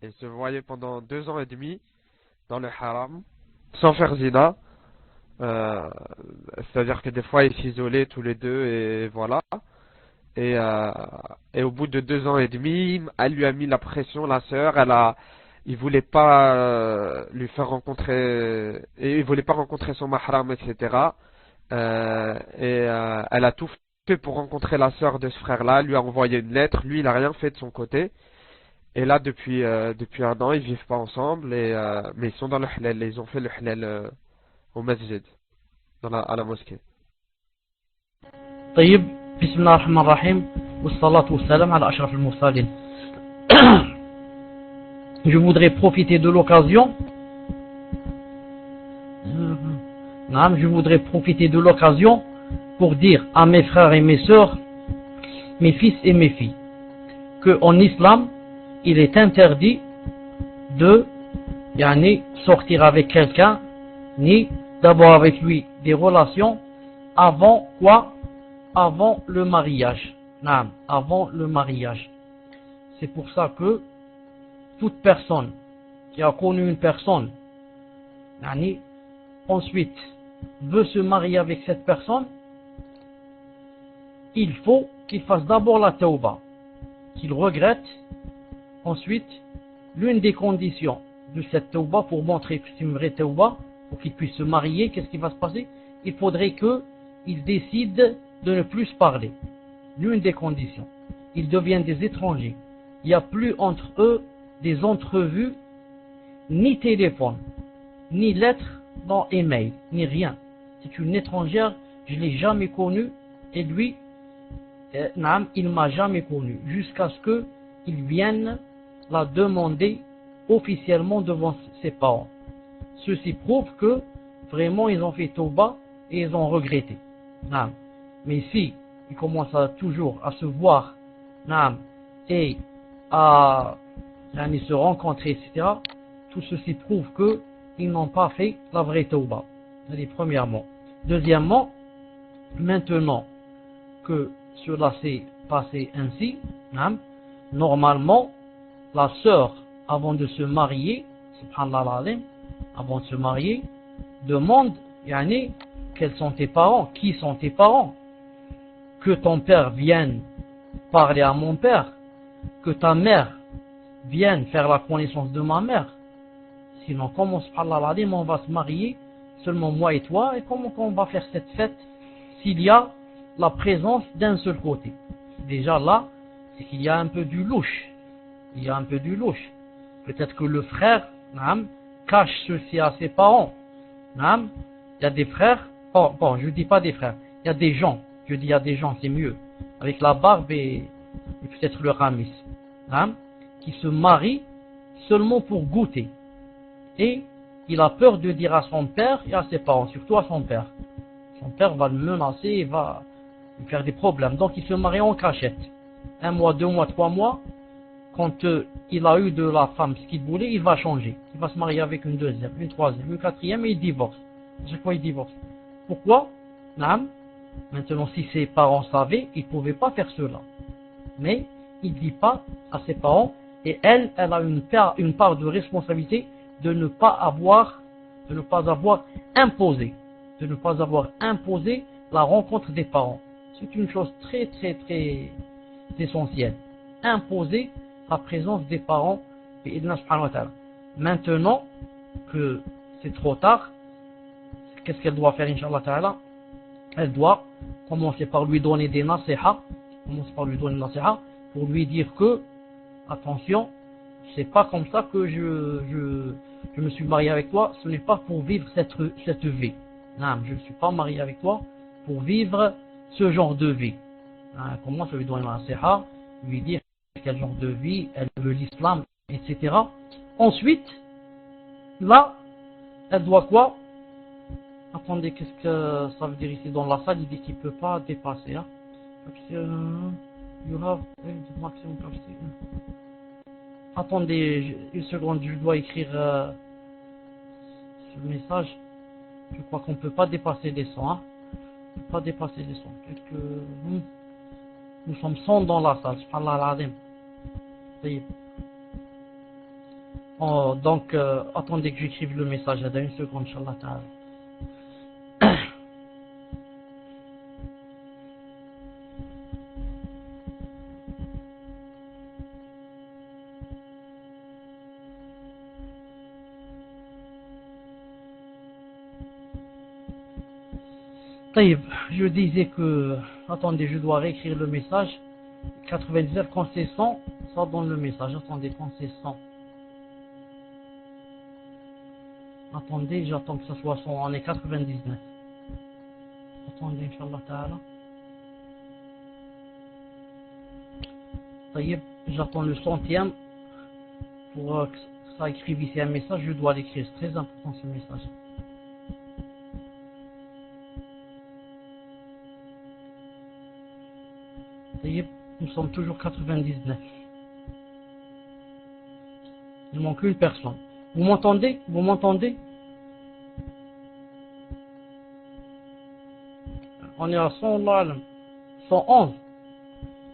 Et se voyaient pendant 2 ans et demi dans le haram, sans faire zina. Euh, C'est-à-dire que des fois ils s'isolaient tous les deux et voilà. Et, euh, et au bout de 2 ans et demi, elle lui a mis la pression, la sœur. Il voulait pas lui faire rencontrer, et il voulait pas rencontrer son mahram, etc. Elle a tout fait pour rencontrer la sœur de ce frère-là. Elle lui a envoyé une lettre. Lui, il a rien fait de son côté. Et là, depuis 1 an, ils vivent pas ensemble. Mais ils sont dans le halal. Ils ont fait le halal au masjid, à la mosquée. طيب بسم الله الرحمن الرحيم والصلاة والسلام على أشرف المرسلين. Je voudrais profiter de l'occasion. Je voudrais profiter de l'occasion pour dire à mes frères et mes sœurs, mes fils et mes filles, qu'en islam, il est interdit de sortir avec quelqu'un, ni d'avoir avec lui des relations avant quoi? Avant le mariage. Avant le mariage. C'est pour ça que toute personne qui a connu une personne, ensuite veut se marier avec cette personne, il faut qu'il fasse d'abord la tauba, qu'il regrette. Ensuite, l'une des conditions de cette tauba pour montrer que c'est une vraie tauba, pour qu'il puisse se marier, qu'est-ce qui va se passer? Il faudrait qu'il décide de ne plus parler. L'une des conditions. Ils deviennent des étrangers. Il n'y a plus entre eux des entrevues, ni téléphone, ni lettres dans email, ni rien. C'est une étrangère, je ne l'ai jamais connue, et lui, il ne m'a jamais connu, jusqu'à ce qu'il vienne la demander officiellement devant ses parents. Ceci prouve que vraiment ils ont fait tauba et ils ont regretté. Mais si ils commencent toujours à se voir et à se rencontrer, etc., tout ceci prouve qu'ils n'ont pas fait la vraie tauba. Premièrement. Deuxièmement, maintenant que cela s'est passé ainsi, normalement, la sœur, avant de se marier, subhanallah, avant de se marier, demande quels sont tes parents, qui sont tes parents, que ton père vienne parler à mon père, que ta mère vienne faire la connaissance de ma mère. Sinon, comment subhanallah, on va se marier seulement moi et toi, et comment on va faire cette fête s'il y a la présence d'un seul côté? Déjà là, c'est qu'il y a un peu du louche. Il y a un peu du louche. Peut-être que le frère cache ceci à ses parents. Il y a des frères, bon, je ne dis pas des frères, il y a des gens, je dis il y a des gens, c'est mieux, avec la barbe et peut-être le ramis, qui se marient seulement pour goûter. Et il a peur de dire à son père et à ses parents, surtout à son père. Son père va le menacer et va lui faire des problèmes. Donc il se marie en cachette. 1 mois, 2 mois, 3 mois, quand il a eu de la femme ce qu'il voulait, il va changer. Il va se marier avec une deuxième, une troisième, une quatrième et il divorce. À chaque fois il divorce. Pourquoi? Maintenant, si ses parents savaient, il ne pouvaient pas faire cela. Mais il ne dit pas à ses parents, et elle a une part de responsabilité de ne pas avoir imposé la rencontre des parents. C'est une chose très très très essentielle. Imposer la présence des parents. Maintenant que c'est trop tard, qu'est-ce qu'elle doit faire, Inch'Allah Ta'ala? Elle doit commencer par lui donner des nasiha, pour lui dire que, attention, c'est pas comme ça que je me suis marié avec toi, ce n'est pas pour vivre cette vie. Non, je ne suis pas marié avec toi pour vivre ce genre de vie. Comment je lui donne la nasiha, lui dire quel genre de vie elle veut, l'islam, etc. Ensuite, là, elle doit quoi? Attendez, qu'est-ce que ça veut dire ici dans la salle? Il dit qu'il ne peut pas dépasser. You have the maximum capacity. Attendez une seconde, je dois écrire ce message. Je crois qu'on ne peut pas dépasser les 100. On ne peut pas dépasser les 100. Nous sommes 100 dans la salle. Subhanallah al-azim. Oh, donc, attendez que j'écrive le message. Dans une seconde, Inch'Allah ta'ala. Taïb, je disais que, attendez, je dois réécrire le message. 99, quand c'est 100, ça donne le message. Attendez, quand c'est 100. Attendez, j'attends que ça soit 100. On est 99. Attendez, Inch'Allah ta'ala. Taïb, j'attends le centième pour que ça écrive ici un message. Je dois l'écrire. C'est très important ce message. Taïb, nous sommes toujours 99. Il manque une personne. Vous m'entendez? Vous m'entendez? On est à 100, Allah, 111.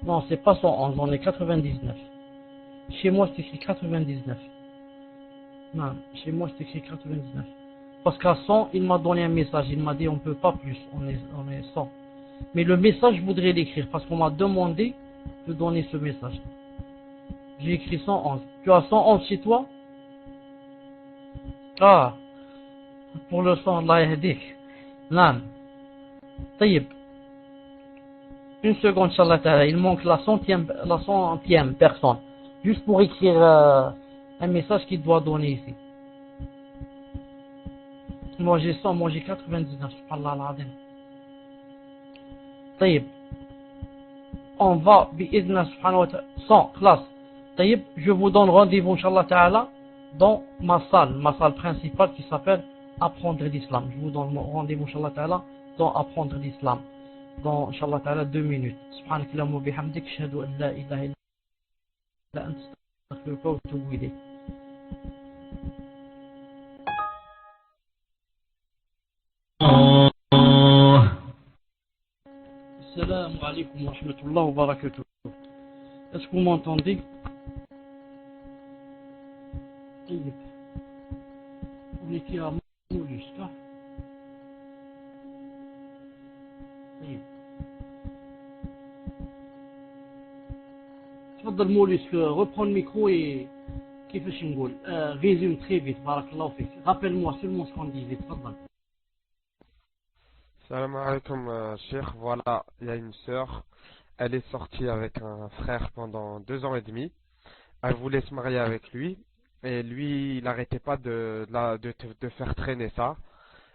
Non, c'est pas 111, on est 99. Chez moi, c'est écrit 99. Non, chez moi, c'est écrit 99. Parce qu'à 100, il m'a donné un message. Il m'a dit on peut pas plus, on est 100. Mais le message, je voudrais l'écrire parce qu'on m'a demandé de donner ce message. J'ai écrit 111. Tu as 111 chez toi? Ah, pour le 100, Allah yahdik. Non. Taïb. Une seconde, Inch'Allah ta'ala. Il manque la centième personne. Juste pour écrire un message qu'il doit donner ici. Moi j'ai 100, moi j'ai 99. Subhanallah al-Azim. Taïb. On va, bi'idna subhanahu wa ta'ala, 100, classe. Taïb, je vous donne rendez-vous, Inch'Allah ta'ala, dans ma salle principale qui s'appelle Apprendre l'Islam. Je vous donne rendez-vous, Inch'Allah ta'ala, dans Apprendre l'Islam. Dans, Inch'Allah ta'ala, 2 minutes. Subhanakallahumma bihamdik, ashhadu an la ilaha illa anta, astaghfiruka wa atubu ilayk. Assalamu alaikum wa rahmatullahi wa barakatuh. Est-ce que vous m'entendez? طيب. On était à Moulus, là. طيب. تفضل مولوس, reprends le micro et كيفاش نقول résume très vite. بارك الله فيك. Rappelle-moi seulement ce qu'on disait. تفضل. Salam alaikum, Cheikh. Voilà, il y a une sœur. Elle est sortie avec un frère pendant 2 ans et demi. Elle voulait se marier avec lui. Et lui, il n'arrêtait pas de faire traîner ça.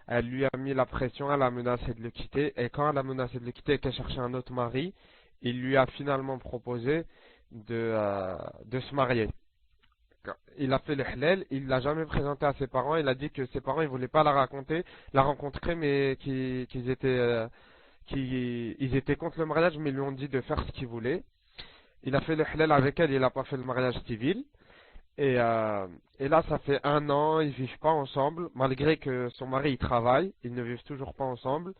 Elle lui a mis la pression, elle a menacé de le quitter. Et quand elle a menacé de le quitter et qu'elle cherchait un autre mari, il lui a finalement proposé de se marier. Il a fait le halal, il l'a jamais présenté à ses parents. Il a dit que ses parents, ils voulaient pas la rencontrer, mais ils étaient contre le mariage, mais ils lui ont dit de faire ce qu'il voulait. Il a fait le halal avec elle, il n'a pas fait le mariage civil. Et là, ça fait 1 an, ils vivent pas ensemble, malgré que son mari il travaille, ils ne vivent toujours pas ensemble.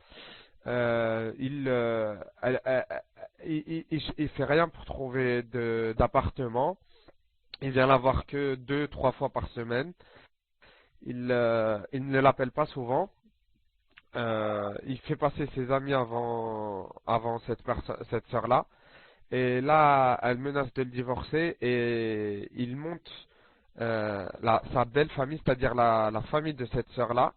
Il fait rien pour trouver d'appartement. Il vient la voir que 2, 3 fois par semaine. Il ne l'appelle pas souvent. Il fait passer ses amis avant cette sœur-là. Et là, elle menace de le divorcer et il monte sa belle famille, c'est-à-dire la famille de cette sœur-là,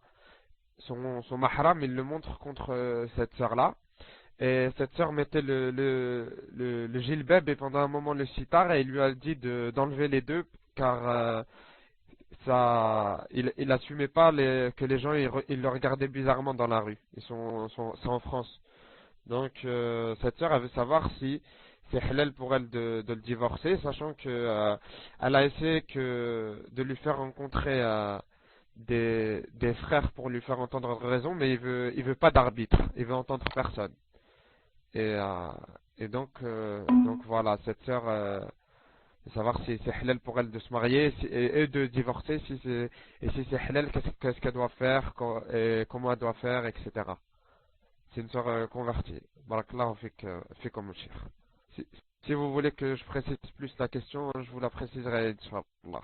son mahram, il le montre contre cette sœur-là. Et cette sœur mettait le gilbab et pendant un moment le sitar et il lui a dit d'enlever les deux car il assumait pas que les gens ils le regardaient bizarrement dans la rue. C'est en France. Donc cette sœur elle veut savoir si c'est halal pour elle de le divorcer, sachant que elle a essayé de lui faire rencontrer des frères pour lui faire entendre raison, mais il veut pas d'arbitre, il veut entendre personne. Et donc voilà, cette sœur veut savoir si c'est halal pour elle de se marier et de divorcer, si c'est halal, qu'est-ce qu'elle doit faire, et comment elle doit faire, etc. C'est une sœur convertie. Barakallahu fik comme cher. Si vous voulez que je précise plus la question, je vous la préciserai, Inch'Allah.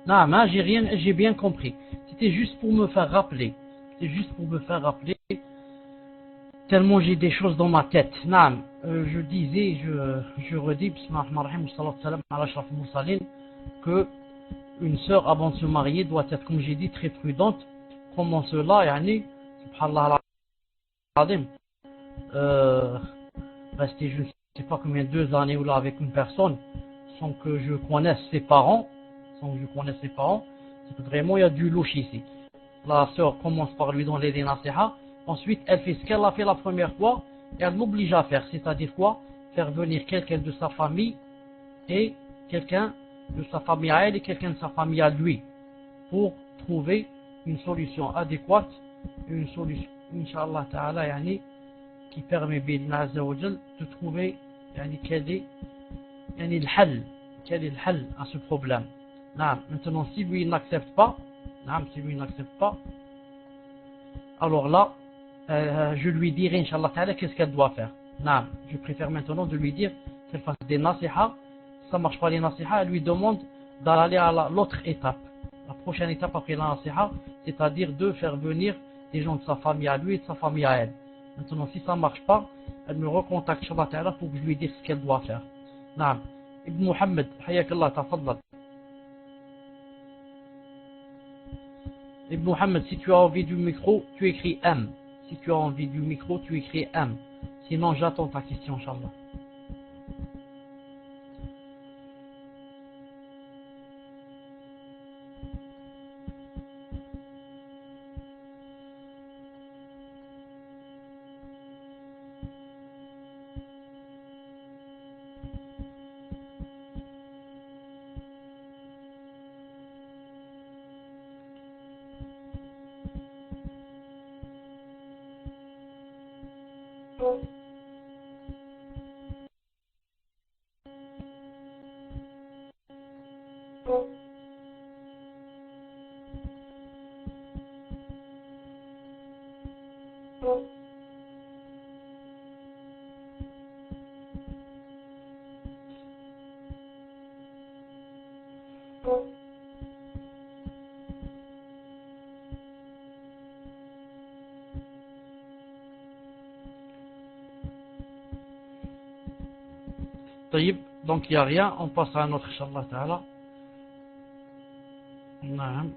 Non, mais j'ai bien compris. C'était juste pour me faire rappeler. C'est juste pour me faire rappeler. Tellement j'ai des choses dans ma tête. Non, je disais, je redis, bismillahirrahmanirrahim, sallallahu alayhi wa sallam, ala ashraf al-mursalin, que une sœur avant de se marier doit être, comme j'ai dit, très prudente. Comment cela, yani, subhanallah al-azim, rester, je ne sais pas combien, 2 années ou là avec une personne, sans que je connaisse ses parents, c'est que vraiment il y a du louche ici. La sœur commence par lui donner des nasiha, ensuite elle fait ce qu'elle a fait la première fois, et elle l'oblige à faire, c'est-à-dire quoi? Faire venir quelqu'un de sa famille, et quelqu'un de sa famille à elle, et quelqu'un de sa famille à lui, pour trouver une solution adéquate, une solution, Inch'Allah Ta'ala, yani, qui permet بإذن عز وجل de trouver يعني quel est le hal à ce problème. Non, maintenant si lui n'accepte pas, alors là je lui dirai Inch'Allah Ta'ala qu'est-ce qu'elle doit faire. Non, je préfère maintenant de lui dire qu'elle fasse des nasiha. Si ça marche pas les nasiha, elle lui demande d'aller à l'autre étape, la prochaine étape après la nasiha, c'est-à-dire de faire venir des gens de sa famille à lui et de sa famille à elle. Maintenant, si ça ne marche pas, elle me recontacte Inch'Allah Ta'ala pour que je lui dise ce qu'elle doit faire. Naam. Ibn Muhammad, hayakallah, tafaddal. Ibn Muhammad, si tu as envie du micro, tu écris M. Si tu as envie du micro, tu écris M. Sinon, j'attends ta question, Inch'Allah. Donc il n'y a rien, on passe à un autre, Inch'Allah Ta'ala. Naam.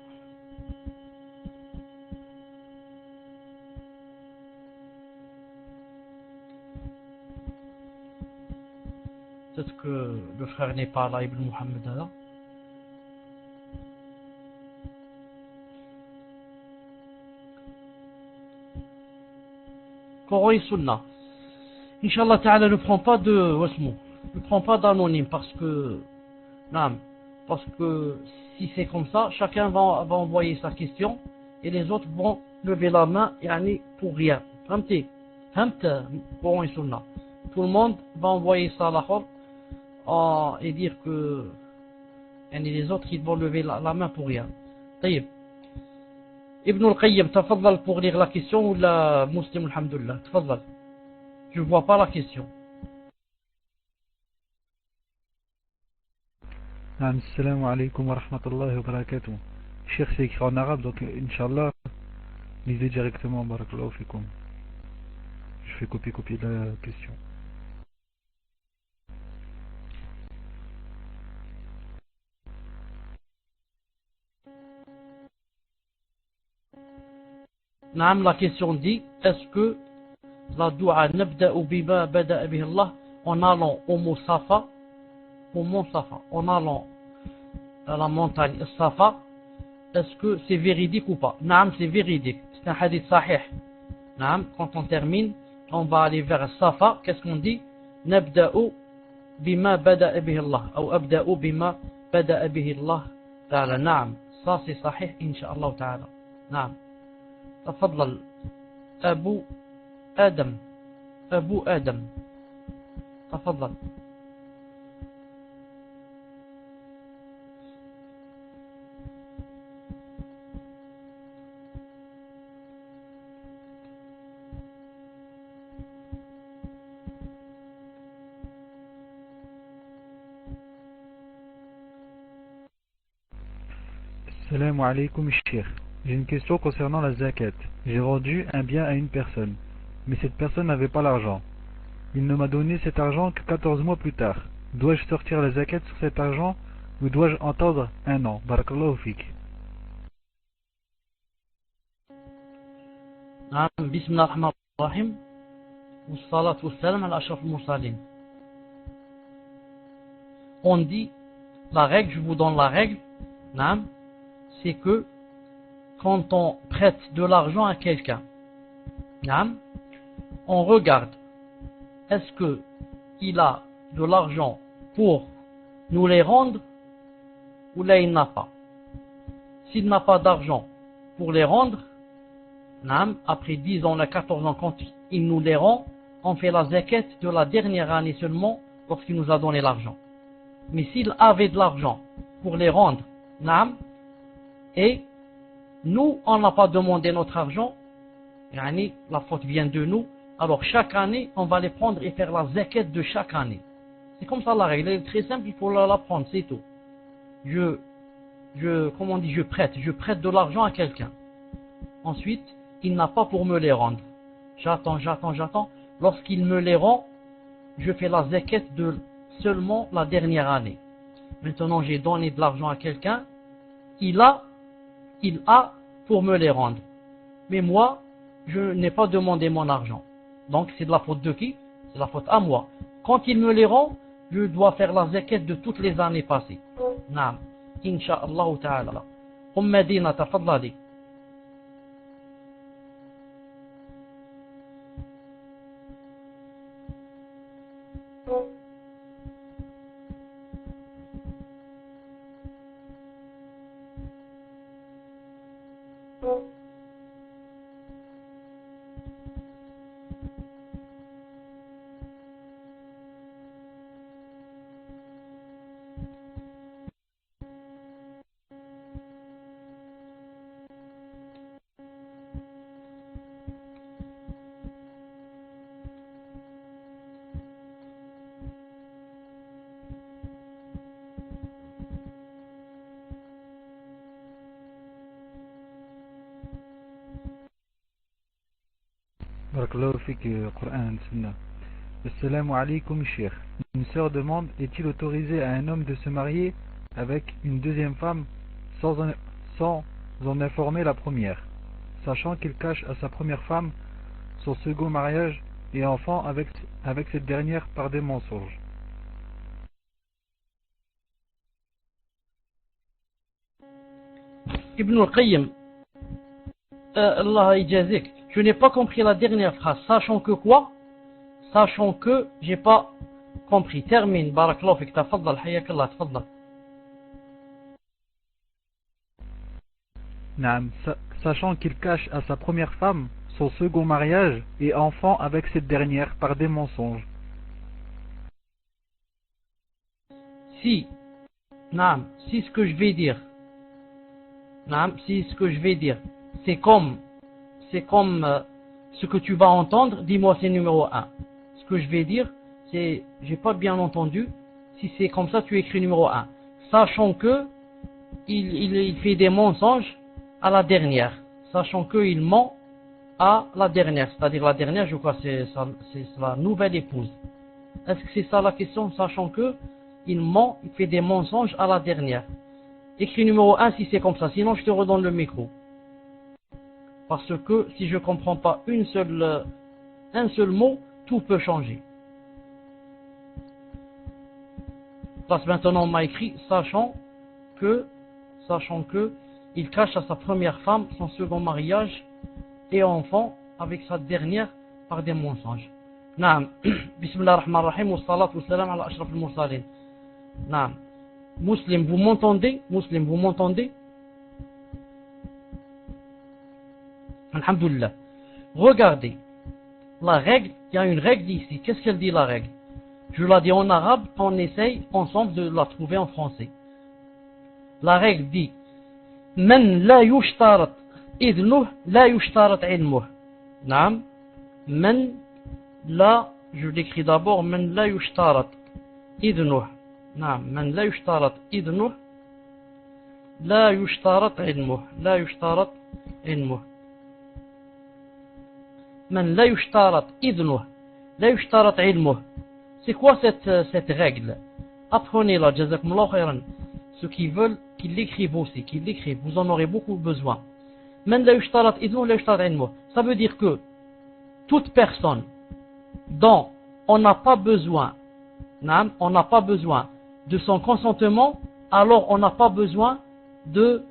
Peut-être que le frère n'est pas là, Ibn Muhammad là. Coran et Sunna. Inch'Allah Ta'ala ne prend pas de wasmou, ne prend pas d'anonyme parce que, naam, parce que si c'est comme ça, chacun va envoyer sa question et les autres vont lever la main yani, pour rien. Fhamti, Coran et Sunna. Tout le monde va envoyer ça à la khor et dire que yani, les autres ils vont lever la main pour rien. طيب. Ibn al-Qayyim, تفضل pour lire la question ou la Muslim alhamdulillah. تفضل. Je ne vois pas la question. Assalamu alaikum wa rahmatullahi wa barakatuh. Cheikh, c'est écrit en arabe, donc Inch'Allah, lisez directement, barakallahu fikum. Je fais copier la question. Naam, la question dit, est-ce que la dua nabda'u bima bada'a bihi Allah en allant au mont Safa, en allant à la montagne Safa, est-ce que c'est véridique ou pas? Naam, c'est véridique. C'est un hadith sahih. Naam, quand on termine, on va aller vers Safa. Qu'est-ce qu'on dit? Nabda'u bima bada'a bihi Allah. Ou abda'u bima bada'a bihi Allah. Ta'ala, naam. Ça c'est sahih, incha'Allah ta'ala. Naam. تفضل أبو آدم تفضل. Salam alaikum Cheikh. J'ai une question concernant la zakat. J'ai vendu un bien à une personne, mais cette personne n'avait pas l'argent. Il ne m'a donné cet argent que 14 mois plus tard. Dois-je sortir la zakat sur cet argent ou dois-je attendre un an? Barakallahu fik. Bismillah ar-Rahman ar-Rahim. Wassalatu wassalam ala ashraf al-mursalin. On dit, la règle, je vous donne la règle, c'est que quand on prête de l'argent à quelqu'un, on regarde, est-ce qu'il a de l'argent pour nous les rendre ou là il n'a pas. S'il n'a pas d'argent pour les rendre, après 10 ans, 14 ans, quand il nous les rend, on fait la zakat de la dernière année seulement lorsqu'il nous a donné l'argent. Mais s'il avait de l'argent pour les rendre, et nous, on n'a pas demandé notre argent, la faute vient de nous, alors chaque année, on va les prendre et faire la zakat de chaque année. C'est comme ça la règle, elle est très simple, il faut la prendre, c'est tout. Je prête de l'argent à quelqu'un. Ensuite, il n'a pas pour me les rendre. J'attends. Lorsqu'il me les rend, je fais la zakat de seulement la dernière année. Maintenant, j'ai donné de l'argent à quelqu'un, il a pour me les rendre. Mais moi, je n'ai pas demandé mon argent. Donc, c'est de la faute de qui? C'est la faute à moi. Quand il me les rend, je dois faire la zakat de toutes les années passées. Naam. Inch'Allah ta'ala. Madina, tafaddali. Barakallahu fik Qur'an Sunnah. Assalamu alaikum Cheikh. Une sœur demande, est-il autorisé à un homme de se marier avec une deuxième femme sans en informer la première, sachant qu'il cache à sa première femme son second mariage et enfant avec cette dernière par des mensonges? Ibn al-Qayyim, Allah ijazik, je n'ai pas compris la dernière phrase. Sachant que quoi? Sachant que j'ai pas compris. Termine. Barakallahu fik. Tafaddal. Hayakallah. Tafaddal. Naam, sachant qu'il cache à sa première femme son second mariage et enfant avec cette dernière par des mensonges. Si ce que je vais dire, c'est comme ce que tu vas entendre, dis-moi c'est numéro 1. Ce que je vais dire, c'est, j'ai pas bien entendu, si c'est comme ça tu écris numéro 1. Sachant que il fait des mensonges à la dernière, sachant qu'il ment à la dernière, c'est-à-dire la dernière, je crois c'est la nouvelle épouse. Est-ce que c'est ça la question? Sachant que il ment, il fait des mensonges à la dernière. Écris numéro 1 si c'est comme ça, sinon je te redonne le micro. Parce que si je comprends pas un seul mot, tout peut changer. Parce que maintenant on m'a écrit sachant que il cache à sa première femme son second mariage et enfant avec sa dernière par des mensonges. Naam. Bismillah ar-Rahman ar-Rahim wa salatu wa salam ala ashraf al-mursalin. Naam. Muslim, vous m'entendez? Alhamdulillah. Regardez. La règle, il y a une règle ici. Qu'est-ce qu'elle dit la règle? Je la dis en arabe, on essaye ensemble de la trouver en français. La règle dit من لا يشترط إذنه لا يشترط علمه. نعم. من لا, je l'écris d'abord, من لا يشترط إذنه. نعم. من لا يشترط إذنه لا يشترط علمه لا يشترط علمه من لا يشترط إذنه لا يشترط علمه. C'est quoi cette règle? Apprenez-la, jazakumullah khairan. Ceux qui veulent qu'ils l'écrivent aussi, qu'ils l'écrivent, vous en aurez beaucoup besoin. من لا يشترط إذنه لا يشترط علمه. Ça veut dire que toute personne dont on n'a pas besoin de son consentement, alors on n'a pas besoin de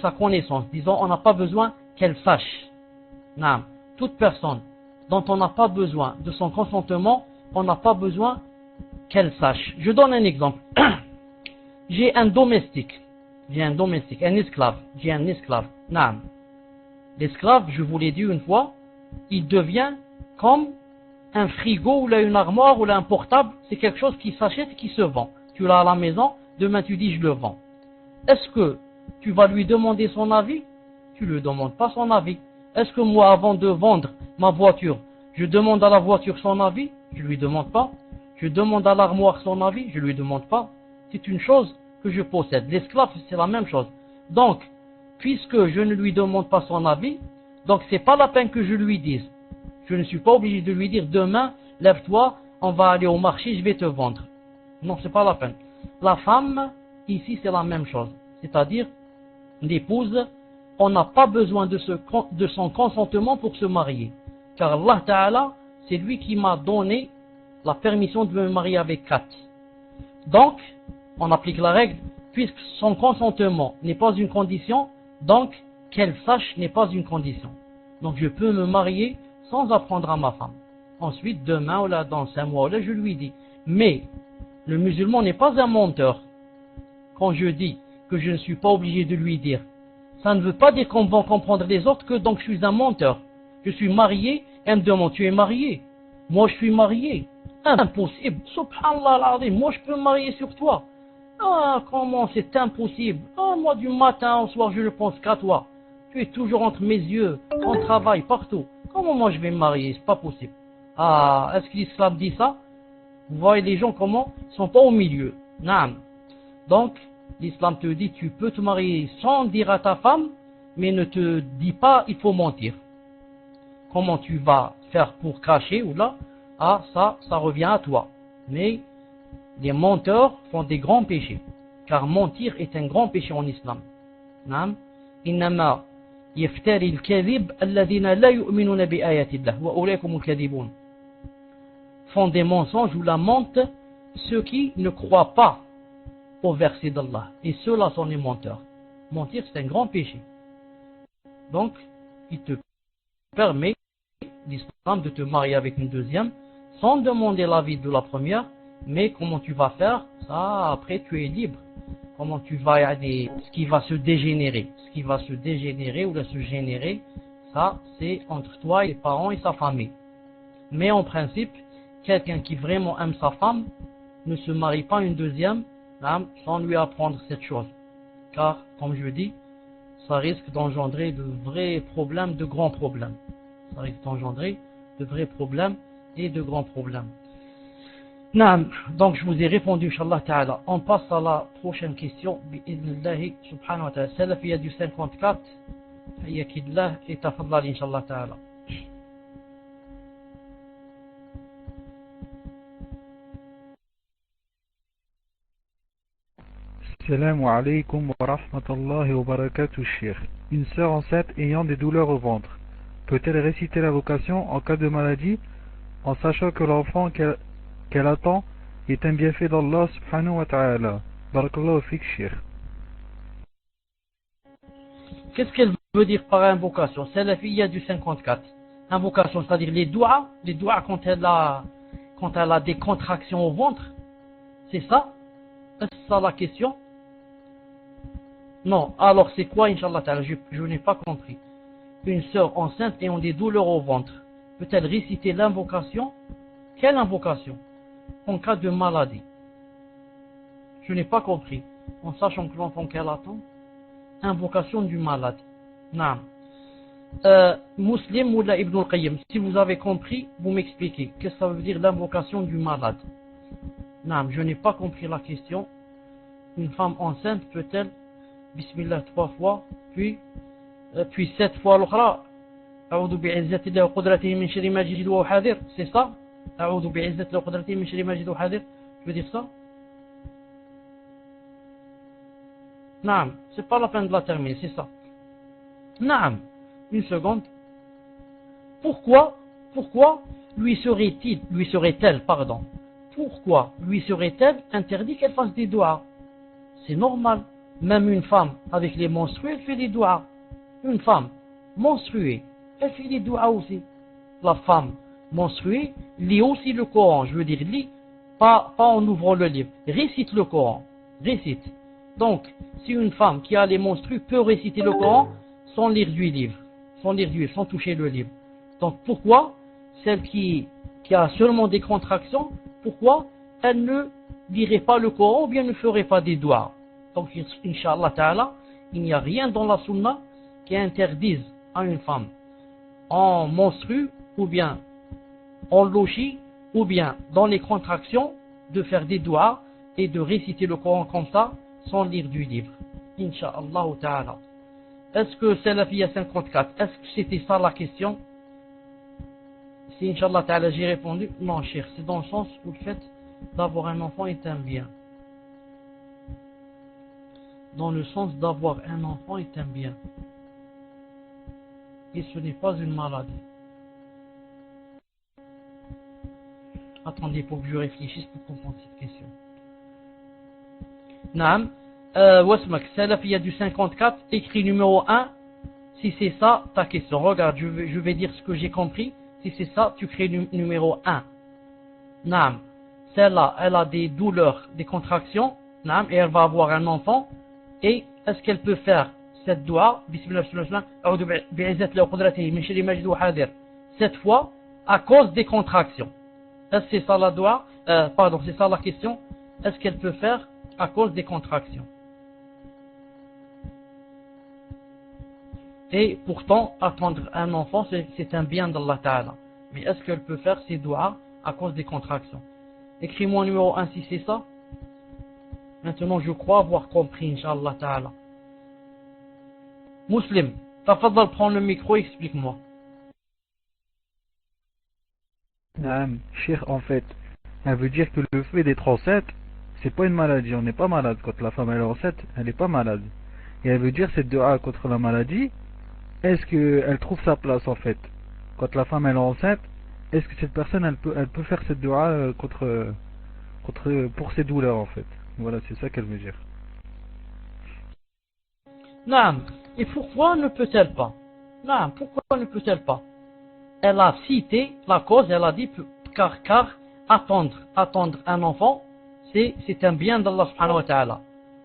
sa connaissance. Disons, on n'a pas besoin qu'elle sache. Toute personne dont on n'a pas besoin de son consentement, on n'a pas besoin qu'elle sache. Je donne un exemple. J'ai un domestique, un esclave. J'ai un esclave. L'esclave, je vous l'ai dit une fois, il devient comme un frigo ou là une armoire ou là un portable. C'est quelque chose qui s'achète et qui se vend. Tu l'as à la maison, demain tu dis je le vends. Est-ce que tu vas lui demander son avis? Tu ne lui demandes pas son avis. Est-ce que moi, avant de vendre ma voiture, je demande à la voiture son avis? Je ne lui demande pas. Je demande à l'armoire son avis? Je ne lui demande pas. C'est une chose que je possède. L'esclave, c'est la même chose. Donc, puisque je ne lui demande pas son avis, donc c'est pas la peine que je lui dise. Je ne suis pas obligé de lui dire demain, lève-toi, on va aller au marché, je vais te vendre. Non, c'est pas la peine. La femme, ici, c'est la même chose. C'est-à-dire, l'épouse, on n'a pas besoin de son consentement pour se marier. Car Allah Ta'ala, c'est lui qui m'a donné la permission de me marier avec Kat. Donc, on applique la règle, puisque son consentement n'est pas une condition, donc qu'elle sache n'est pas une condition. Donc je peux me marier sans apprendre à ma femme. Ensuite, demain ou là, dans 5 mois, là, je lui dis. Mais le musulman n'est pas un menteur. Quand je dis que je ne suis pas obligé de lui dire, ça ne veut pas dire qu'on va comprendre les autres que donc je suis un menteur. Je suis marié, elle me demande, tu es marié? Moi je suis marié. Impossible. Subhanallah al-Azim, moi je peux me marier sur toi. Ah, comment c'est impossible. Ah, moi du matin au soir je ne pense qu'à toi. Tu es toujours entre mes yeux, on travaille partout. Comment moi je vais me marier? C'est pas possible. Ah, est-ce que l'islam dit ça? Vous voyez les gens comment ils sont pas au milieu. Naam. Donc, l'islam te dit tu peux te marier sans dire à ta femme, mais ne te dis pas il faut mentir. Comment tu vas faire pour cacher ou là? Ah, ça revient à toi. Mais les menteurs font des grands péchés. Car mentir est un grand péché en islam. Naam. Innama yaftari al-kadhib alladhina la yu'minuna bi ayati Allah wa ulaykum al-kadhibun. Font des mensonges ou la mentent ceux qui ne croient pas au verset d'Allah. Et ceux-là sont les menteurs. Mentir, c'est un grand péché. Donc, il te permet, l'islam, de te marier avec une deuxième, sans demander l'avis de la première, mais comment tu vas faire, ça, après, tu es libre. Comment tu vas y aller, ce qui va se dégénérer. Ce qui va se dégénérer ou se générer, ça, c'est entre toi et les parents et sa famille. Mais en principe, quelqu'un qui vraiment aime sa femme ne se marie pas une deuxième sans lui apprendre cette chose. Car, comme je dis, ça risque d'engendrer de vrais problèmes, de grands problèmes. Ça risque d'engendrer de vrais problèmes et de grands problèmes. Naam, donc je vous ai répondu, Inch'Allah Ta'ala. On passe à la prochaine question. Bi'idnillahi subhanahu wa ta'ala. Salafiyya du 54. Hayyakillah et tafadlali, Inch'Allah Ta'ala. Assalamu alaikum wa rahmatullahi wa barakatuh, Cheikh. Une sœur enceinte ayant des douleurs au ventre, peut-elle réciter l'invocation en cas de maladie en sachant que l'enfant qu'elle attend est un bienfait d'Allah subhanahu wa ta'ala? Barakallahu fik, Cheikh. Qu'est-ce qu'elle veut dire par invocation? C'est la fille du 54. Invocation, c'est-à-dire les doigts quand elle a des contractions au ventre. C'est ça? Est-ce ça la question? Non, alors c'est quoi, Inch'Allah Ta'ala? Je n'ai pas compris. Une sœur enceinte ayant des douleurs au ventre, peut-elle réciter l'invocation? Quelle invocation? En cas de maladie. Je n'ai pas compris. En sachant que l'enfant qu'elle attend, invocation du malade. Non. Muslim ou la Ibn al-Qayyim, si vous avez compris, vous m'expliquez. Qu'est-ce que ça veut dire l'invocation du malade? Non, je n'ai pas compris la question. Une femme enceinte peut-elle Bismillah 3 fois, puis 7 fois l'autre. أعوذ بعزة الله وقدرته من شر ما جئت وأحاذر. C'est ça? أعوذ بعزة الله وقدرته من شر ما جئت وأحاذر. Je veux dire ça? Naam, c'est pas la peine de la terminer, c'est ça. Naam, une seconde. Pourquoi lui serait-elle, pourquoi lui serait-elle interdit qu'elle fasse des doigts? C'est normal. Même une femme avec les menstrues, elle fait des doigts. Une femme menstruée, elle fait des doigts aussi. La femme menstruée lit aussi le Coran. Je veux dire, lit, pas en ouvrant le livre. Récite le Coran. Récite. Donc, si une femme qui a les menstrues peut réciter le Coran sans lire du livre, sans toucher le livre. Donc, pourquoi celle qui a seulement des contractions, pourquoi elle ne lirait pas le Coran ou bien ne ferait pas des doigts? Donc, Inch'Allah Ta'ala, il n'y a rien dans la Sunna qui interdise à une femme en menstrue ou bien en lochi ou bien dans les contractions de faire des doigts et de réciter le Coran comme ça sans lire du livre. Inch'Allah Ta'ala. Est-ce que c'est la fille à 54? Est-ce que c'était ça la question? Si Inch'Allah Ta'ala j'ai répondu, non cher, c'est dans le sens où le fait d'avoir un enfant est un bien. Dans le sens d'avoir un enfant est un bien. Et ce n'est pas une maladie. Attendez pour que je réfléchisse pour comprendre cette question. Naam, Wasmak, c'est la fille du 54, écrit numéro 1. Si c'est ça, ta question. Regarde, je vais dire ce que j'ai compris. Si c'est ça, tu crées numéro 1. Naam, celle-là, elle a des douleurs, des contractions. Naam, et elle va avoir un enfant. Et est-ce qu'elle peut faire cette doigt, Bismillah, cette fois, à cause des contractions? Est-ce que c'est ça la doigt? C'est ça la question. Est-ce qu'elle peut faire à cause des contractions? Et pourtant, attendre un enfant, c'est un bien d'Allah Ta'ala. Mais est-ce qu'elle peut faire ses doigts à cause des contractions? Écris-moi numéro 1 si c'est ça. Maintenant, je crois avoir compris, Inch'Allah Ta'ala. Muslim, tafadhal, prends le micro, explique-moi. Cheikh, en fait, elle veut dire que le fait d'être enceinte, c'est pas une maladie. On n'est pas malade quand la femme elle est enceinte, elle n'est pas malade. Et elle veut dire cette dua contre la maladie. Est-ce qu'elle trouve sa place en fait? Quand la femme elle est enceinte, est-ce que cette personne elle peut faire cette dua pour ses douleurs en fait? Voilà, c'est ça qu'elle veut dire. Non, et pourquoi ne peut-elle pas? Non, pourquoi ne peut-elle pas? Elle a cité la cause, elle a dit car attendre un enfant, c'est un bien d'Allah subhanahu wa ta'ala.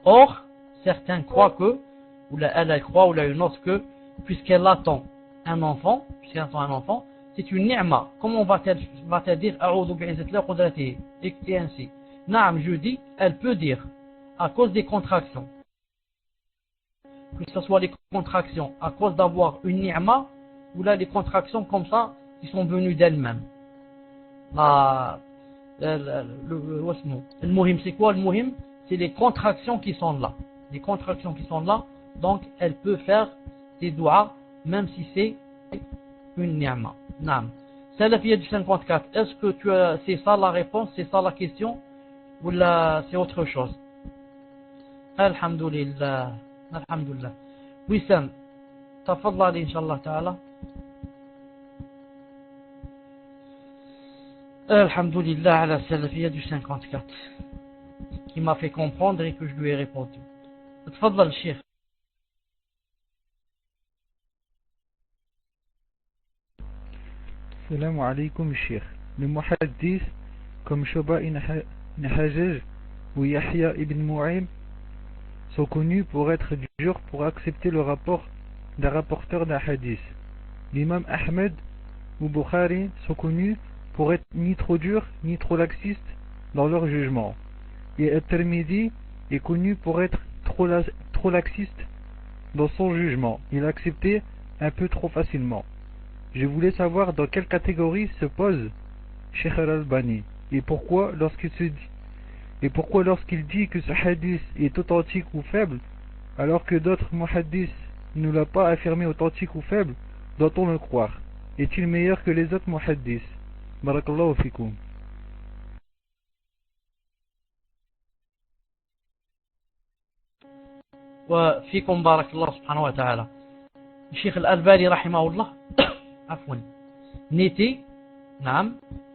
Or, certains croient que, ou elle croit, ou une autre que, puisqu'elle attend un enfant, c'est une ni'ma. Comment va-t-elle dire A'udhu bi'izzatillahi wa qudratihi, et ainsi. Naam, je dis, elle peut dire, à cause des contractions. Que ce soit les contractions à cause d'avoir une ni'ma, ou là des contractions comme ça, qui sont venues d'elles-mêmes. Le muhim, c'est quoi le muhim? C'est les contractions qui sont là. Les contractions qui sont là, donc elle peut faire des doigts, même si c'est une ni'ma. Naam. C'est la fille du 54. Est-ce que c'est ça la réponse, c'est ça la question, ou là c'est autre chose? Alhamdulillah. Alhamdulillah. Wissam, tafadhal Inch'Allah Ta'ala. Alhamdulillah ala salafiyya du 54 qui m'a fait comprendre et que je lui ai répondu. Tafadhal Cheikh. Salam alaykoum Cheikh. Le muhaddis comme Shuba ibn Hajjaj ou Yahya ibn Mu'im sont connus pour être durs pour accepter le rapport d'un rapporteur d'un hadith. L'imam Ahmed ou Bukhari sont connus pour être ni trop durs ni trop laxistes dans leur jugement. Et At-Tirmidhi est connu pour être trop laxiste dans son jugement. Il acceptait un peu trop facilement. Je voulais savoir dans quelle catégorie se pose Cheikh Al-Albani et pourquoi lorsqu'il dit que ce hadith est authentique ou faible, alors que d'autres muhaddis ne nous l'a pas affirmé authentique ou faible, doit-on le croire? Est-il meilleur que les autres muhaddis? Barakallahu fikum. وفيكم بارك الله سبحانه وتعالى. الشيخ الألباني رحمه الله عفوا n'était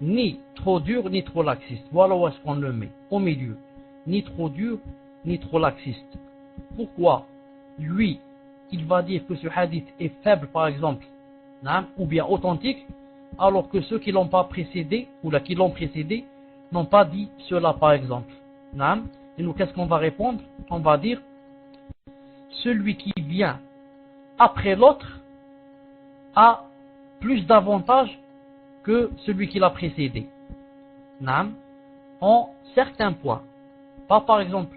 ni trop dur ni trop laxiste. Voilà où est-ce qu'on le met, au milieu. Ni trop dur ni trop laxiste. Pourquoi? Lui, il va dire que ce hadith est faible par exemple, ou bien authentique, alors que ceux qui l'ont pas précédé ou là qui l'ont précédé n'ont pas dit cela par exemple. Et nous, qu'est-ce qu'on va répondre? On va dire celui qui vient après l'autre a plus d'avantages que celui qui l'a précédé. En certains points. Pas par exemple,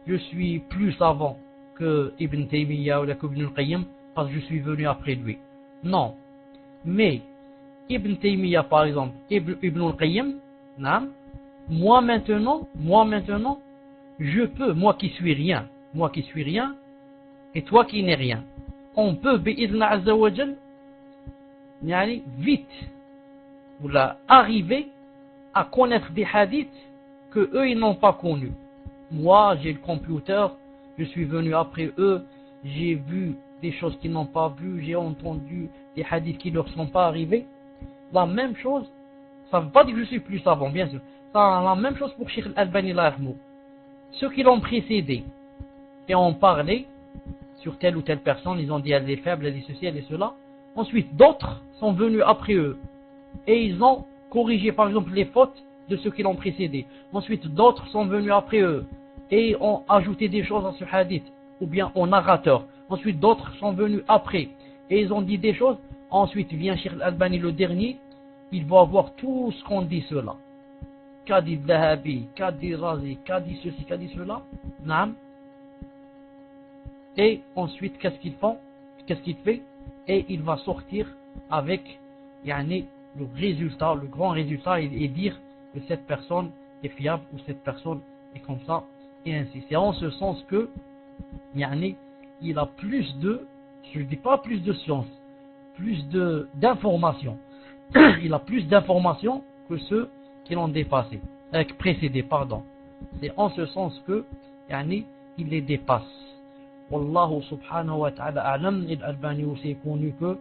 je suis plus savant que Ibn Taymiyyah ou Ibn al-Qayyim parce que je suis venu après lui. Non. Mais Ibn Taymiyyah par exemple, Ibn al-Qayyim, moi maintenant, je peux, moi qui suis rien, et toi qui n'es rien, on peut, bi'idhn azza wa jal, vite, ou là, arriver à connaître des hadiths que eux ils n'ont pas connus. Moi, j'ai le computer, je suis venu après eux, j'ai vu des choses qu'ils n'ont pas vues, j'ai entendu des hadiths qui ne leur sont pas arrivés. La même chose, ça ne veut pas dire que je suis plus savant, bien sûr. Ça, la même chose pour Cheikh Al-Albani Rahmou. Ceux qui l'ont précédé et ont parlé sur telle ou telle personne, ils ont dit elle est faible, elle est ceci, elle est cela. Ensuite, d'autres sont venus après eux et ils ont corrigé par exemple les fautes de ceux qui l'ont précédé. Ensuite, d'autres sont venus après eux et ont ajouté des choses à ce hadith, ou bien au narrateur. Ensuite, d'autres sont venus après et ils ont dit des choses. Ensuite, vient Cheikh Al-Albani le dernier, il va avoir tout ce qu'on dit cela. Qu'a dit Dhahabi, qu'a dit Razi, qu'a dit ceci, qu'a dit cela. Et ensuite, qu'est-ce qu'ils font? Qu'est-ce qu'il fait? Et il va sortir avec le résultat, le grand résultat, et dire que cette personne est fiable ou cette personne est comme ça, et ainsi. C'est en ce sens que il a plus de, je ne dis pas plus de science, plus d'informations. Il a plus d'informations que ceux qui l'ont précédé, pardon. C'est en ce sens que il les dépasse. Wallahu subhanahu wa ta'ala a'lam. Et Al-Albani aussi est connu que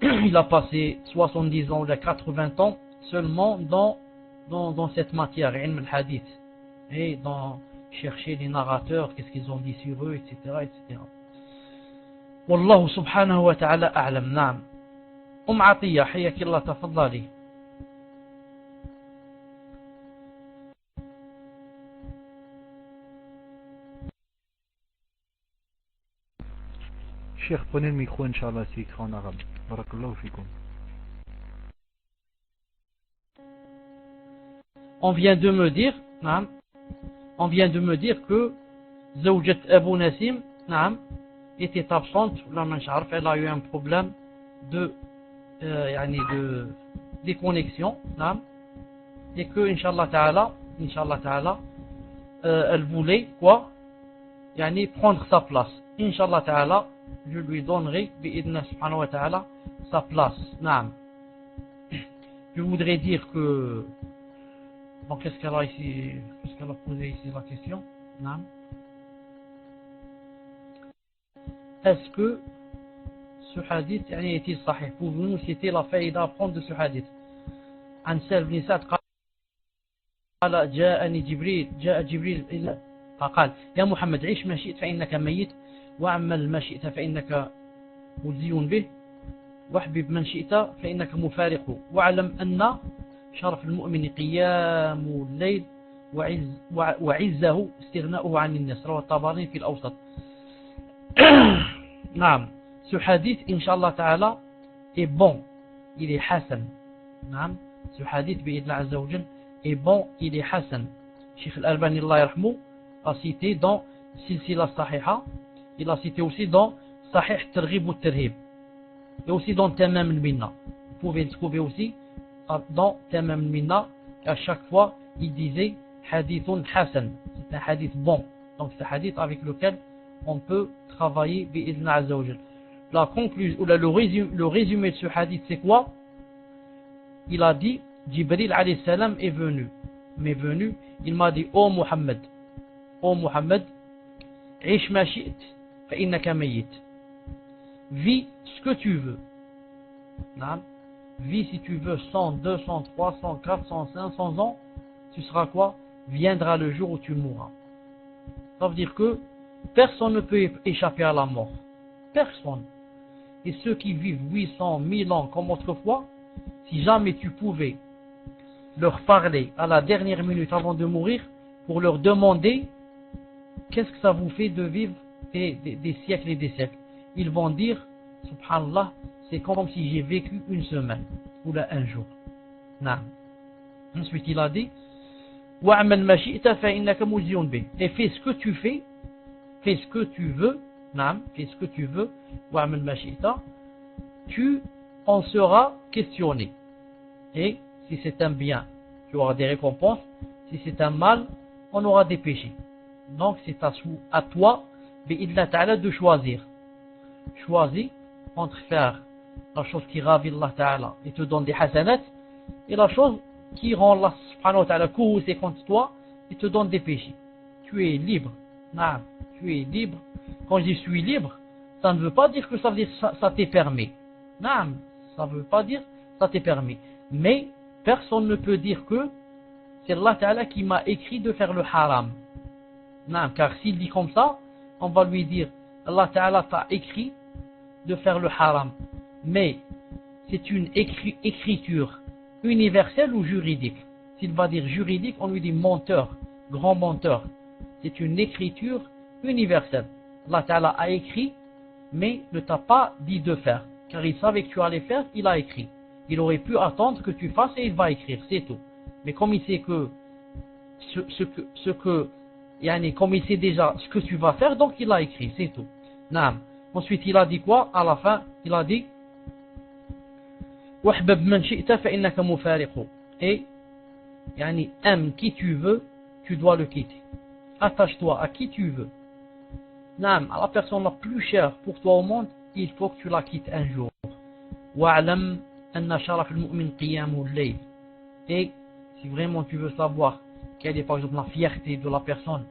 il a passé 70 ans ou 80 ans seulement dans cette matière, ilm al-hadith, et dans chercher les narrateurs, qu'est-ce qu'ils ont dit sur eux, etc., etc. Wallahu subhanahu wa ta'ala a'lam. Naam. Atiyya, حياك الله, تفضلي. Cheikh, prenez le micro, Inch'Allah, c'est écrit en arabe. Barakallahu fikum. On vient de me dire que Zawjat Abu Nassim était absente, elle a eu un problème de déconnexion, et que Inch'Allah Ta'ala, elle voulait quoi? Prendre sa place. Inch'Allah Ta'ala, je lui donnerai bi'idna subhanahu wa ta'ala sa place. Je voudrais dire que bon, qu'est-ce qu'elle a posé ici la question? Est-ce que ce hadith est-il sahih? Pouvons-nous citer la faïda à prendre de ce hadith? عن سهل بن سعد قال جاء جبريل قال يا محمد عيش ما شئت فإنك ميت واعمل ما شئت فإنك مجزي به واحبب من شئت فإنك مفارقه واعلم أن شرف المؤمن قيام الليل وعزه استغناؤه عن الناس. رواه الطبراني في الأوسط. نعم. Ce hadith, Inch'Allah Ta'ala, est bon, il est Hassan. Ce hadith, bi'idna azza wa jal, est bon, il est Hassan. Cheikh Al-Albani, Allah yarhamou, a cité dans Silsila Sahiha, il a cité aussi dans Sahih Targhib ou Tarhib, et aussi dans Tamam al-Minna. Vous pouvez le trouver aussi dans Tamam al-Minna, à chaque fois, il disait Hadithun Hassan, c'est un hadith bon. Donc c'est un hadith avec lequel on peut travailler bi'idhna azza wa jal. La conclusion, ou le résumé de ce hadith, c'est quoi? Il a dit, Jibril alayhi salam est venu. Il m'a dit, ô Muhammad, ish ma shi't, fa innaka mayyit. Vis ce que tu veux. Vis si tu veux 100, 200, 300, 400, 500 ans, tu seras quoi? Viendra le jour où tu mourras. Ça veut dire que personne ne peut échapper à la mort. Personne. Et ceux qui vivent 800, 1000 ans comme autrefois, si jamais tu pouvais leur parler à la dernière minute avant de mourir pour leur demander qu'est-ce que ça vous fait de vivre des siècles et des siècles, ils vont dire, subhanallah, c'est comme si j'ai vécu une semaine ou là un jour. Non. Ensuite il a dit, wa'amal ma shi'ta fa innaka mujziyun bih. Et fais ce que tu fais, fais ce que tu veux, fais ce que tu veux, wa'amal ma shi'ta, tu en seras questionné. Et si c'est un bien, tu auras des récompenses. Si c'est un mal, on aura des péchés. Donc c'est à toi, bi'idhna ta'ala, de choisir. Choisis entre faire la chose qui ravit Allah ta'ala et te donne des hasanat, et la chose qui rend Allah subhanahu wa ta'ala courroucé contre toi et te donne des péchés. Tu es libre. Tu es libre. Quand je suis libre, ça ne veut pas dire que ça veut dire ça t'est permis. Ça ne veut pas dire ça t'est permis. Mais personne ne peut dire que c'est Allah Ta'ala qui m'a écrit de faire le haram. Car s'il dit comme ça, on va lui dire Allah Ta'ala t'a écrit de faire le haram. Mais c'est une écriture universelle ou juridique. S'il va dire juridique, on lui dit menteur, grand menteur. C'est une écriture universelle. Allah Ta'ala a écrit, mais ne t'a pas dit de faire. Car il savait que tu allais faire, il a écrit. Il aurait pu attendre que tu fasses et il va écrire, c'est tout. Mais comme il sait que comme il sait déjà ce que tu vas faire, donc il a écrit, c'est tout. Ensuite il a dit quoi? À la fin, il a dit wahbab man shi'ta fa innaka mufariqu. Et aime qui tu veux, tu dois le quitter. Attache-toi à qui tu veux. À la personne la plus chère pour toi au monde, il faut que tu la quittes un jour. Wa'lam anna sharaf al-mu'min qiyamu al-layl. Et si vraiment tu veux savoir quelle est par exemple la fierté de la personne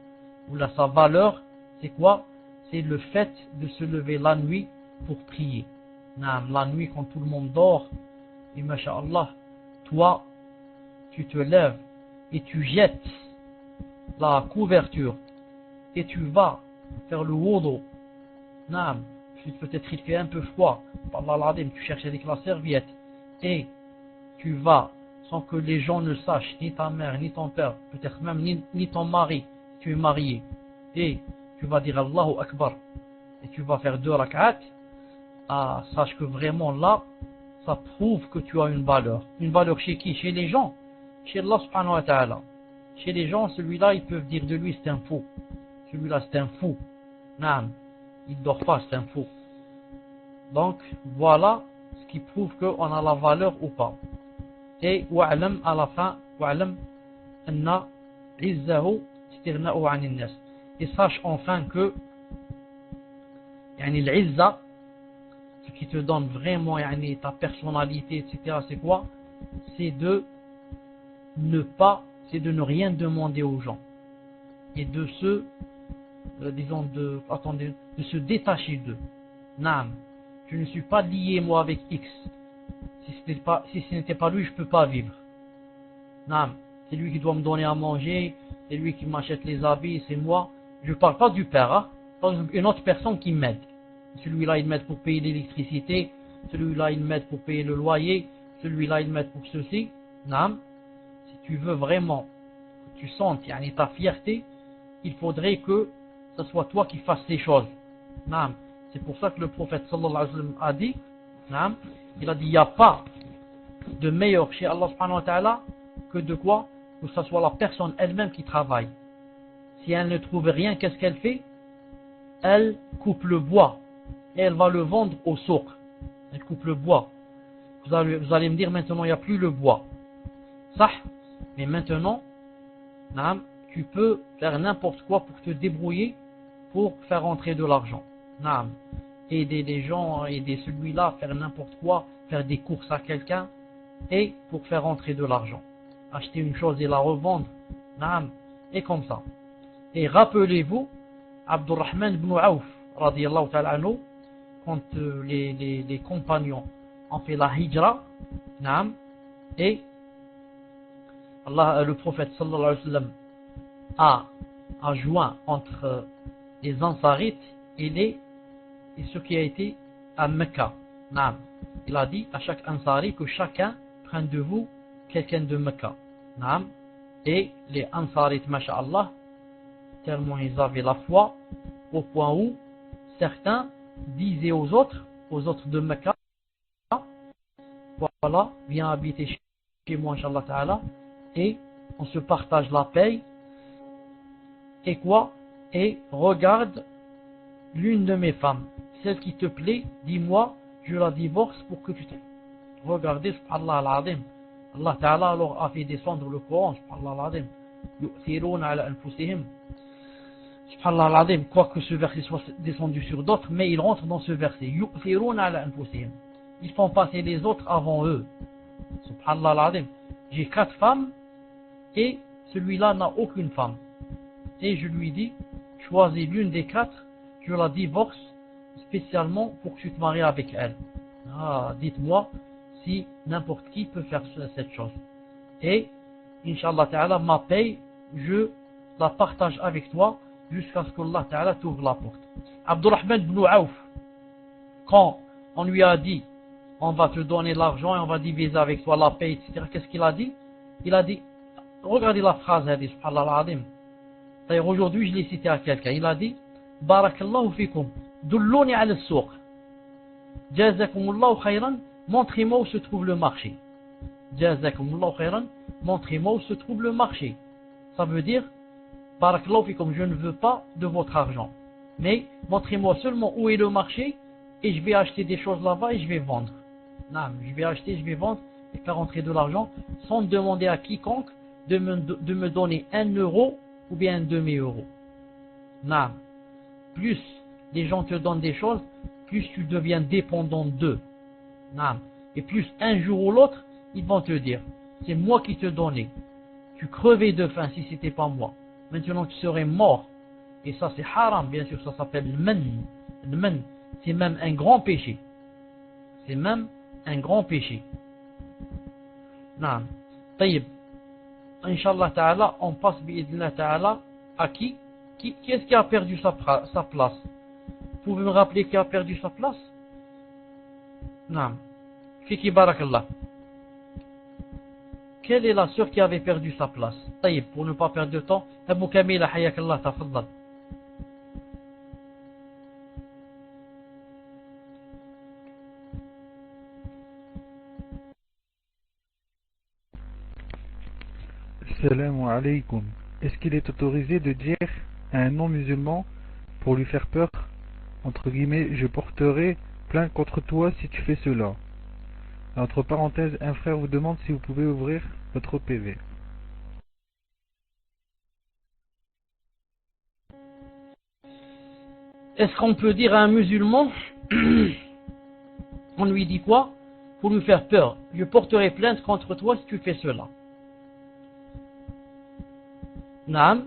ou sa valeur, c'est quoi? C'est le fait de se lever la nuit pour prier. La nuit quand tout le monde dort, et masha'Allah, toi, tu te lèves et tu jettes la couverture et tu vas faire le wudu. Peut-être il fait un peu froid, par Allah l'Adim, tu cherches avec la serviette et tu vas sans que les gens ne sachent, ni ta mère, ni ton père, peut-être même ni ton mari, tu es marié, et tu vas dire Allahu Akbar et tu vas faire 2 rak'at. Sache que vraiment là, ça prouve que tu as une valeur. Une valeur chez qui? Chez les gens, chez Allah subhanahu wa ta'ala. Chez les gens, celui-là, ils peuvent dire de lui c'est un fou. Celui-là c'est un fou. Il dort pas, c'est un fou. Donc voilà ce qui prouve qu'on a la valeur ou pas. Et wa'lam à la fin, wa'lam anna izzahu istighna'u 'anil nas. Et sache enfin que l'izza, ce qui te donne vraiment ta personnalité, etc., c'est quoi? C'est de ne rien demander aux gens et de se de se détacher d'eux. Je ne suis pas lié moi avec X. Si ce n'était pas lui, je ne peux pas vivre. C'est lui qui doit me donner à manger, c'est lui qui m'achète les habits, c'est moi. Je ne parle pas du père, Par exemple, une autre personne qui m'aide. Celui-là, il m'aide pour payer l'électricité, celui-là, il m'aide pour payer le loyer, celui-là, il m'aide pour ceci. Si tu veux vraiment que tu sentes ta fierté, il faudrait que ce soit toi qui fasses ces choses. C'est pour ça que le prophète sallallahu alayhi wa sallam a dit, il a dit, il n'y a pas de meilleur chez Allah subhanahu wa ta'ala que de quoi? Que ce soit la personne elle-même qui travaille. Si elle ne trouve rien, qu'est-ce qu'elle fait? Elle coupe le bois et elle va le vendre au souk. Elle coupe le bois. Vous allez me dire maintenant il n'y a plus le bois. Ça, mais maintenant, tu peux faire n'importe quoi pour te débrouiller pour faire rentrer de l'argent. Naam. Aider les gens, aider celui-là, faire n'importe quoi, faire des courses à quelqu'un, et pour faire rentrer de l'argent. Acheter une chose et la revendre. Naam. Et comme ça. Et rappelez-vous, Abdurrahman ibn Auf, radiyallahu ta'ala anhu, quand les compagnons ont fait la hijra, naam, et Allah, le prophète sallallahu alayhi wa sallam a joint entre les Ansarites et ce qui a été à Mecca. Naam. Il a dit à chaque Ansari que chacun prenne de vous quelqu'un de Mecca. Naam. Et les Ansarites, masha'Allah, tellement ils avaient la foi, au point où certains disaient aux autres de Mecca, voilà, viens habiter chez moi, Inch'Allah Ta'ala, et on se partage la paye, et quoi? Et regarde l'une de mes femmes, celle qui te plaît, dis-moi, je la divorce pour que tu t'aimes. Regardez, subhanallah al-azim, Allah Ta'ala alors a fait descendre le Coran, subhanallah al-azim, yu'thiruna ala anfusihim. Subhanallah al-azim, quoique ce verset soit descendu sur d'autres, mais il rentre dans ce verset. Yu'thiruna ala anfusihim. Ils font passer les autres avant eux. Subhanallah al-azim. J'ai 4 femmes et celui-là n'a aucune femme. Et je lui dis, choisis l'une des 4, je la divorce spécialement pour que tu te maries avec elle. Ah, dites-moi si n'importe qui peut faire cette chose. Et, Inch'Allah Ta'ala, ma paye, je la partage avec toi jusqu'à ce qu'Allah Ta'ala t'ouvre la porte. Abdurrahman ibn Auf, quand on lui a dit, on va te donner l'argent et on va diviser avec toi la paye, etc., qu'est-ce qu'il a dit? Il a dit, regardez la phrase, subhanallah al-azim. D'ailleurs, aujourd'hui, je l'ai cité à quelqu'un. Il a dit, Barakallahu fikum, dulluni ala al-souq. Jazakumullahu khayran, montrez-moi où se trouve le marché. Jazakumullahu khayran, montrez-moi où se trouve le marché. Ça veut dire, Barakallahu fikum, je ne veux pas de votre argent. Mais montrez-moi seulement où est le marché et je vais acheter des choses là-bas et je vais vendre. Non, je vais acheter, je vais vendre et faire rentrer de l'argent sans demander à quiconque de me donner 1 euro ou bien un demi-euro. Non. Plus les gens te donnent des choses, plus tu deviens dépendant d'eux. Non. Et plus un jour ou l'autre, ils vont te dire, c'est moi qui te donnais. Tu crevais de faim si c'était pas moi. Maintenant tu serais mort. Et ça c'est haram, bien sûr, ça s'appelle le man. Le man, c'est même un grand péché. C'est même un grand péché. Non. Taïb. Inch'Allah Ta'ala, on passe bi'idnillah Ta'ala à qui est-ce qui a perdu sa place? Vous pouvez me rappeler qui a perdu sa place? Non. Fiki barakallah. Quelle est la sœur qui avait perdu sa place? Taïb, pour ne pas perdre de temps, Abu Kamila hayakallah, tafaddal. Salam alaykoum. Est-ce qu'il est autorisé de dire à un non-musulman pour lui faire peur, entre guillemets, je porterai plainte contre toi si tu fais cela? Entre parenthèses, un frère vous demande si vous pouvez ouvrir votre PV. Est-ce qu'on peut dire à un musulman, on lui dit quoi? Pour lui faire peur, je porterai plainte contre toi si tu fais cela. Naam,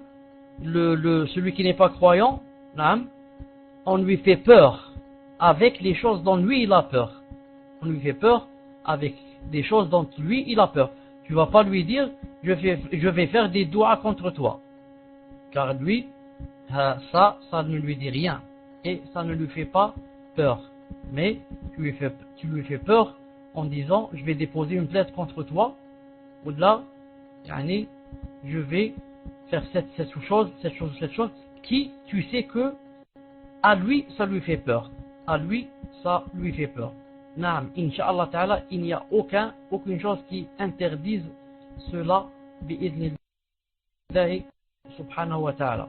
celui qui n'est pas croyant, naam, on lui fait peur avec les choses dont lui il a peur. On lui fait peur avec des choses dont lui il a peur. Tu vas pas lui dire, je vais faire des doigts contre toi. Car lui, ça ne lui dit rien. Et ça ne lui fait pas peur. Mais tu lui fais peur en disant, je vais déposer une plainte contre toi. Ou là, je vais faire cette chose, qui tu sais que à lui ça lui fait peur. À lui ça lui fait peur. Naam, Inch'Allah Ta'ala, il n'y a aucune chose qui interdise cela bi'idnillahi subhanahu wa ta'ala.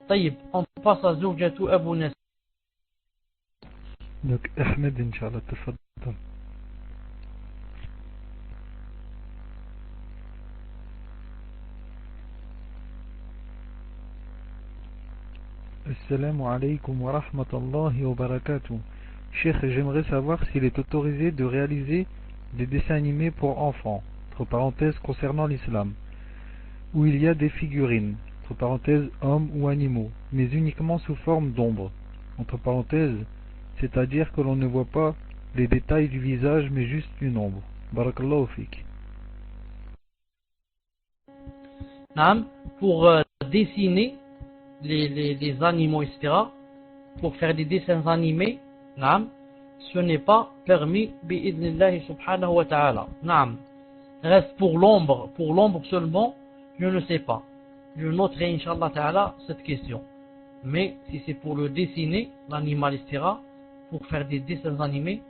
Taïb, on passe à Zawjatu Abu Nasr. Donc Ahmed, Inch'Allah, tafaddal. Assalamu alaikum wa rahmatullahi wa barakatuh. Cheikh, j'aimerais savoir s'il est autorisé de réaliser des dessins animés pour enfants, entre parenthèses concernant l'islam, où il y a des figurines, entre parenthèses hommes ou animaux, mais uniquement sous forme d'ombre, entre parenthèses, c'est-à-dire que l'on ne voit pas les détails du visage mais juste une ombre. Barakallahu fik. Naam, pour dessiner les animaux, etc., pour faire des dessins animés, naam, ce n'est pas permis bi'idnillahi subhanahu wa ta'ala. Naam. Reste pour l'ombre seulement, je ne sais pas. Je noterai inshallah ta'ala cette question. Mais si c'est pour le dessiner, l'animal, etc., pour faire des dessins animés,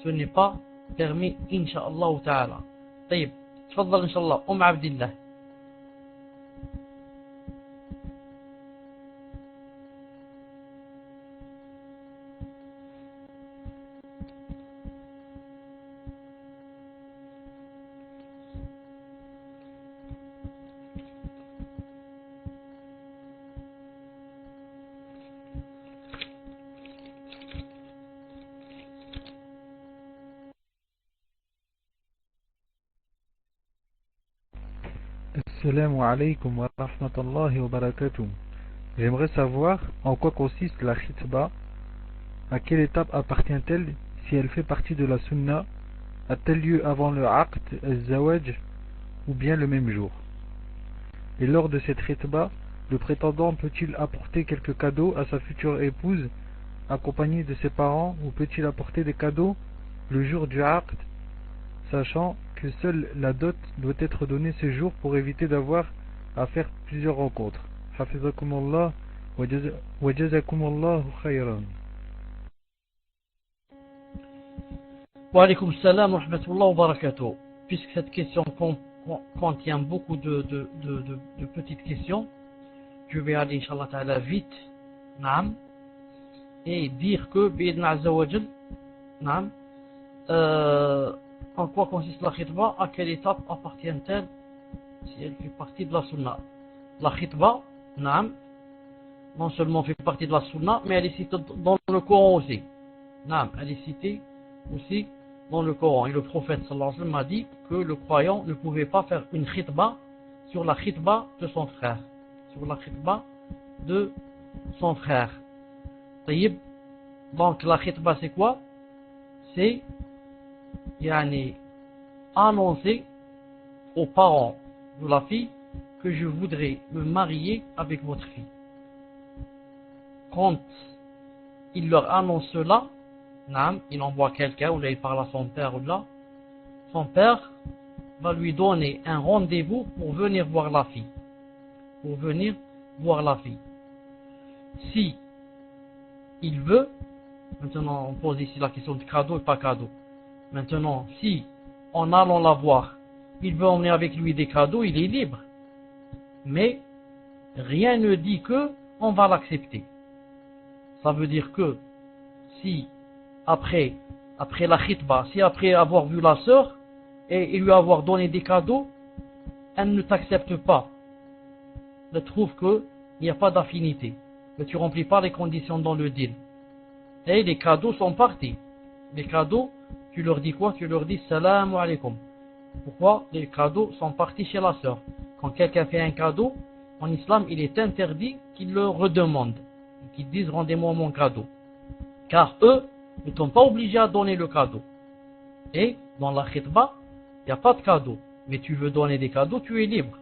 ce n'est pas permis inshallah ta'ala. طيب تفضل inshallah عبد الله. Assalamu alaikum wa rahmatullahi wa barakatuh. J'aimerais savoir en quoi consiste la khitba, à quelle étape appartient-elle, si elle fait partie de la sunna, a-t-elle lieu avant le aqd, al-zawaj, ou bien le même jour. Et lors de cette khitba, le prétendant peut-il apporter quelques cadeaux à sa future épouse, accompagné de ses parents, ou peut-il apporter des cadeaux le jour du aqd, sachant que seule la dot doit être donnée ce jour pour éviter d'avoir à faire plusieurs rencontres. Hafizakumullah wa jazakumullahu khayran. Wa alaykum salam wa rahmatullahi wa barakatuh. Puisque cette question contient beaucoup de petites questions, je vais aller inshallah ta'ala vite, naam, et dire que bi'idna azza wa jal, naam, en quoi consiste la khitba, à quelle étape appartient-elle, si elle fait partie de la sunna. La khitba, naam, non seulement fait partie de la sunna, mais elle est citée dans le Coran aussi. Naam, elle est citée aussi dans le Coran. Et le prophète sallallahu alayhi wa sallam a dit que le croyant ne pouvait pas faire une khitba sur la khitba de son frère. Sur la khitba de son frère. Taïb. Donc la khitba c'est quoi? C'est annoncer aux parents de la fille que je voudrais me marier avec votre fille. Quand il leur annonce cela, il envoie quelqu'un, ou là il parle à son père, ou là, son père va lui donner un rendez-vous pour venir voir la fille. Pour venir voir la fille. Si il veut, maintenant on pose ici la question de cadeau et pas cadeau. Maintenant, si en allant la voir, il veut emmener avec lui des cadeaux, il est libre. Mais rien ne dit que on va l'accepter. Ça veut dire que si après la khitba, si après avoir vu la sœur et lui avoir donné des cadeaux, elle ne t'accepte pas, elle trouve qu'il n'y a pas d'affinité, que tu ne remplis pas les conditions dans le deal. Et les cadeaux sont partis. Les cadeaux, tu leur dis quoi? Tu leur dis salam alaikum. Pourquoi? Les cadeaux sont partis chez la sœur. Quand quelqu'un fait un cadeau, en islam, il est interdit qu'il le redemande, qu'ils disent rendez-moi mon cadeau. Car eux ne sont pas obligés à donner le cadeau. Et dans la khitba, il n'y a pas de cadeau. Mais tu veux donner des cadeaux, tu es libre.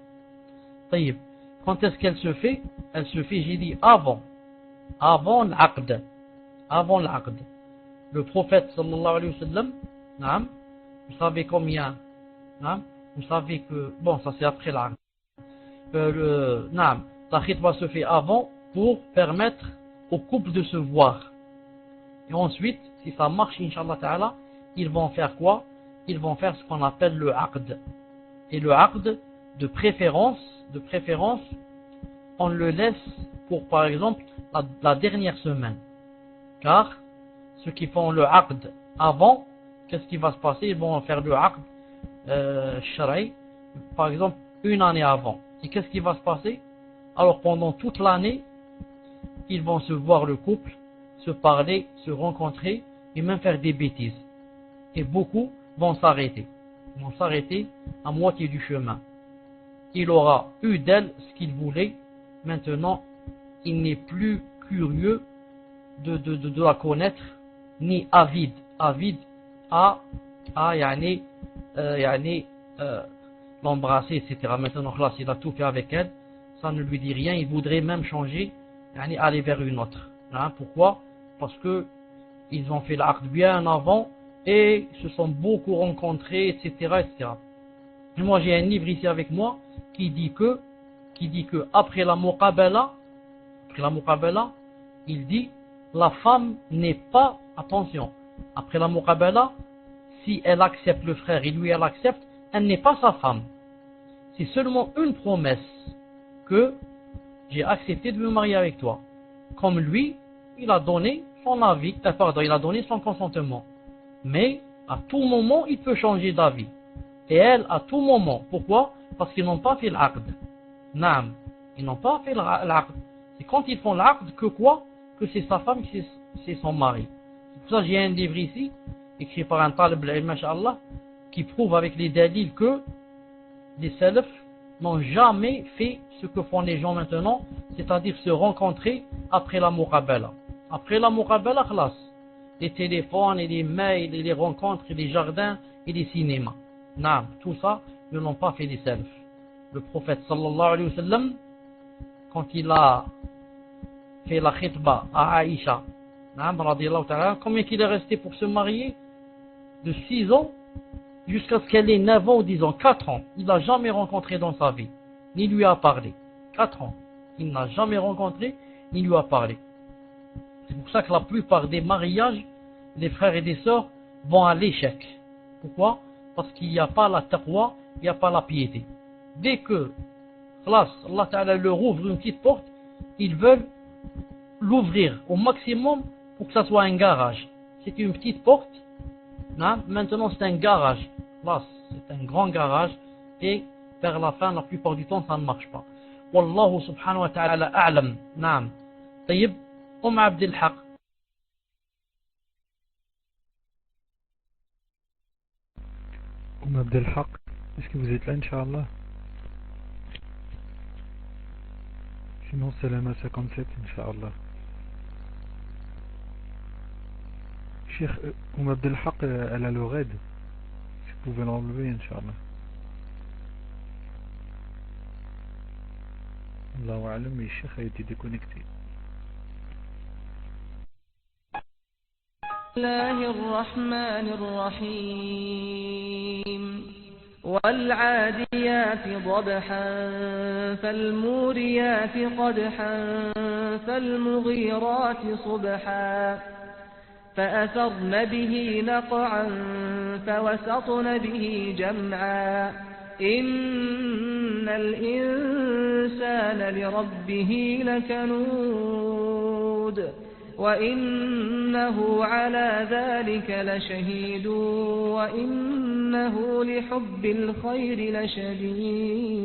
Taïb. Quand est-ce qu'elle se fait? Elle se fait, j'ai dit, avant l'aqd. Avant l'aqd. Le prophète sallallahu alayhi wa sallam, vous savez combien, vous savez que, bon, ça c'est après l'aqd. La khitba se fait avant pour permettre au couple de se voir. Et ensuite, si ça marche, inshallah ta'ala, ils vont faire quoi? Ils vont faire ce qu'on appelle le aqd. Et le aqd, de préférence, on le laisse pour, par exemple, la dernière semaine. Car, ceux qui font le aqd avant, qu'est-ce qui va se passer? Ils vont faire le aqd shara'i, par exemple, une année avant. Et qu'est-ce qui va se passer? Alors, pendant toute l'année, ils vont se voir le couple, se parler, se rencontrer et même faire des bêtises. Et beaucoup vont s'arrêter. Ils vont s'arrêter à moitié du chemin. Il aura eu d'elle ce qu'il voulait. Maintenant, il n'est plus curieux de la connaître, ni avide à l'embrasser, etc. Maintenant, là, s'il a tout fait avec elle, ça ne lui dit rien. Il voudrait même changer, aller vers une autre. Pourquoi? Parce que ils ont fait l'acte bien avant et se sont beaucoup rencontrés, etc., etc. Et moi, j'ai un livre ici avec moi qui dit que après la muqabala, il dit la femme n'est pas, attention, après la muqabala, si elle accepte le frère et lui elle accepte, elle n'est pas sa femme. C'est seulement une promesse que j'ai accepté de me marier avec toi. Comme lui, il a donné son avis, il a donné son consentement. Mais à tout moment, il peut changer d'avis. Et elle, à tout moment. Pourquoi? Parce qu'ils n'ont pas fait l'aqd. Naam. Ils n'ont pas fait l'aqd. C'est quand ils font l'aqd que quoi? Que c'est sa femme, que c'est son mari. C'est pour ça que j'ai un livre ici, écrit par un talib al-ilm, masha'Allah, qui prouve avec les dalils que les salafs n'ont jamais fait ce que font les gens maintenant, c'est-à-dire se rencontrer après la muqabala. Après la muqabala, khlas. Les téléphones et les mails et les rencontres et les jardins et les cinémas. Non, tout ça, ne l'ont pas fait les salafs. Le prophète sallallahu alayhi wa sallam, quand il a fait la khitba à Aïcha, combien qu'il est resté pour se marier? De 6 ans jusqu'à ce qu'elle ait 9 ans ou 10 ans, 4 ans. Il n'a jamais rencontré dans sa vie, ni lui a parlé. 4 ans. Il n'a jamais rencontré, ni lui a parlé. C'est pour ça que la plupart des mariages, des frères et des sœurs, vont à l'échec. Pourquoi? Parce qu'il n'y a pas la taqwa, il n'y a pas la piété. Dès que Allah Ta'ala leur ouvre une petite porte, ils veulent l'ouvrir au maximum pour que ça soit un garage. C'est une petite porte. Maintenant c'est un garage. Là c'est un grand garage. Et vers la fin, la plupart du temps, ça ne marche pas. Wallahu subhanahu wa ta'ala a'lam. Naam. Tayyib, Abdel Haq. Abdel Haq, est-ce que vous êtes là, Inch'Allah? Sinon, c'est la 57, Inch'Allah. Cheikh Abdel Haq, elle a le raid. Si vous pouvez l'enlever, Inch'Allah. Allahu A'lam, mais Cheikh a été déconnecté. الله الرحمن الرحيم والعاديات ضبحا فالموريات قدحا فالمغيرات صبحا فأثرن به نقعا فوسطن به جمعا إن الإنسان لربه لكنود وإنه على ذلك لشهيد وإنه لحب الخير لشديد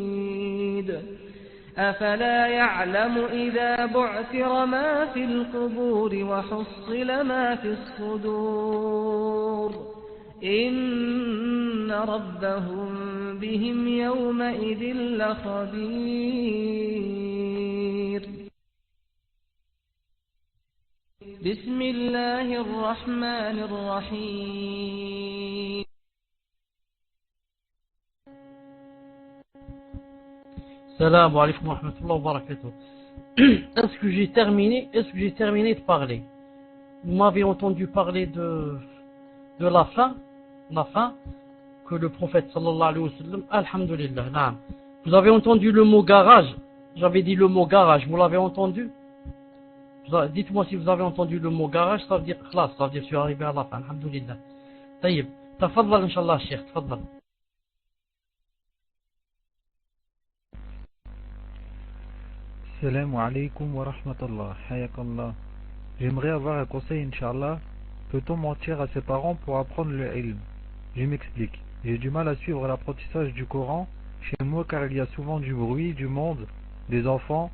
أفلا يعلم إذا بعثر ما في القبور وحصل ما في الصدور إن ربهم بهم يومئذ لخبير بسم الله الرحمن الرحيم Salam alaikum wa rahmatullahi wa barakatuh. Est-ce que j'ai terminé de parler? Vous m'avez entendu parler de la fin que le prophète sallallahu alayhi wa sallam, alhamdulillah, naam. Vous avez entendu le mot garage? J'avais dit le mot garage, vous l'avez entendu? Dites-moi si vous avez entendu le mot garage, ça veut dire khlas, ça veut dire je suis arrivé à la fin, alhamdulillah. Taïb, tafaddal inshallah, cheikh, tafaddal. Assalamu alaikum wa rahmatullah, hayakallah. J'aimerais avoir un conseil, Inch'Allah. Peut-on mentir à ses parents pour apprendre le ilm? Je m'explique. J'ai du mal à suivre l'apprentissage du Coran chez moi car il y a souvent du bruit, du monde, des enfants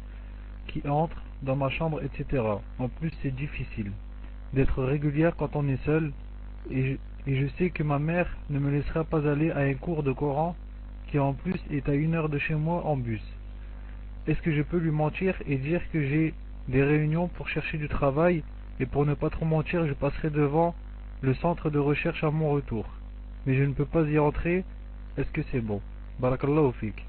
qui entrent dans ma chambre, etc. En plus, c'est difficile d'être régulière quand on est seul, et je sais que ma mère ne me laissera pas aller à un cours de Coran qui en plus est à 1 heure de chez moi en bus. Est-ce que je peux lui mentir et dire que j'ai des réunions pour chercher du travail, et pour ne pas trop mentir, je passerai devant le centre de recherche à mon retour, mais je ne peux pas y entrer? Est-ce que c'est bon? Barakallahu fik.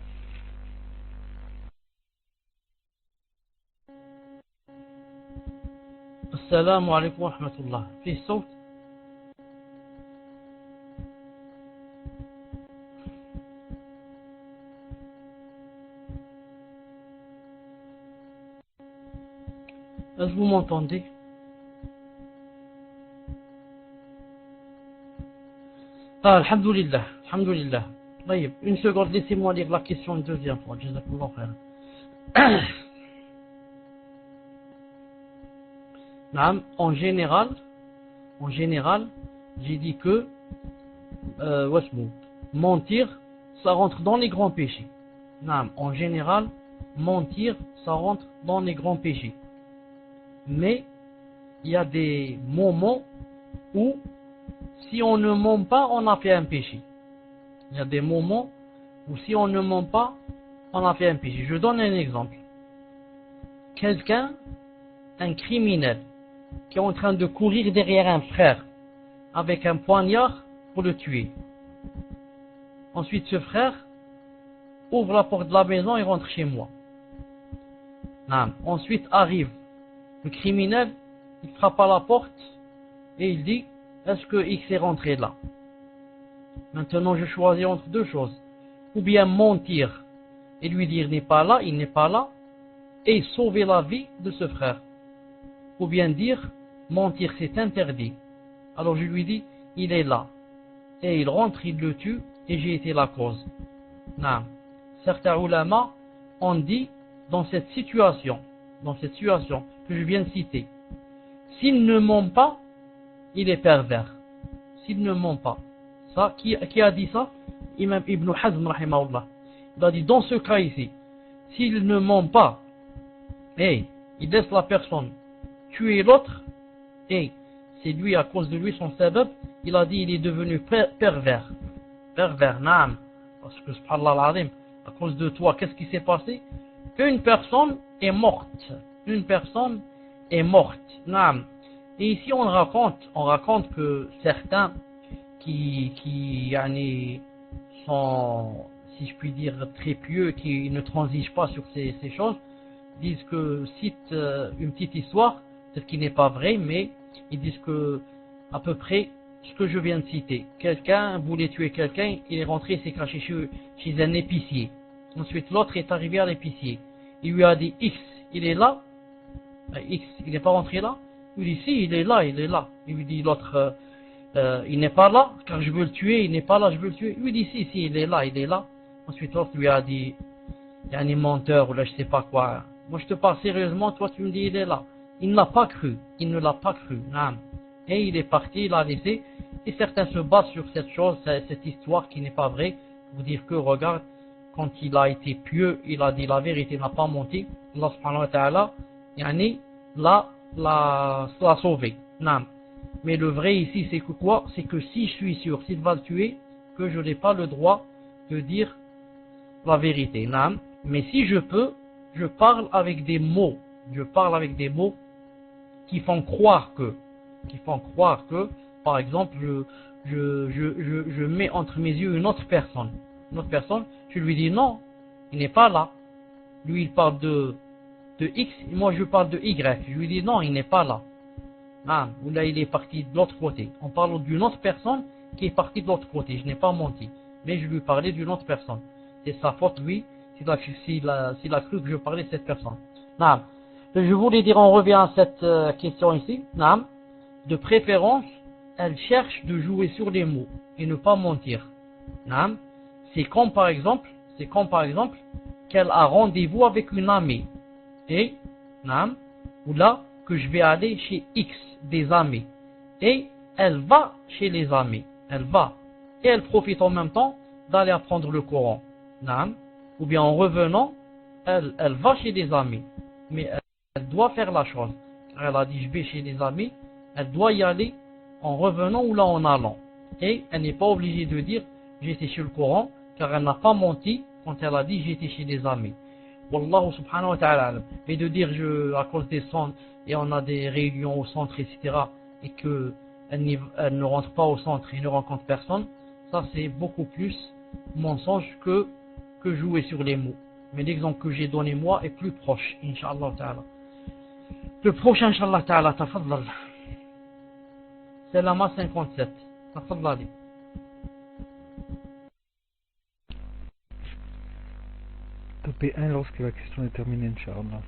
Assalamu alaikum wa rahmatullah. في صوت. Est-ce que vous m'entendez? Ah, alhamdulillah, alhamdulillah. طيب, une seconde, laissez-moi lire la question une deuxième fois. Jazakallah khair. En général, j'ai dit que mentir, ça rentre dans les grands péchés. En général, mentir, ça rentre dans les grands péchés. Mais il y a des moments où, si on ne ment pas, on a fait un péché. Il y a des moments où, si on ne ment pas, on a fait un péché. Je donne un exemple. Quelqu'un, un criminel, qui est en train de courir derrière un frère avec un poignard pour le tuer. Ensuite, ce frère ouvre la porte de la maison et rentre chez moi. Ensuite arrive le criminel, il frappe à la porte et il dit: est-ce que X est rentré là? Maintenant, je choisis entre deux choses. Ou bien mentir et lui dire il n'est pas là, et sauver la vie de ce frère. Ou bien dire mentir c'est interdit. Alors je lui dis il est là. Et il rentre, il le tue, et j'ai été la cause. Certains ulama ont dit dans cette situation que je viens de citer, s'il ne ment pas, il est pervers. S'il ne ment pas. Ça, qui a dit ça? Imam Ibn Hazm rahimahullah. Il a dit dans ce cas ici, s'il ne ment pas, et il laisse la personne tuer l'autre, et c'est lui, à cause de lui, son sabab, il a dit il est devenu pervers. Naam. Parce que, subhanallah al-azim, à cause de toi, qu'est-ce qui s'est passé? Une personne est morte. Naam. Et ici on raconte que certains qui sont, si je puis dire, très pieux, qui ne transigent pas sur ces choses, disent que, cite une petite histoire, ce qui n'est pas vrai, mais ils disent que, à peu près, ce que je viens de citer. Quelqu'un voulait tuer quelqu'un, il est rentré, s'est caché chez un épicier. Ensuite, l'autre est arrivé à l'épicier. Il lui a dit X, il est là. X, il n'est pas rentré là. Il lui dit si, il est là. Il lui dit l'autre, il n'est pas là, car je veux le tuer, il n'est pas là, je veux le tuer. Il lui dit si, il est là. Ensuite, l'autre lui a dit, il y a un menteur, ou là, je sais pas quoi. Moi, je te parle sérieusement, toi, tu me dis, il est là. Il ne l'a pas cru. Et il est parti, il a laissé. Et certains se basent sur cette chose, cette histoire qui n'est pas vraie, pour dire que, regarde, quand il a été pieux, il a dit la vérité, il n'a pas menti. Allah subhanahu wa ta'ala, l'a sauvé. Mais le vrai ici, c'est que quoi? C'est que si je suis sûr, s'il va le tuer, que je n'ai pas le droit de dire la vérité. Mais si je peux, je parle avec des mots. Qui font croire que, par exemple, je mets entre mes yeux une autre personne, je lui dis non, il n'est pas là. Lui, il parle de X, et moi je parle de Y. Je lui dis non, il n'est pas là. Ou là, il est parti de l'autre côté. On parle d'une autre personne qui est partie de l'autre côté. Je n'ai pas menti, mais je lui parlais d'une autre personne. C'est sa faute, lui, s'il a cru que je parlais de cette personne. Je voulais dire, on revient à cette question ici. De préférence, elle cherche de jouer sur les mots et ne pas mentir. C'est comme par exemple qu'elle a rendez-vous avec une amie. Et, ou là, que je vais aller chez X, des amis. Et elle va chez les amis. Et elle profite en même temps d'aller apprendre le Coran. Ou bien en revenant, elle va chez des amis. Mais elle doit faire la chose. Elle a dit je vais chez des amis, elle doit y aller en revenant ou là en allant. Et elle n'est pas obligée de dire j'étais chez le Coran, car elle n'a pas menti quand elle a dit j'étais chez des amis. Wallahu subhanahu wa ta'ala alam. Et de dire à cause des centres, et on a des réunions au centre, etc., et qu'elle ne rentre pas au centre et ne rencontre personne, ça c'est beaucoup plus mensonge que jouer sur les mots. Mais l'exemple que j'ai donné moi est plus proche, Inch'Allah ta'ala. Le prochain, Inch'Allah ta'ala, tafaddal. C'est la masse 57. Tafaddali. Tapez 1 lorsque la question est terminée, Inch'Allah.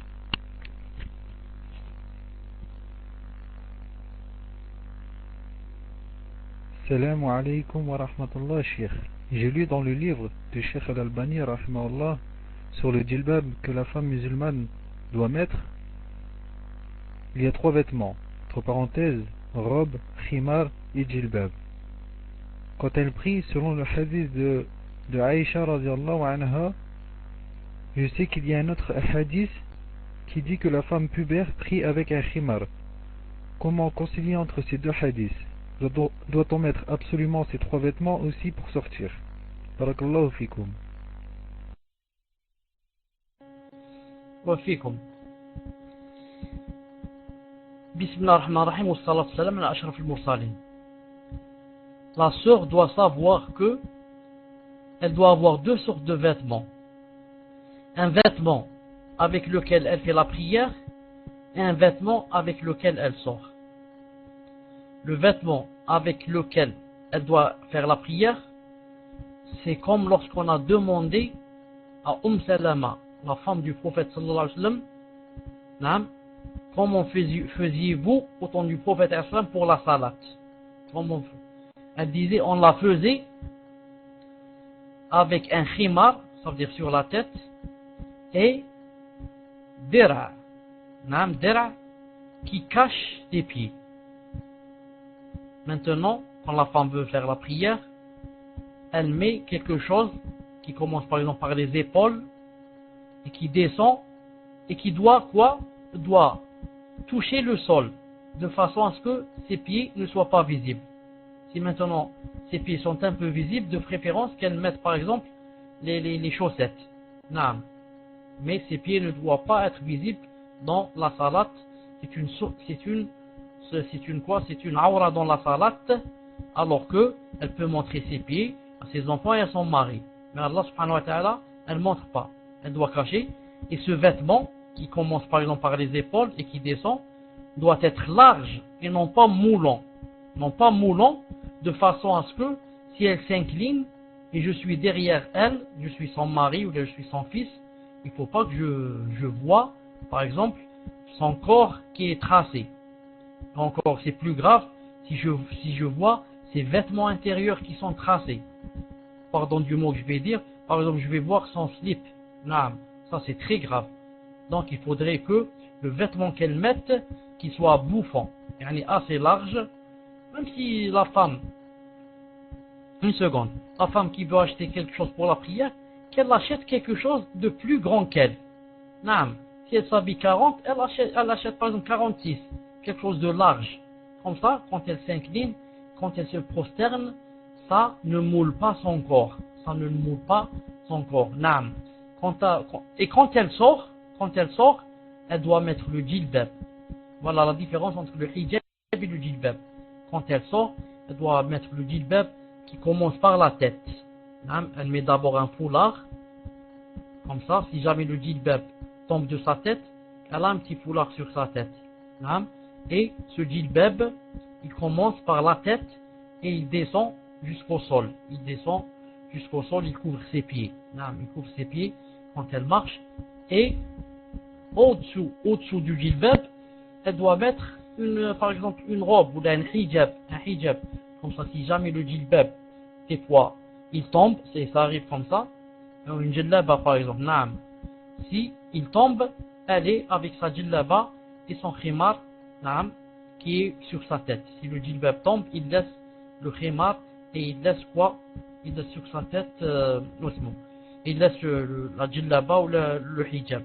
Salam alaykum wa rahmatullah, Cheikh. J'ai lu dans le livre de Cheikh Al-Albani, rahimahullah, sur le djilbab que la femme musulmane doit mettre. Il y a 3 vêtements, entre parenthèses, robe, khimar et djilbab. Quand elle prie, selon le hadith de Aïcha radiallahu anha, je sais qu'il y a un autre hadith qui dit que la femme pubère prie avec un khimar. Comment concilier entre ces 2 hadiths? Doit-on mettre absolument ces 3 vêtements aussi pour sortir? Barakallahu fikum. Wa fikum. Bismillah ar-Rahman ar-Rahim wa salatu salam ala ashraf al-mursalin. La sœur doit savoir que elle doit avoir 2 sortes de vêtements. Un vêtement avec lequel elle fait la prière et un vêtement avec lequel elle sort. Le vêtement avec lequel elle doit faire la prière, c'est comme lorsqu'on a demandé à Salama, la femme du prophète sallallahu alayhi wa sallam, comment faisiez-vous au temps du prophète sallallahu alayhi wa sallam pour la salat? Elle disait on la faisait avec un khimar, ça veut dire sur la tête, et dira, qui cache tes pieds. Maintenant, quand la femme veut faire la prière, elle met quelque chose qui commence par exemple par les épaules et qui descend et qui doit toucher le sol de façon à ce que ses pieds ne soient pas visibles. Si maintenant ses pieds sont un peu visibles, de préférence qu'elle mette par exemple les chaussettes. Non. Mais ses pieds ne doivent pas être visibles dans la salat. C'est une aura dans la salat, alors que elle peut montrer ses pieds à ses enfants et à son mari. Mais Allah subhanahu wa ta'ala, elle ne montre pas. Elle doit cacher. Et ce vêtement, qui commence par exemple par les épaules et qui descend, doit être large et non pas moulant. Non pas moulant, de façon à ce que, si elle s'incline, et je suis derrière elle, je suis son mari ou je suis son fils, il ne faut pas que je vois, par exemple, son corps qui est tracé. Encore, c'est plus grave si je vois ses vêtements intérieurs qui sont tracés. Pardon du mot que je vais dire, par exemple, je vais voir son slip. Non, ça c'est très grave. Donc il faudrait que le vêtement qu'elle mette, qu'il soit bouffant, assez large, même si la femme, une seconde, la femme qui veut acheter quelque chose pour la prière, qu'elle achète quelque chose de plus grand qu'elle. Non, si elle s'habille 40, elle achète par exemple 46, quelque chose de large. Comme ça, quand elle s'incline, quand elle se prosterne, ça ne moule pas son corps. Ça ne moule pas son corps. Non. Et quand elle sort, elle doit mettre le djilbab. Voilà la différence entre le hijab et le djilbab. Quand elle sort, elle doit mettre le djilbab qui commence par la tête. Elle met d'abord un foulard. Comme ça, si jamais le djilbab tombe de sa tête, elle a un petit foulard sur sa tête. Et ce djilbab, il commence par la tête et il descend jusqu'au sol. Il descend jusqu'au sol, il couvre ses pieds. Il couvre ses pieds quand elle marche. Et au-dessous du djilbab, elle doit mettre par exemple une robe ou un hijab. Comme ça, si jamais le djilbab, des fois, il tombe, ça arrive comme ça. Une djellaba par exemple. Si il tombe, elle est avec sa djellaba et son khimar qui est sur sa tête. Si le djilbab tombe, il laisse le khimar et il laisse quoi? Il laisse sur sa tête il laisse la djellaba ou le hijab.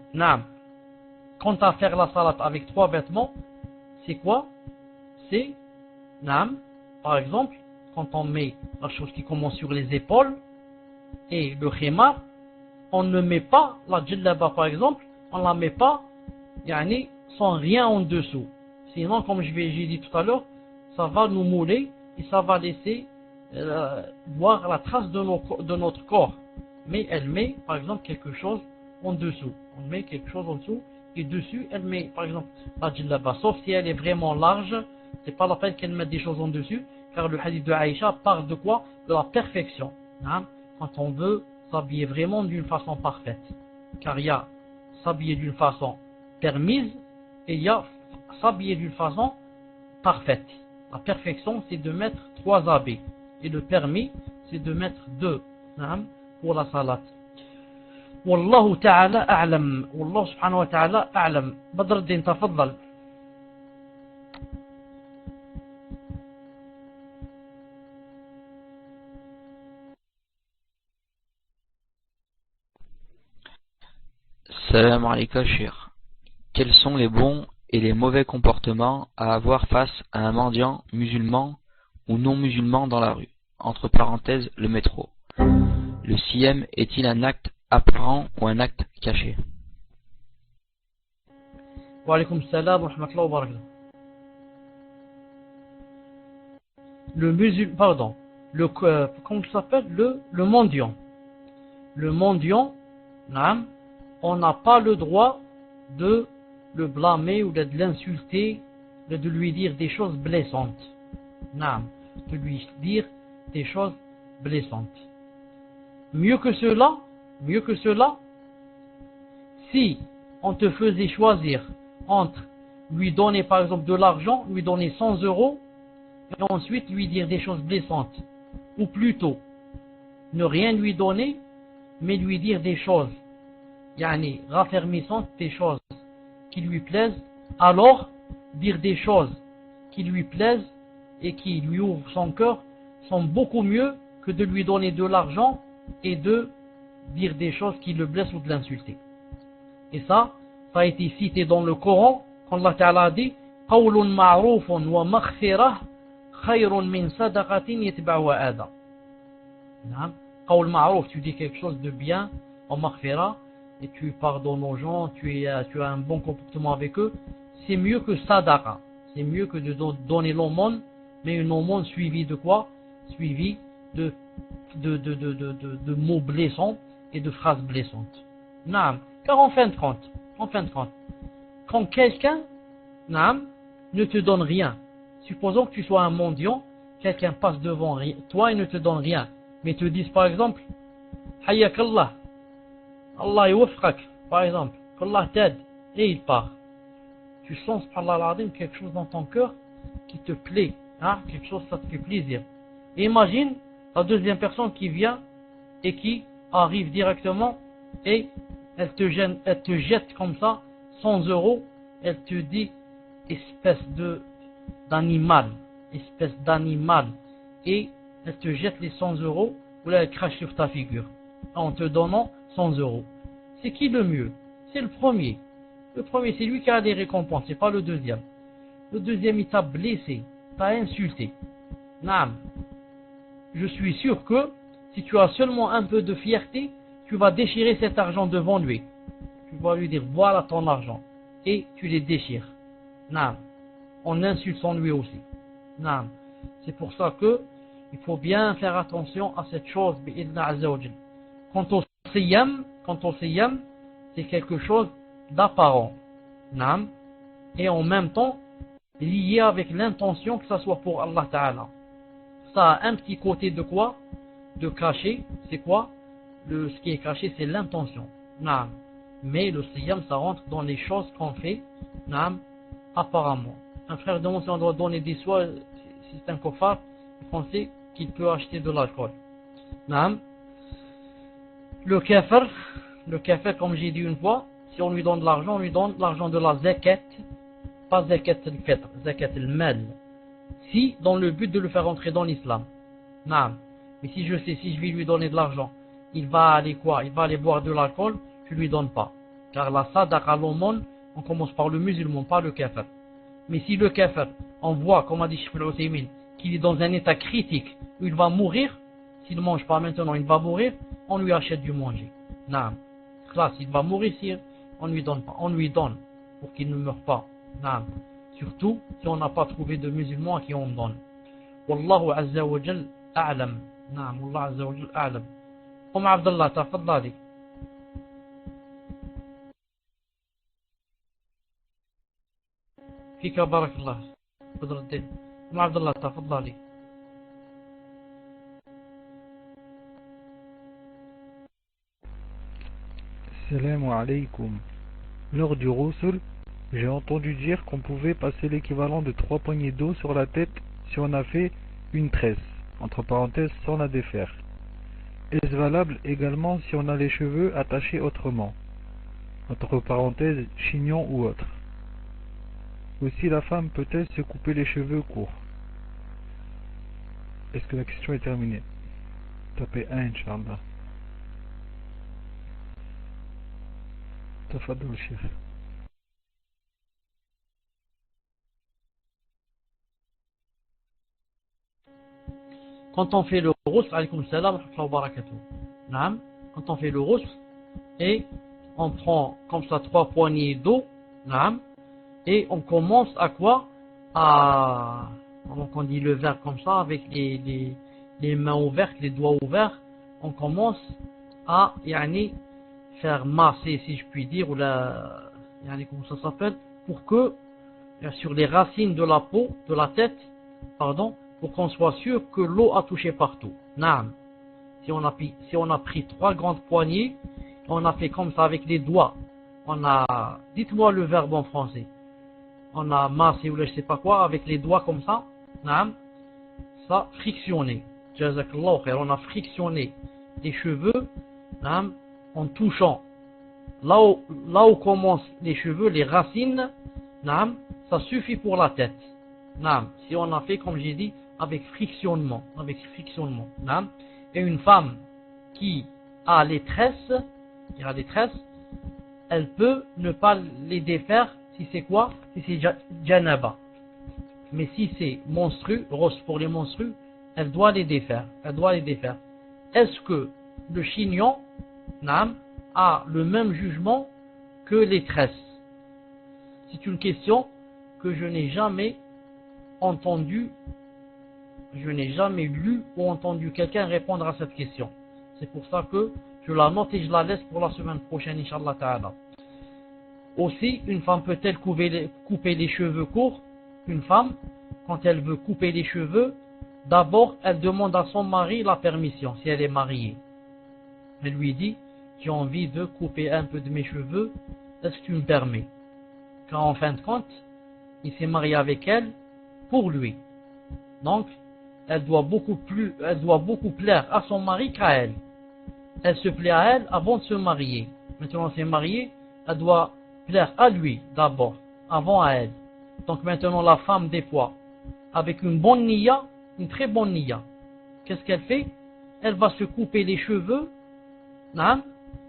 quant à faire la salat avec 3 vêtements, c'est quoi? C'est, par exemple, quand on met la chose qui commence sur les épaules et le khimar, on ne met pas la djellaba par exemple, on la met pas sans rien en dessous. Sinon, comme j'ai dit tout à l'heure, ça va nous mouler et ça va laisser voir la trace de notre corps. Mais elle met par exemple quelque chose en dessous. On met quelque chose en dessous et dessus elle met par exemple la djellaba. Sauf si elle est vraiment large, c'est pas la peine qu'elle mette des choses en dessus, car le hadith de Aïcha parle de quoi? De la perfection. Quand on veut s'habiller vraiment d'une façon parfaite. Car il y a s'habiller d'une façon permise et il y a s'habiller d'une façon parfaite. La perfection, c'est de mettre 3 habits. Et le permis, c'est de mettre 2 pour la salat. Wallahu ta'ala a'lam. Wallahu subhanahu wa ta'ala a'lam. Badruddin, tafaddal. Salam alaikum, cher. Quels sont les bons et les mauvais comportements à avoir face à un mendiant musulman ou non musulman dans la rue? Entre parenthèses, le métro. Le siyam est-il un acte apparent ou un acte caché? Wa alaykum salam wa rahmatullahi wa barakatuh. Le musulman, pardon, comment ça s'appelle? Le mendiant. Le mendiant, on n'a pas le droit de le blâmer ou de l'insulter, de lui dire des choses blessantes. De lui dire des choses blessantes. Mieux que cela, si on te faisait choisir entre lui donner par exemple de l'argent, lui donner 100 euros, et ensuite lui dire des choses blessantes, ou plutôt ne rien lui donner, mais lui dire des choses raffermissantes, des choses qui lui plaisent, alors dire des choses qui lui plaisent et qui lui ouvrent son cœur sont beaucoup mieux que de lui donner de l'argent et de dire des choses qui le blessent ou de l'insulter. Et ça a été cité dans le Coran quand Allah Ta'ala a dit قَوْلٌ مَعْرُوفٌ وَمَغْفِرَةٌ خَيْرٌ مِنْ صَدَقَةٍ يَتْبَعُهَا أَذًى. قَوْلٌ مَعْرُوف, tu dis quelque chose de bien en maghfira et tu pardonnes aux gens, tu as un bon comportement avec eux, c'est mieux que sadaqa, c'est mieux que de donner l'aumône, mais une aumône suivie de quoi? Suivie de mots blessants et de phrases blessantes. Car en fin de compte, quand quelqu'un ne te donne rien, supposons que tu sois un mendiant, quelqu'un passe devant toi et ne te donne rien, mais te dise par exemple Hayyakallah, Allah yawfqak, par exemple, qu'Allah t'aide, et il part. Tu sens par Allah quelque chose dans ton cœur qui te plaît, quelque chose ça te fait plaisir. Et imagine la deuxième personne qui vient et qui arrive directement et elle te jette comme ça 100 euros, elle te dit espèce d'animal, et elle te jette les 100 euros ou là elle crache sur ta figure en te donnant 100 euros. C'est qui le mieux? C'est le premier. Le premier, c'est lui qui a des récompenses, c'est pas le deuxième. Le deuxième, il t'a blessé, t'a insulté. Je suis sûr que si tu as seulement un peu de fierté, tu vas déchirer cet argent devant lui. Tu vas lui dire voilà ton argent et tu les déchires. En insultant lui aussi. C'est pour ça que il faut bien faire attention à cette chose. Quant au siyam, c'est quelque chose d'apparent. Et en même temps lié avec l'intention que ça soit pour Allah Ta'ala. Ça a un petit côté de quoi? De caché. C'est quoi? Ce qui est caché, c'est l'intention. Mais le siyam, ça rentre dans les choses qu'on fait apparemment. Un frère demande si on doit donner des soins, si c'est un kofar, il pensait qu'il peut acheter de l'alcool. Le kafir, comme j'ai dit une fois, si on lui donne de l'argent, on lui donne l'argent de la zakat, pas zakat al-fitr, zakat al-mal, si dans le but de le faire entrer dans l'islam. Mais si je sais, si je vais lui donner de l'argent, il va aller quoi? Il va aller boire de l'alcool, je lui donne pas. Car la sadaqa, l'aumône, On commence par le musulman, pas le kafir. Mais si le kafir, on voit, comme a dit Cheikh Al-Uthaymin, qu'il est dans un état critique où il va mourir, s'il ne mange pas maintenant, il va mourir, on lui achète du manger. Naam. Là, s'il va mourir, on lui donne pas. On lui donne pour qu'il ne meure pas. Naam. Surtout si on n'a pas trouvé de musulmans à qui on donne. Wallahu Azza wa Jal a'lam. Naam. Wallahu Azza wa Jal a'lam. Abdullah, tafaddali. فيك بارك الله بدر الدين عبد الله تفضلي. Salam alaykoum. Lors du Ghusl, j'ai entendu dire qu'on pouvait passer l'équivalent de 3 poignées d'eau sur la tête si on a fait une tresse, entre parenthèses sans la défaire. Est-ce valable également si on a les cheveux attachés autrement, entre parenthèses chignon ou autre? Aussi la femme peut-elle se couper les cheveux courts? Est-ce que la question est terminée? Tapez 1 Inch'Allah. Tafadol Cheikh. Quand on fait le ghusl, alaykoum salam wa barakatuh. Naam. Quand on fait le ghusl et on prend comme ça 3 poignées d'eau, naam, et on commence à quoi? Donc on dit le verre comme ça, avec les mains ouvertes, les doigts ouverts, on commence à faire masser, si je puis dire, ou comment ça s'appelle, pour que sur les racines de la peau, de la tête, pardon, pour qu'on soit sûr que l'eau a touché partout. Naam. Si on a pris 3 grandes poignées, on a fait comme ça avec les doigts. Dites-moi le verbe en français. On a massé ou je sais pas quoi avec les doigts comme ça. Naam. Ça, frictionné. Jazakallah khair. On a frictionné les cheveux, naam, en touchant. Là où commencent les cheveux, les racines, naam, ça suffit pour la tête. Naam. Si on a fait, comme j'ai dit, avec frictionnement. Naam. Et une femme qui a les tresses, elle peut ne pas les défaire si c'est quoi? Si c'est janaba. Mais si c'est menstru, rose pour les menstrues, elle doit les défaire. Est-ce que le chignon, naam, a le même jugement que les tresses? C'est une question que je n'ai jamais entendue, je n'ai jamais lu ou entendu quelqu'un répondre à cette question. C'est pour ça que je la note et je la laisse pour la semaine prochaine, Inch'Allah Ta'ala. Aussi, une femme peut-elle couper les cheveux courts? Une femme, quand elle veut couper les cheveux, d'abord, elle demande à son mari la permission, si elle est mariée. Elle lui dit, j'ai envie de couper un peu de mes cheveux, est-ce que tu me permets? Car en fin de compte, il s'est marié avec elle pour lui. Donc, elle doit beaucoup plaire à son mari qu'à elle. Elle se plaît à elle avant de se marier. Maintenant, elle s'est mariée, elle doit plaire à lui d'abord, avant à elle. Donc maintenant, la femme, des fois, avec une bonne niya, une très bonne niya, qu'est-ce qu'elle fait? Elle va se couper les cheveux,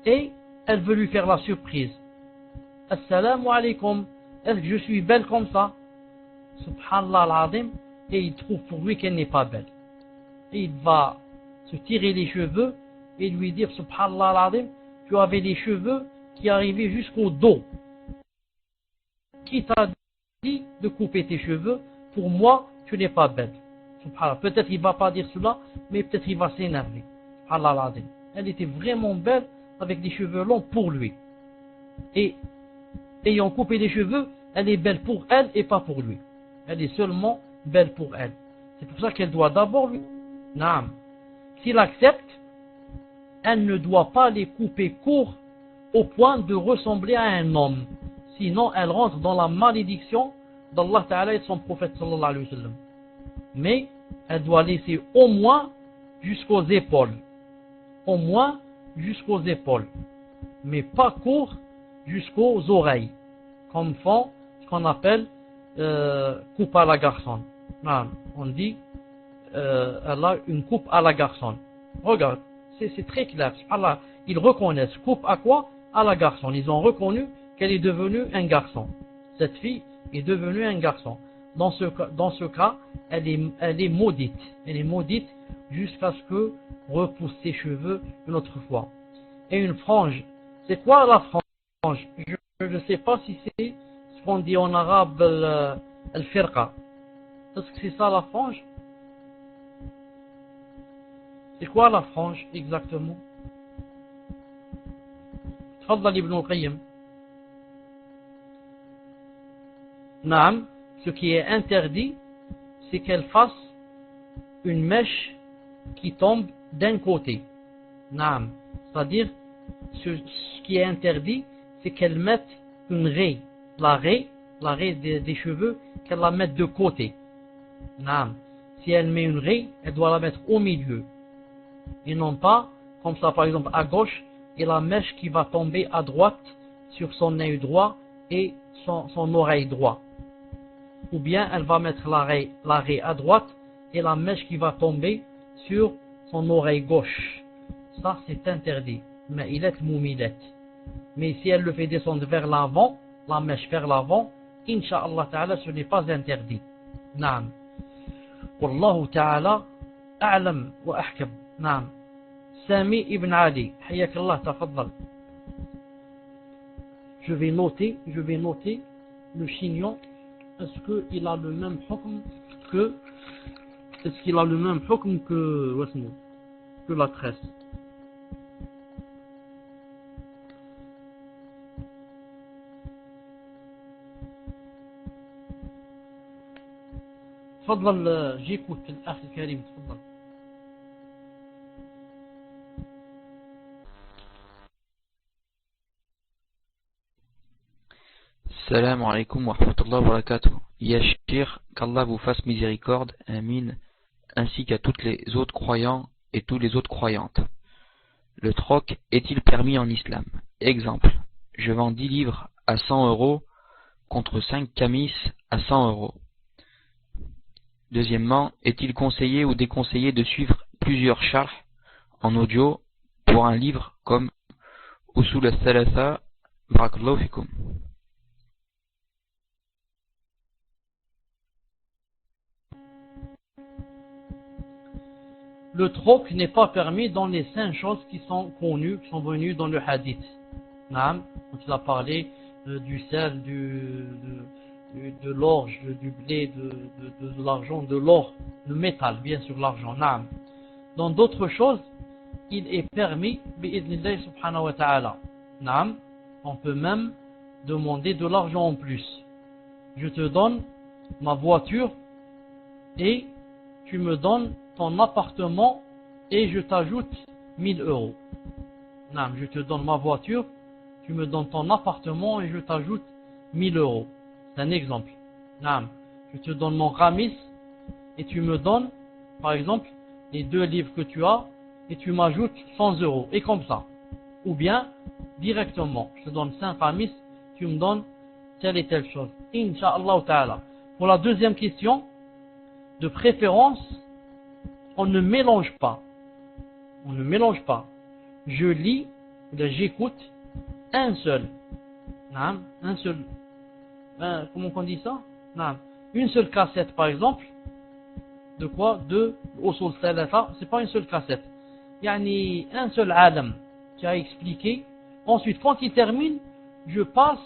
et elle veut lui faire la surprise. Assalamu alaikum, est-ce que je suis belle comme ça? Subhanallah al-Azim. Et il trouve pour lui qu'elle n'est pas belle. Et il va se tirer les cheveux et lui dire, Subhanallah al-Azim, tu avais les cheveux qui arrivaient jusqu'au dos. Qui t'a dit de couper tes cheveux? Pour moi, tu n'es pas belle. Subhanallah. Peut-être il ne va pas dire cela, mais peut-être il va s'énerver. Subhanallah al-Azim. Elle était vraiment belle avec des cheveux longs pour lui. Et ayant coupé les cheveux, elle est belle pour elle et pas pour lui. Elle est seulement belle pour elle. C'est pour ça qu'elle doit d'abord lui. Naam. S'il accepte, elle ne doit pas les couper courts au point de ressembler à un homme. Sinon, elle rentre dans la malédiction d'Allah Ta'ala et de son prophète sallallahu alayhi wa sallam. Mais elle doit laisser au moins jusqu'aux épaules. Au moins jusqu'aux épaules. Mais pas court jusqu'aux oreilles. Comme font ce qu'on appelle coupe à la garçonne. On dit elle a une coupe à la garçonne. Regarde, c'est très clair. Allah, ils reconnaissent coupe à quoi? À la garçonne. Ils ont reconnu qu'elle est devenue un garçon. Cette fille est devenue un garçon. Dans ce cas, elle est maudite. Elle est maudite jusqu'à ce que repousse ses cheveux une autre fois. Et une frange. C'est quoi la frange? Je ne sais pas si c'est ce qu'on dit en arabe al-firqa. Est-ce que c'est ça la frange? C'est quoi la frange exactement? تفضل ابن القيم. Naam, ce qui est interdit, c'est qu'elle fasse une mèche qui tombe d'un côté. Naam, c'est-à-dire, ce qui est interdit, c'est qu'elle mette une raie, la raie des cheveux, qu'elle la mette de côté. Naam, si elle met une raie, elle doit la mettre au milieu. Et non pas, comme ça par exemple à gauche, et la mèche qui va tomber à droite sur son œil droit et son oreille droite. Ou bien elle va mettre la raie à droite et la mèche qui va tomber sur son oreille gauche. Ça c'est interdit. Mais il est moumilet. Mais si elle le fait descendre vers l'avant, la mèche vers l'avant, Inch'Allah Ta'ala, ce n'est pas interdit. Naam. Wallahu Ta'ala a'lam wa ahkam. Naam. Sami ibn Ali, حياك الله, تفضل. Je vais noter le chignon. Est-ce qu'il a le même hukm que la tresse? تفضل, j'écoute الأخ الكريم, تفضل. Salam alaikum wa rahmatullahi wa barakatuh. Yashir, qu'Allah vous fasse miséricorde, amin, ainsi qu'à toutes les autres croyants et toutes les autres croyantes. Le troc est-il permis en islam? Exemple, je vends 10 livres à 100 € contre 5 camis à 100 €. Deuxièmement, est-il conseillé ou déconseillé de suivre plusieurs sharh en audio pour un livre comme Usul al-Thalatha, barakallahu fikum. Le troc n'est pas permis dans les 5 choses qui sont connues, qui sont venues dans le hadith. Naam, quand il a parlé du sel, de l'orge, du blé, de l'argent, de l'or, le métal, bien sûr l'argent. Naam. Dans d'autres choses, il est permis, bi'idnillahi subhanahu wa ta'ala. Naam, on peut même demander de l'argent en plus. Je te donne ma voiture et tu me donnes ton appartement et je t'ajoute 1000 €. Non, je te donne ma voiture, tu me donnes ton appartement et je t'ajoute 1000 €. C'est un exemple. Non, je te donne mon ramis et tu me donnes, par exemple, les 2 livres que tu as et tu m'ajoutes 100 €. Et comme ça. Ou bien, directement, je te donne 5 ramis, tu me donnes telle et telle chose. Inch'Allah ta'ala. Pour la deuxième question, de préférence, on ne mélange pas. On ne mélange pas. Je lis, j'écoute un seul. Un seul. Comment on dit ça? Une seule cassette, par exemple. De quoi? De Usul Thalatha. C'est pas une seule cassette. Yani un seul alam qui a expliqué. Ensuite, quand il termine, je passe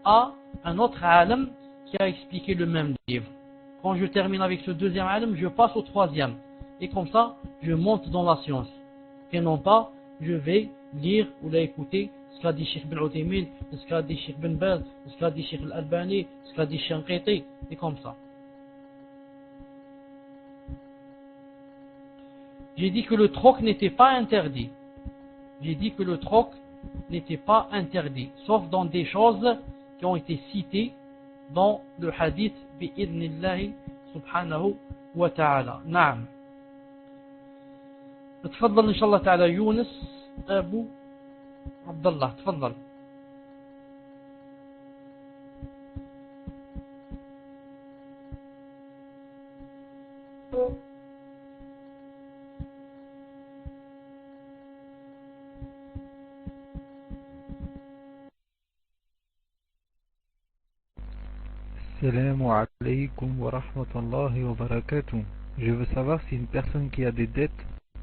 à un autre alam qui a expliqué le même livre. Quand je termine avec ce deuxième alam, je passe au troisième. Et comme ça, je monte dans la science. Et non pas, je vais lire ou l'écouter ce qu'a dit Cheikh Ben Uthaymin, ce qu'a dit Cheikh Ben Baz, ce qu'a dit Cheikh Al-Albani, ce qu'a dit Cheikh Anqiti, et comme ça. J'ai dit que le troc n'était pas interdit. J'ai dit que le troc n'était pas interdit, sauf dans des choses qui ont été citées dans le hadith bi'idnillahi subhanahu wa ta'ala. Naam. تفضل إن شاء الله تعالى يونس أبو عبد الله, تفضل. Assalamu alaikum wa rahmatullahi wa barakatuh. Je veux savoir si une personne qui a des dettes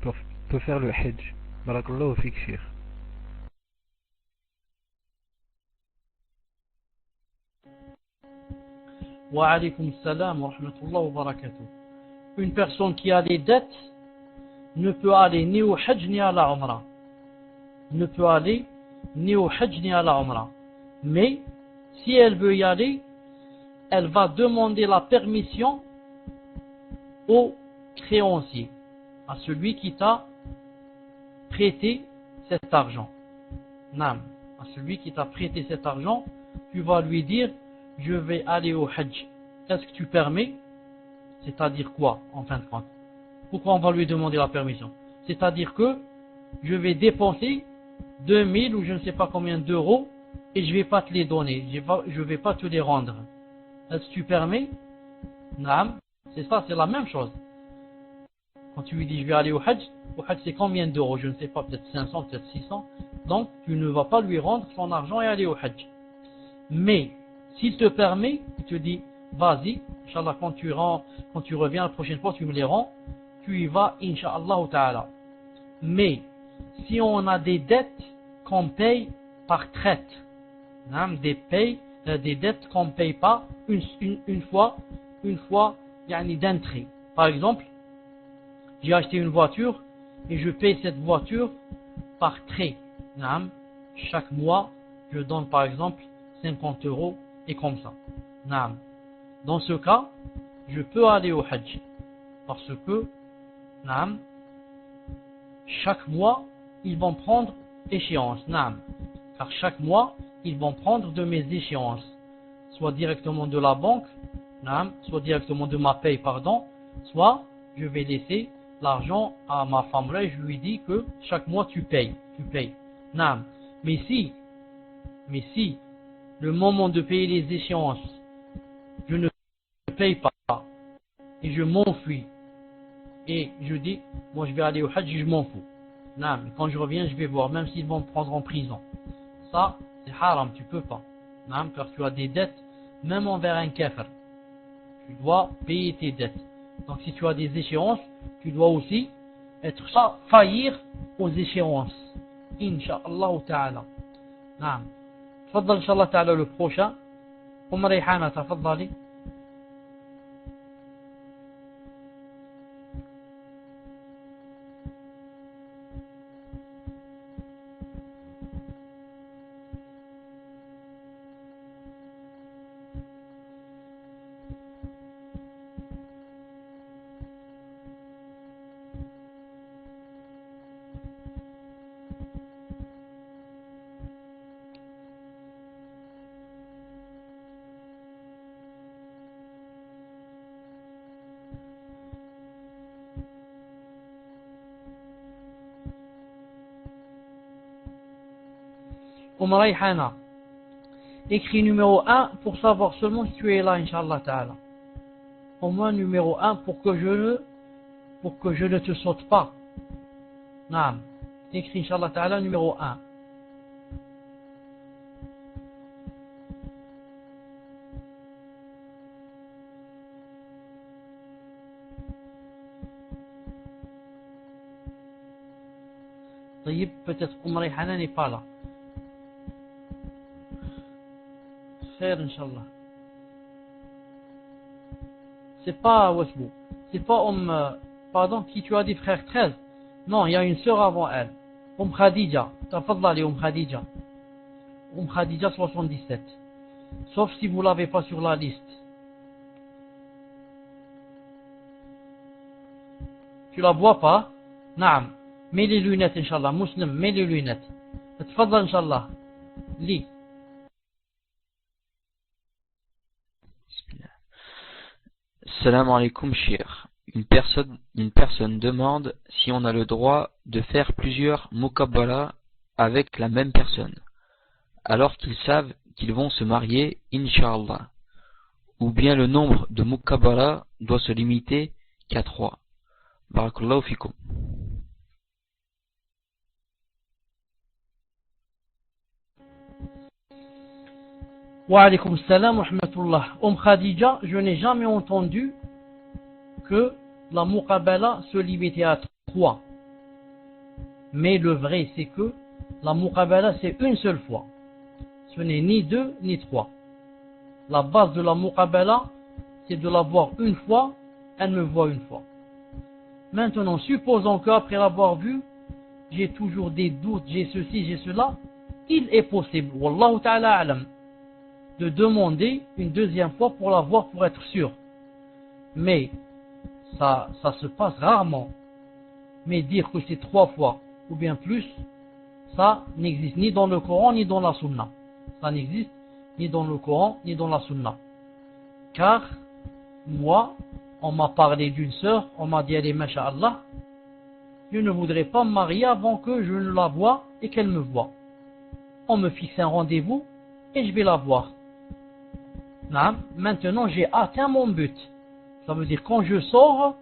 peut faire le hajj. Barakallahu fik, Cheikh. Wa alaykum salam wa rahmatullahi wa barakatuh. Une personne qui a des dettes ne peut aller ni au hajj ni à la umrah. Ne peut aller ni au hajj ni à la umrah. Mais si elle veut y aller, elle va demander la permission au créancier, à celui qui t'a prêté cet argent. Nam, à celui qui t'a prêté cet argent, tu vas lui dire, je vais aller au hajj. Est-ce que tu permets? C'est-à-dire quoi, en fin de compte? Pourquoi on va lui demander la permission? C'est-à-dire que je vais dépenser 2000 ou je ne sais pas combien d'euros et je ne vais pas te les donner, je ne vais pas te les rendre. Est-ce que tu permets? Naam, c'est ça, c'est la même chose. Quand tu lui dis je vais aller au hajj c'est combien d'euros? Je ne sais pas, peut-être 500, peut-être 600. Donc tu ne vas pas lui rendre son argent et aller au hajj. Mais s'il te permet, il te dit vas-y, Inch'Allah, quand tu reviens la prochaine fois, tu me les rends, tu y vas, Inch'Allah ta'ala. Mais si on a des dettes qu'on paye par traite, des dettes qu'on ne paye pas une fois d'un trait. Par exemple, j'ai acheté une voiture et je paye cette voiture par trait. Chaque mois, je donne par exemple 50 euros et comme ça. Dans ce cas, je peux aller au hajj parce que chaque mois, ils vont prendre échéance. Car chaque mois, ils vont prendre de mes échéances, soit directement de la banque, soit directement de ma paye, soit je vais laisser l'argent à ma femme là et je lui dis que chaque mois tu payes. Mais si le moment de payer les échéances, je ne paye pas et je m'enfuis et je dis, moi je vais aller au hajj, je m'en fous. Quand je reviens, je vais voir, même s'ils vont me prendre en prison. Ça, c'est haram, tu peux pas. Car tu as des dettes, même envers un kafir. Tu dois payer tes dettes. Donc si tu as des échéances, tu dois aussi faillir aux échéances. Inch'Allah ta'ala. Tfaddal Inch'Allah ta'ala le prochain. Rayhana, tafaddali. Rayhana. Écris numéro 1 pour savoir seulement si tu es là, Inch'Allah ta'ala. Au moins numéro 1 pour que je ne te saute pas. Écris Inch'Allah ta'ala numéro 1. Peut-être Rayhana n'est pas là. Khair, Inch'Allah. C'est pas Wasbou. C'est pas pardon, qui tu as dit frère 13? Non, il y a une sœur avant elle. Khadija. Tafaddali Khadija. Khadija 77. Sauf si vous l'avez pas sur la liste. Tu la vois pas? Naam. Mets les lunettes, Inch'Allah. Muslim, mets les lunettes. Tafaddal, Inch'Allah. Lis. Salam alaikum, Cheikh. Une personne demande si on a le droit de faire plusieurs mukabbala avec la même personne, alors qu'ils savent qu'ils vont se marier, Inch'Allah. Ou bien le nombre de mukabbala doit se limiter qu'à 3. Barakallahu fikum. Wa alaykum salam wa rahmatullah. Khadija, je n'ai jamais entendu que la muqabala se limitait à 3. Mais le vrai, c'est que la muqabala, c'est une seule fois. Ce n'est ni 2 ni 3. La base de la muqabala, c'est de la voir une fois, elle me voit une fois. Maintenant, supposons qu'après l'avoir vue, j'ai toujours des doutes, j'ai ceci, j'ai cela, il est possible, wallahu ta'ala alam, de demander une deuxième fois pour la voir pour être sûr. Mais ça se passe rarement. Mais dire que c'est 3 fois ou bien plus, ça n'existe ni dans le Coran ni dans la Sunna. Ça n'existe ni dans le Coran ni dans la Sunna. Car moi, on m'a parlé d'une sœur, on m'a dit allez, masha'Allah, je ne voudrais pas me marier avant que je ne la voie et qu'elle me voie. On me fixe un rendez-vous et je vais la voir. Maintenant, j'ai atteint mon but. Ça veut dire quand je sors,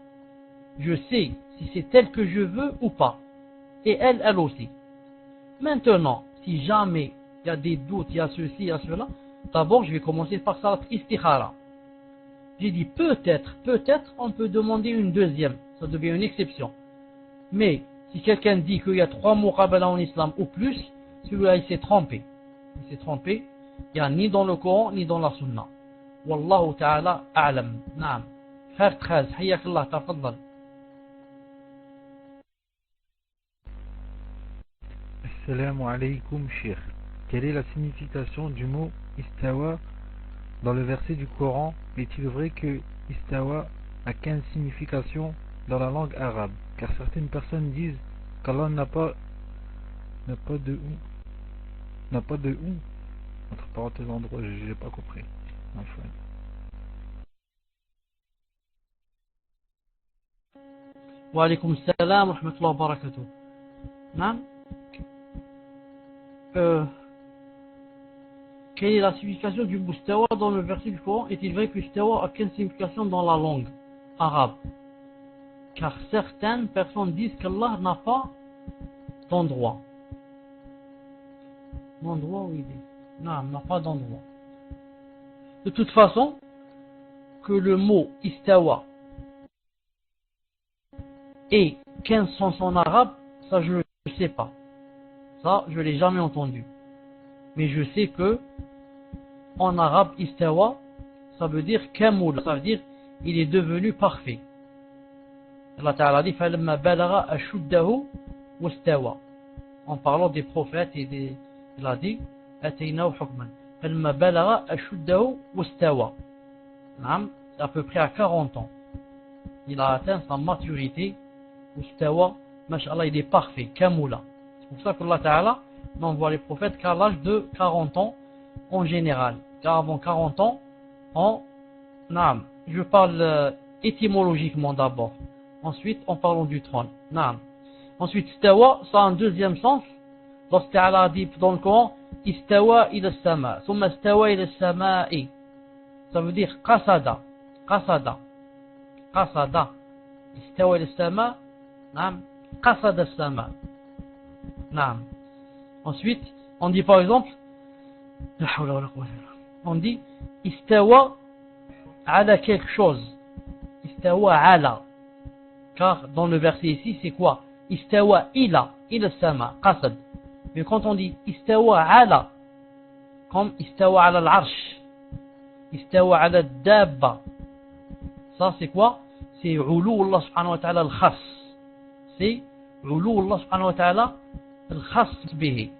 je sais si c'est elle que je veux ou pas. Et elle aussi. Maintenant, si jamais il y a des doutes, il y a ceci, il y a cela, d'abord je vais commencer par salat istikhara. J'ai dit peut-être on peut demander une deuxième. Ça devient une exception. Mais si quelqu'un dit qu'il y a 3 muqabala en islam ou plus, celui-là il s'est trompé. Il s'est trompé. Il n'y a ni dans le Coran ni dans la Sunna. Wallahu ta'ala a'lam. Naam. Frère 13, hayyakallah, tafaddal. Assalamu alaikum, Cheikh. Quelle est la signification du mot istawa dans le verset du Coran? Est-il vrai que istawa a 15 significations dans la langue arabe? Car certaines personnes disent qu'Allah n'a pas de ou. Entre parenthèses en droit, je n'ai pas compris. Enfin. Wa alaykum salam wa rahmatullahi wa barakatuh. Non? Quelle est la signification du mot istawa dans le verset du Coran? Est-il vrai que istawa a 15 significations dans la langue arabe? Car certaines personnes disent qu'Allah n'a pas d'endroit. D'endroit où il est. Non, n'a pas d'endroit. De toute façon, que le mot istawa ait 15 sens en arabe, ça je ne sais pas. Ça, je ne l'ai jamais entendu. Mais je sais que en arabe, istawa, ça veut dire kamul, ça veut dire il est devenu parfait. Allah Ta'ala dit فَلَمَّا بَلَغَ أَشُدَّهُ وَاسْتَوَى. En parlant des prophètes et des, il a dit أَتَيْنَاهُ حُكْمًا فَلَمَّا بَلَغَ أَشُدَّهُ وَاسْتَوَى. C'est à peu près à 40 ans. Il a atteint sa maturité. Wastawa, mashallah, il est parfait, kamula. C'est pour ça qu'Allah Ta'ala n'envoie les prophètes qu'à l'âge de 40 ans en général. Car avant 40 ans, je parle étymologiquement d'abord. Ensuite, en parlant du trône. Ensuite, istawa, ça a un deuxième sens. Lorsqu'Allah dit dans le Coran, istawa ila sama, thumma istawa ila sama'i. Ça veut dire qasada. Istawa ila sama, qasada sama. Ensuite, on dit par exemple, on dit istawa ala quelque chose. Istawa ala. Car dans le verset ici, c'est quoi? Istawa ila sama, qasad. Mais quand on dit istawa ala, comme istawa ala al-arsh, istawa ala dabba, ça c'est quoi? C'est ulu Allah subhanahu wa ta'ala al-khas. C'est ulu Allah subhanahu wa ta'ala al-khas bihi.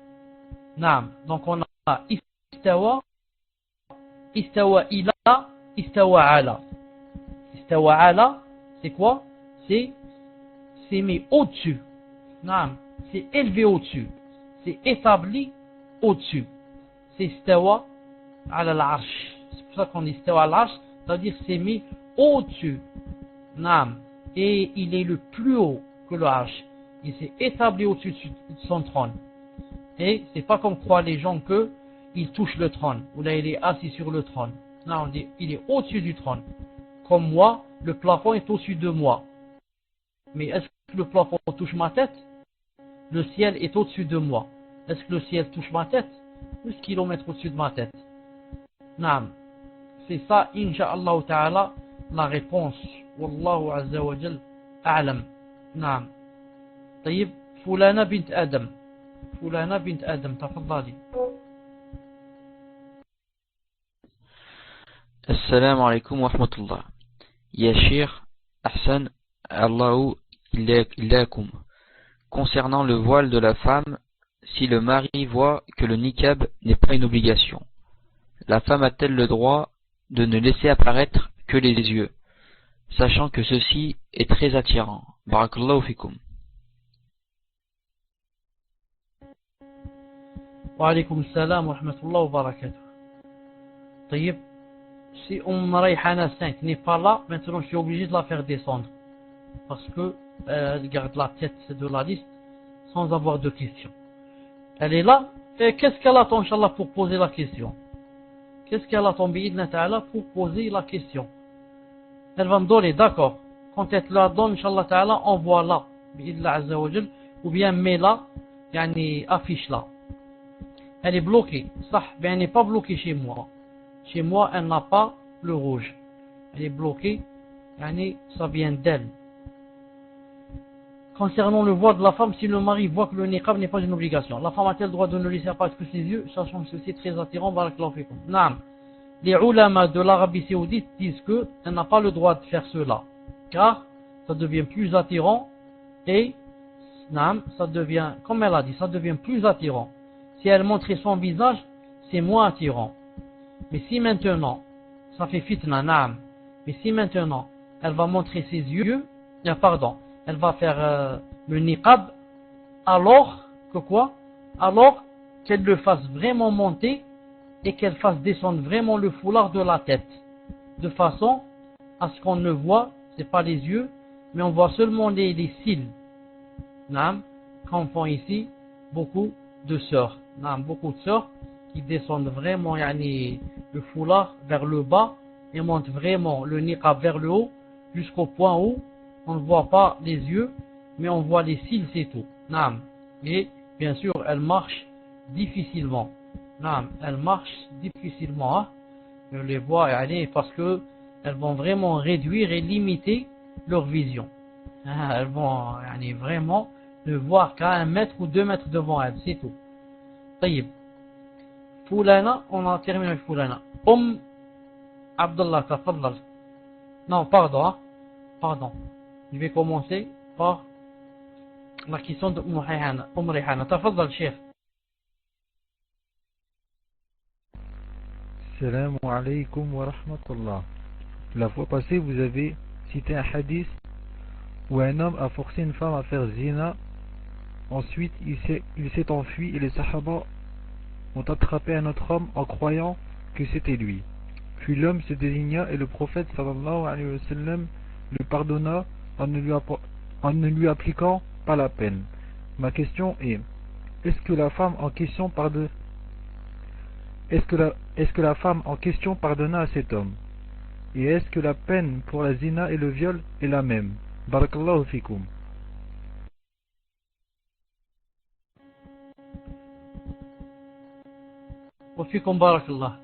Naam. Donc on a istawa ila, istawa ala. Istawa ala, c'est quoi? C'est mis au-dessus. Naam. C'est élevé au-dessus. C'est établi au-dessus. C'est istawa ala al-arsh. C'est pour ça qu'on dit istawa ala al-arsh, c'est-à-dire c'est mis au-dessus. Naam. Et il est le plus haut que le arsh. Il s'est établi au-dessus de son trône. Et c'est pas comme croient les gens que il touche le trône, ou là il est assis sur le trône. Non, on dit il est au-dessus du trône. Comme moi, le plafond est au-dessus de moi. Mais est-ce que le plafond touche ma tête? Le ciel est au-dessus de moi. Est-ce que le ciel touche ma tête? 12 kilomètres au-dessus de ma tête. Naam. C'est ça, Inch'Allah Ta'ala, la réponse. Wallahu Azza wa Jal a'lam. Naam. طيب فلانة بنت آدم. فلانة بنت آدم تفضلي. Assalamu alaikum wa rahmatullah. Ya Cheikh Ahsan Allahu ilakum. Concernant le voile de la femme, si le mari voit que le niqab n'est pas une obligation, la femme a-t-elle le droit de ne laisser apparaître que les yeux, sachant que ceci est très attirant? Barakallahu fikum. Wa alaykum salam wa rahmatullah wa barakatuh. طيب si Rayhana 5 n'est pas là, maintenant je suis obligé de la faire descendre. Parce que elle garde la tête de la liste sans avoir de questions. Elle est là, et qu'est-ce qu'elle attend, Inch'Allah, pour poser la question? Qu'est-ce qu'elle attend, bi'idna ta'ala, pour poser la question? Elle va me donner, d'accord. Quand elle la donne, Inch'Allah ta'ala, envoie là, bi'idna azza wa jal, ou bien mets là, yani affiche là. Elle est bloquée, ça, mais elle n'est pas bloquée chez moi. Chez moi, elle n'a pas le rouge. Elle est bloquée, yani, ça vient d'elle. Concernant le voile de la femme, si le mari voit que le niqab n'est pas une obligation, la femme a-t-elle le droit de ne laisser apparaître que ses yeux, sachant que ceci est très attirant, barakallahu fikum. Naam. Les ulama de l'Arabie Saoudite disent qu'elle n'a pas le droit de faire cela, car ça devient plus attirant et, naam, ça devient, comme elle a dit, ça devient plus attirant. Si elle montrait son visage, c'est moins attirant. Mais si maintenant, ça fait fitna, naam, mais si maintenant, elle va montrer ses yeux, elle va faire le niqab, alors que quoi? Alors qu'elle le fasse vraiment monter et qu'elle fasse descendre vraiment le foulard de la tête, de façon à ce qu'on ne voit, c'est pas les yeux, mais on voit seulement les cils. Naam, comme font ici beaucoup de sœurs, naam, beaucoup de sœurs qui descendent vraiment yani, le foulard vers le bas et montent vraiment le niqab vers le haut jusqu'au point où on ne voit pas les yeux, mais on voit les cils, c'est tout. Naam. Et bien sûr, elle marche difficilement. Naam. Elle marche difficilement. Hein. Je les vois aller parce que elles vont vraiment réduire et limiter leur vision. Elles vont vraiment ne voir qu'à 1 mètre ou 2 mètres devant elles, c'est tout. طيب. Foulana, on a terminé avec Foulana. Abdullah, tafaddal. Non, pardon. Hein. Pardon. Je vais commencer par la question de Rayhana. Tafaddal, Cheikh. Assalamu alaikum wa rahmatullah. La fois passée, vous avez cité un hadith où un homme a forcé une femme à faire zina. Ensuite, il s'est enfui et les sahaba ont attrapé un autre homme en croyant que c'était lui. Puis l'homme se désigna et le prophète sallallahu alayhi wa sallam le pardonna en ne lui appliquant pas la peine. Ma question est, est-ce que la femme en question pardonna à cet homme? Et est-ce que la peine pour la zina et le viol est la même? Barakallahu fikum. Wafikum barakallah.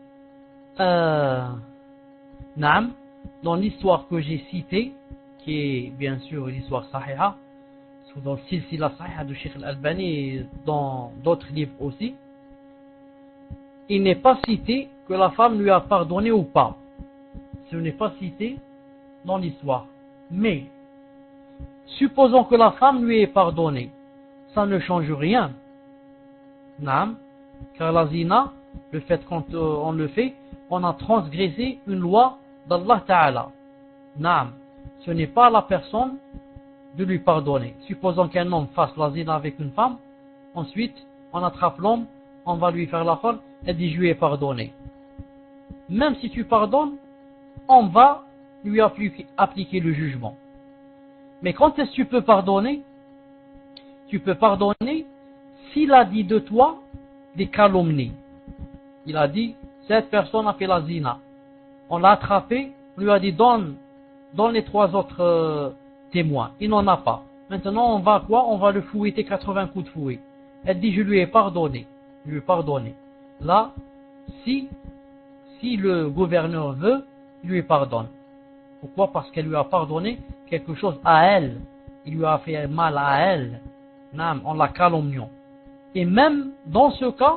Naam, dans l'histoire que j'ai citée, qui est bien sûr l'histoire Sahiha, dans le Silsila Sahiha de Sheikh Al-Albani et dans d'autres livres aussi, il n'est pas cité que la femme lui a pardonné ou pas. Ce n'est pas cité dans l'histoire. Mais, supposons que la femme lui ait pardonné, ça ne change rien. Naam, car la zina, le fait quand on le fait, on a transgressé une loi d'Allah Ta'ala. Naam, ce n'est pas à la personne de lui pardonner. Supposons qu'un homme fasse la zina avec une femme, ensuite on attrape l'homme, on va lui faire la faute, elle dit je lui ai pardonné. Même si tu pardonnes, on va lui appliquer le jugement. Mais quand est-ce que tu peux pardonner? Tu peux pardonner s'il a dit de toi des calomnies. Il a dit, cette personne a fait la zina. On l'a attrapé, on lui a dit, donne les 3 autres témoins. Il n'en a pas. Maintenant, on va quoi? On va le fouetter 80 coups de fouet. Elle dit, je lui ai pardonné. Je lui ai pardonné. Là, si si le gouverneur veut, il lui pardonne. Pourquoi? Parce qu'elle lui a pardonné quelque chose à elle. Il lui a fait mal à elle. Naam, en la calomniant. Et même dans ce cas,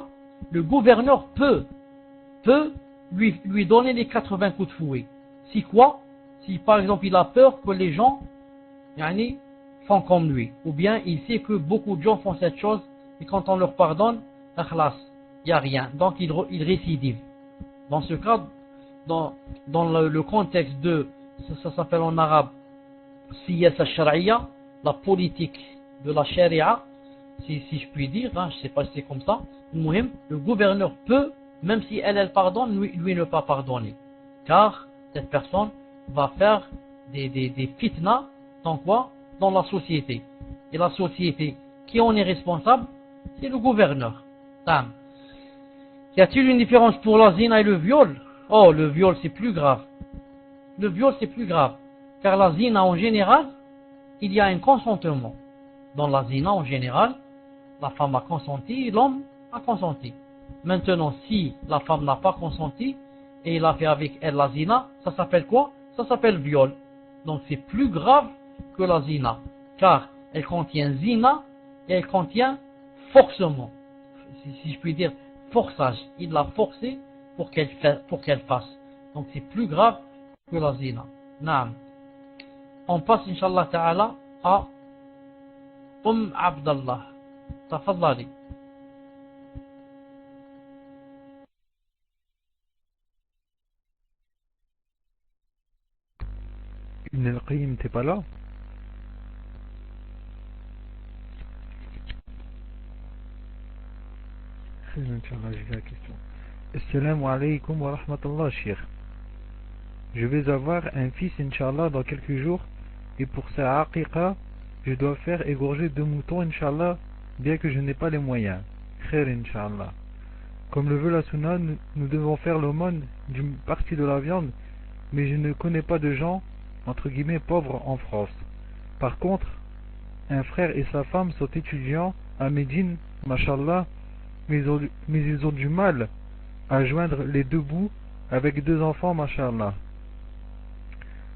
le gouverneur peut lui donner les 80 coups de fouet. Si quoi? Si par exemple il a peur que les gens font comme lui. Ou bien il sait que beaucoup de gens font cette chose et quand on leur pardonne, il n'y a rien. Donc il récidive. Dans ce cas, dans le contexte de, ça s'appelle en arabe, siyasa al-shar'iyya, la politique de la sharia, si je puis dire, je ne sais pas si c'est comme ça, le gouverneur peut, même si elle pardonne, lui ne pas pardonner. Car cette personne va faire des fitnas, dans quoi? Dans la société. Et la société, qui en est responsable? C'est le gouverneur. Y a-t-il une différence pour la zina et le viol? Oh, le viol c'est plus grave. Le viol c'est plus grave. Car la zina en général, il y a un consentement. Dans la zina en général, la femme a consenti, l'homme a consenti. Maintenant, si la femme n'a pas consenti et il a fait avec elle la zina, ça s'appelle quoi? Ça s'appelle viol. Donc c'est plus grave que la zina. Car elle contient zina et elle contient forcement. Si je puis dire, forçage. Il l'a forcé pour qu'elle fasse. Donc c'est plus grave que la zina. Naam. On passe, Inch'Allah Ta'ala, à Abdallah. Tafadlali. Ibn al-Qayyim, t'es pas là? Inch'Allah, j'ai la question. Assalamu alaikum wa rahmatullah, Cheikh. Je vais avoir un fils, Inch'Allah, dans quelques jours, et pour sa aqiqa, je dois faire égorger 2 moutons, Inch'Allah, bien que je n'ai pas les moyens. Khair, Inch'Allah. Comme le veut la sunna, nous devons faire l'aumône d'une partie de la viande, mais je ne connais pas de gens, entre guillemets, pauvres en France. Par contre, un frère et sa femme sont étudiants à Médine, mashallah, mais ils ont du mal à joindre les 2 bouts avec 2 enfants, mashallah.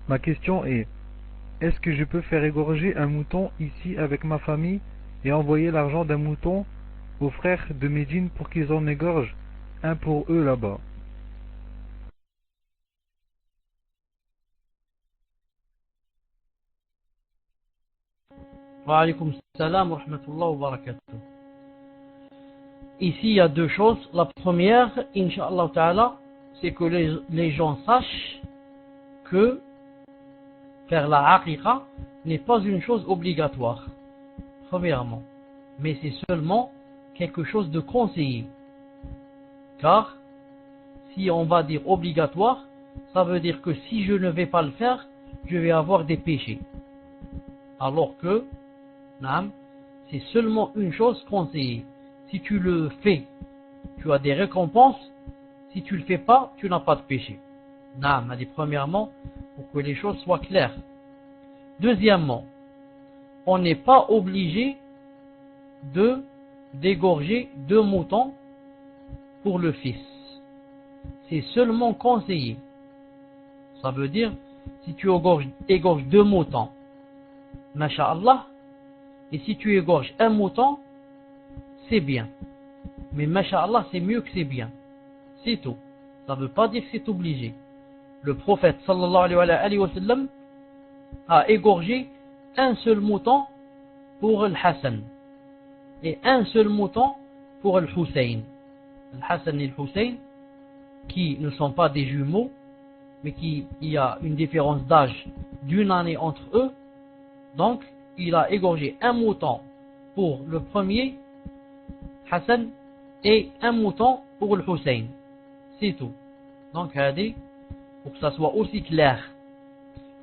Ma question est-ce que je peux faire égorger un mouton ici avec ma famille et envoyer l'argent d'un mouton aux frères de Médine pour qu'ils en égorgent un pour eux là-bas? Wa alaykoum salam wa rahmatullah wa barakatuh. Ici, il y a 2 choses. La première, Inch'Allah Ta'ala, c'est que les gens sachent que faire la aqiqa n'est pas une chose obligatoire, premièrement. Mais c'est seulement quelque chose de conseillé. Car, si on va dire obligatoire, ça veut dire que si je ne vais pas le faire, je vais avoir des péchés. Alors que, c'est seulement une chose conseillée. Si tu le fais, tu as des récompenses. Si tu le fais pas, tu n'as pas de péché. Premièrement, pour que les choses soient claires. Deuxièmement, on n'est pas obligé d'égorger 2 moutons pour le fils. C'est seulement conseillé. Ça veut dire, si tu égorges 2 moutons, masha'Allah, et si tu égorges 1 mouton, c'est bien. Mais masha'Allah, c'est mieux que c'est bien. C'est tout. Ça ne veut pas dire que c'est obligé. Le prophète sallallahu alayhi wa sallam a égorgé un seul mouton pour le Hassan et un seul mouton pour le Hussein. Le Hassan et le Hussein, qui ne sont pas des jumeaux, mais il y a une différence d'âge d'1 année entre eux. Donc, il a égorgé un mouton pour le premier Hassan et un mouton pour le Hussein. C'est tout. Donc, regardez, pour que ça soit aussi clair,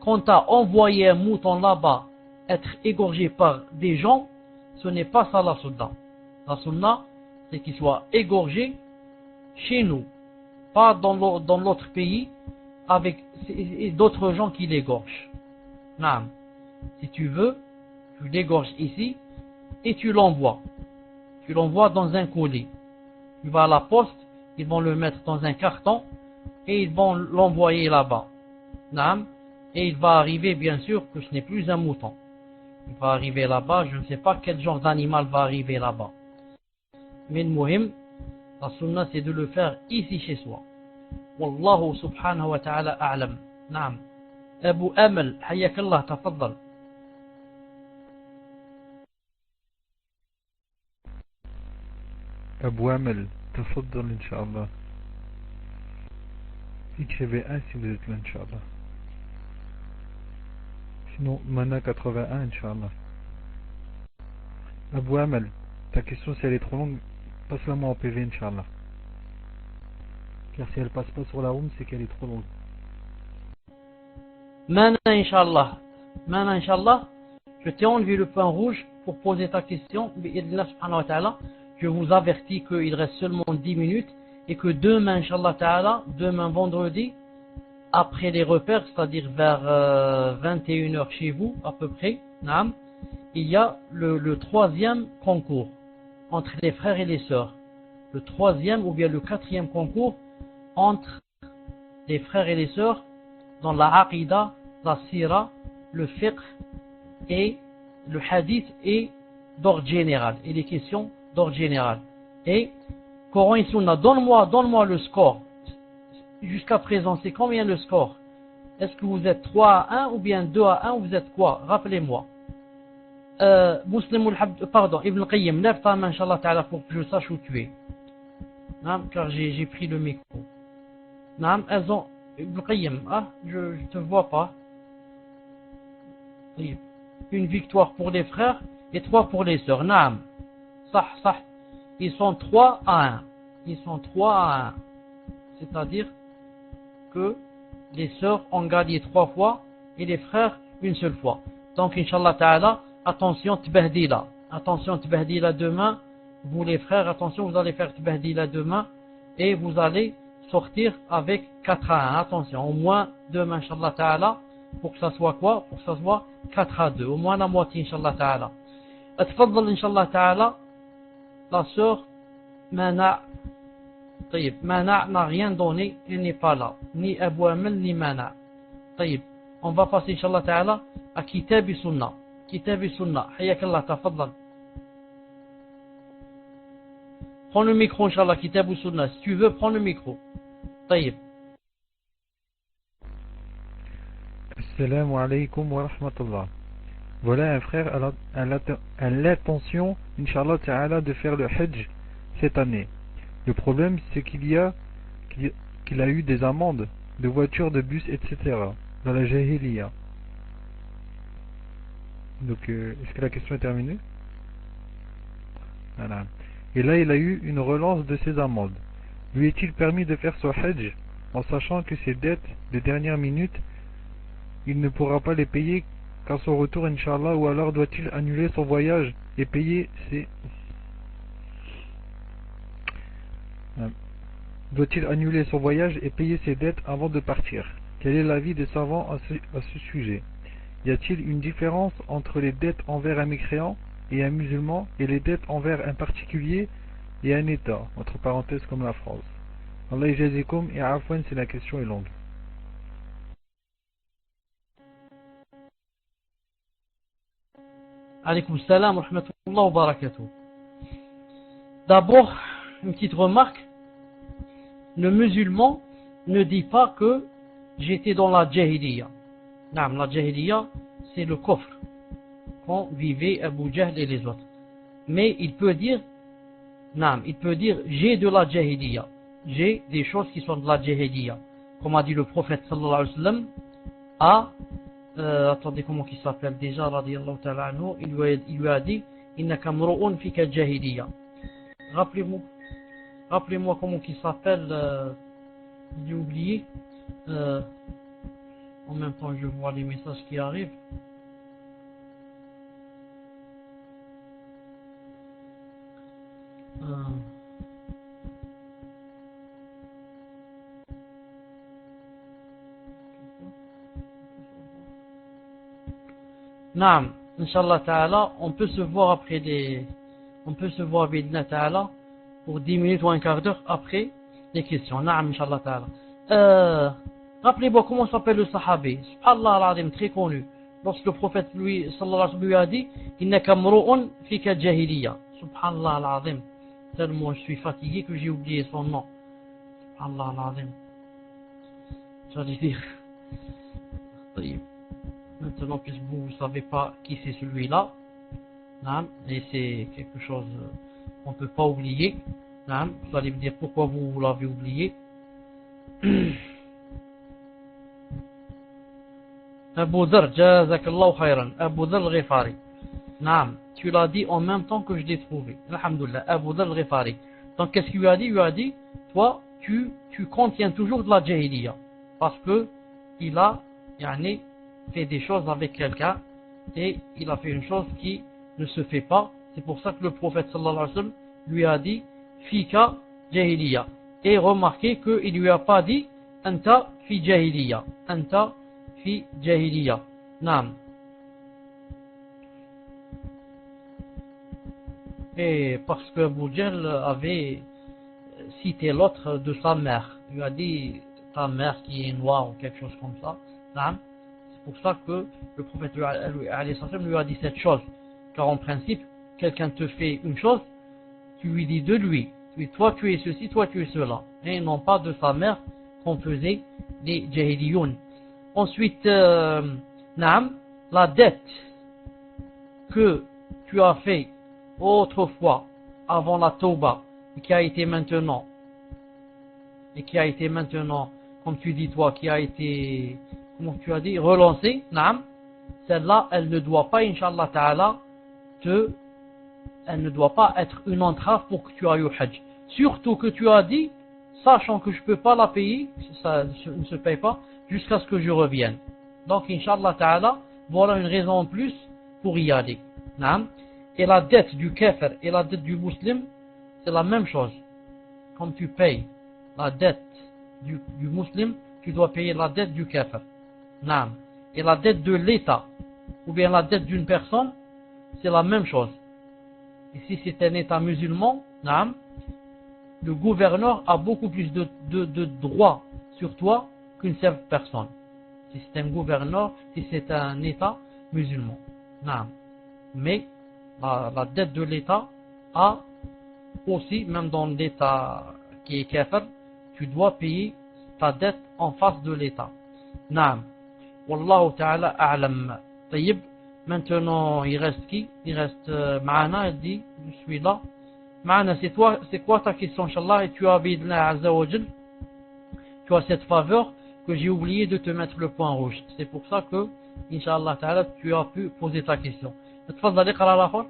quand tu as envoyé un mouton là-bas être égorgé par des gens, ce n'est pas ça la sunna. La sunna, c'est qu'il soit égorgé chez nous, pas dans l'autre pays avec d'autres gens qui l'égorgent. Non. Si tu veux, tu l'égorges ici et tu l'envoies. Tu l'envoies dans un colis. Tu vas à la poste, ils vont le mettre dans un carton et ils vont l'envoyer là-bas. Naam. Et il va arriver bien sûr que ce n'est plus un mouton. Il va arriver là-bas, je ne sais pas quel genre d'animal va arriver là-bas. Mais le muhim, la sunna c'est de le faire ici chez soi. Wallahu subhanahu wa ta'ala a'lam. Naam. Abu Amal, hayyakallah, tafaddal. Abu Amel, tafaddal Inch'Allah. Écrivez un si vous êtes là Inch'Allah. Sinon, Mana 81 Inch'Allah. Abu Amel, ta question si elle est trop longue, passe-la moi en PV Inch'Allah. Car si elle passe pas sur la room, c'est qu'elle est trop longue. Mana Inch'Allah. Mana Inch'Allah. Je t'ai enlevé le point rouge pour poser ta question. Bi'idhnillah subhanahu wa ta'ala. Je vous avertis qu'il reste seulement 10 minutes et que demain, Inch'Allah ta'ala, demain vendredi, après les repères, c'est-à-dire vers 21h chez vous, à peu près, naam, il y a le troisième concours entre les frères et les sœurs. Le troisième ou bien le quatrième concours entre les frères et les sœurs dans la aqidah, la sira, le fiqh et le hadith et d'ordre général, et les questions d'ordre général. Et Coran et Sunna, donne-moi le score. Jusqu'à présent, c'est combien le score? Est-ce que vous êtes 3 à 1 ou bien 2 à 1 ou vous êtes quoi? Rappelez-moi. Pardon, Ibn Qayyim, lève ta main, Inch'Allah ta'ala, pour que je sache où tu es. Car j'ai pris le micro. Elles ont... Ibn Qayyim, je te vois pas. Une victoire pour les frères et 3 pour les sœurs. Naam. Sah. Ils sont 3 à 1. Ils sont 3 à 1. C'est-à-dire que les sœurs ont gagné 3 fois et les frères une seule fois. Donc, Inch'Allah ta'ala, attention, tbahdila. Attention, tbahdila demain. Vous les frères, attention, vous allez faire tbahdila demain et vous allez sortir avec 4 à 1. Attention, au moins demain, Inch'Allah ta'ala, pour que ça soit quoi? Pour que ça soit 4 à 2. Au moins la moitié, Inch'Allah ta'ala. Atfaddal, Inch'Allah ta'ala, la sœur Mana. Mana n'a rien donné, il n'est pas là. Ni Abu Amel, ni Mana. On va passer, Inch'Allah ta'ala, à Kitab et Sunnah. Kitab et Sunnah. Hayakallah, tafaddal. Prends le micro, Inch'Allah, Kitab et Sunnah. Si tu veux, prends le micro. Taïb. Assalamu alaikum wa rahmatullah. Voilà un frère a l'intention, Inch'Allah ta'ala, de faire le Hajj cette année. Le problème, c'est qu'il a eu des amendes de voitures, de bus, etc. dans la Jahiliya. Donc, est-ce que la question est terminée? Voilà. Et là, il a eu une relance de ses amendes. Lui est-il permis de faire son Hajj en sachant que ses dettes de dernière minute, il ne pourra pas les payer qu'à son retour, Inch'Allah, ou alors doit-il annuler son voyage et payer ses... Doit-il annuler son voyage et payer ses dettes avant de partir? Quel est l'avis des savants à ce sujet? Y a-t-il une différence entre les dettes envers un mécréant et un musulman et les dettes envers un particulier et un État, entre parenthèses comme la France? Allah yajazikum et afwan si la question est longue. Alaykoum salam wa rahmatullah wa barakatuh. D'abord, une petite remarque. Le musulman ne dit pas que j'étais dans la Jahiliya. La Jahiliya, c'est le coffre qu'ont vivaient Abu Jahl et les autres. Mais il peut dire, j'ai de la Jahiliya. J'ai des choses qui sont de la Jahiliya. Comme a dit le prophète sallallahu alayhi wa sallam attendez, comment il s'appelle déjà, radiyallahu ta'ala anhu, il lui a dit, innaka mru'un fika jahiliya. Rappelez-moi comment il s'appelle, j'ai oublié. En même temps, je vois les messages qui arrivent. Naam, Inch'Allah ta'ala, on peut se voir après Bidna ta'ala pour 10 minutes ou un quart d'heure après les questions. Naam, Inch'Allah ta'ala. Rappelez-moi comment s'appelle le sahabi, subhanallah al-azim, très connu. Lorsque le prophète lui, sallallahu alayhi wa sallam, lui a dit innaka mru'un fika jahiliya. Subhanallah al-azim. Tellement je suis fatigué que j'ai oublié son nom. Subhanallah al-azim. J'allais dire. Oui. Maintenant, puisque vous ne savez pas qui c'est celui-là, et c'est quelque chose qu'on ne peut pas oublier, vous allez me dire pourquoi vous l'avez oublié. Abu Dhar, jazakallahu khayran, Abu Dhar al-Ghifari. Tu l'as dit en même temps que je l'ai trouvé. Alhamdulillah, Abu Dhar al-Ghifari. Donc qu'est-ce qu'il lui a dit? Il lui a dit, toi, tu contiens toujours de la jahiliya. Parce que il a fait des choses avec quelqu'un et il a fait une chose qui ne se fait pas. C'est pour ça que le prophète sallallahu alayhi wa sallam lui a dit Fika jahiliya. Et remarquez qu'il ne lui a pas dit Anta fi jahiliya. Anta fi jahiliya. Naam. Et parce que Abu Jahl avait cité l'autre de sa mère. Il lui a dit ta mère qui est noire ou quelque chose comme ça. Naam. C'est pour ça que le prophète lui a dit cette chose. Car en principe, quelqu'un te fait une chose, tu lui dis de lui. Toi tu es ceci, toi tu es cela. Et non pas de sa mère qu'on faisait les jahiliyoun. Ensuite, naam, la dette que tu as fait autrefois avant la tauba et qui a été maintenant, comme tu dis toi, qui a été, comment tu as dit, relancée, naam, celle-là, elle ne doit pas, Inch'Allah Ta'ala, elle ne doit pas être une entrave pour que tu ailles au Hajj. Surtout que tu as dit, sachant que je ne peux pas la payer, ça ne se paye pas, jusqu'à ce que je revienne. Donc, Inch'Allah Ta'ala, voilà une raison en plus pour y aller. Naam. Et la dette du kafir et la dette du musulman, c'est la même chose. Comme tu payes la dette du musulman, tu dois payer la dette du kafir. Naam. Et la dette de l'État, ou bien la dette d'une personne, c'est la même chose. Et si c'est un État musulman, naam, le gouverneur a beaucoup plus de droits sur toi qu'une seule personne. Si c'est un gouverneur, si c'est un État musulman. Naam. Mais la dette de l'État a aussi, même dans l'État qui est kafir, tu dois payer ta dette en face de l'État. Naam. Wallahu ta'ala a'lam. Tayyib. Maintenant, il reste qui? Il reste Ma'ana, il dit, je suis là. Ma'ana, c'est quoi ta question, Inch'Allah? Et tu as, bidna azza wa jal, tu as cette faveur que j'ai oublié de te mettre le point rouge. C'est pour ça que, Inch'Allah ta'ala, tu as pu poser ta question. تفضل اقرأ الآخر.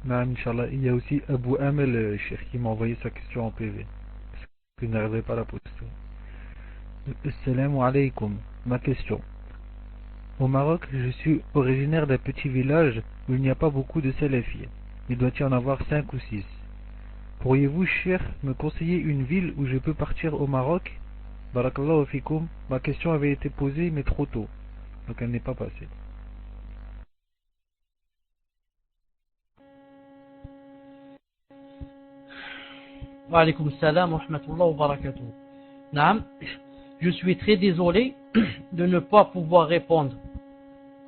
Inch'Allah, il y a aussi Abu Amel, Cheikh, qui m'a envoyé sa question en PV. Parce que je n'arriverai pas à la poster. Assalamu alaikum. Ma question. Au Maroc, je suis originaire d'un petit village où il n'y a pas beaucoup de salafis. Il doit y en avoir 5 ou 6. Pourriez-vous, Cheikh, me conseiller une ville où je peux partir au Maroc? Barakallahu fikoum. Ma question avait été posée, mais trop tôt. Donc elle n'est pas passée. Wa alaykoum salam wa rahmatullahi wa barakatuh. Naam. Je suis très désolé de ne pas pouvoir répondre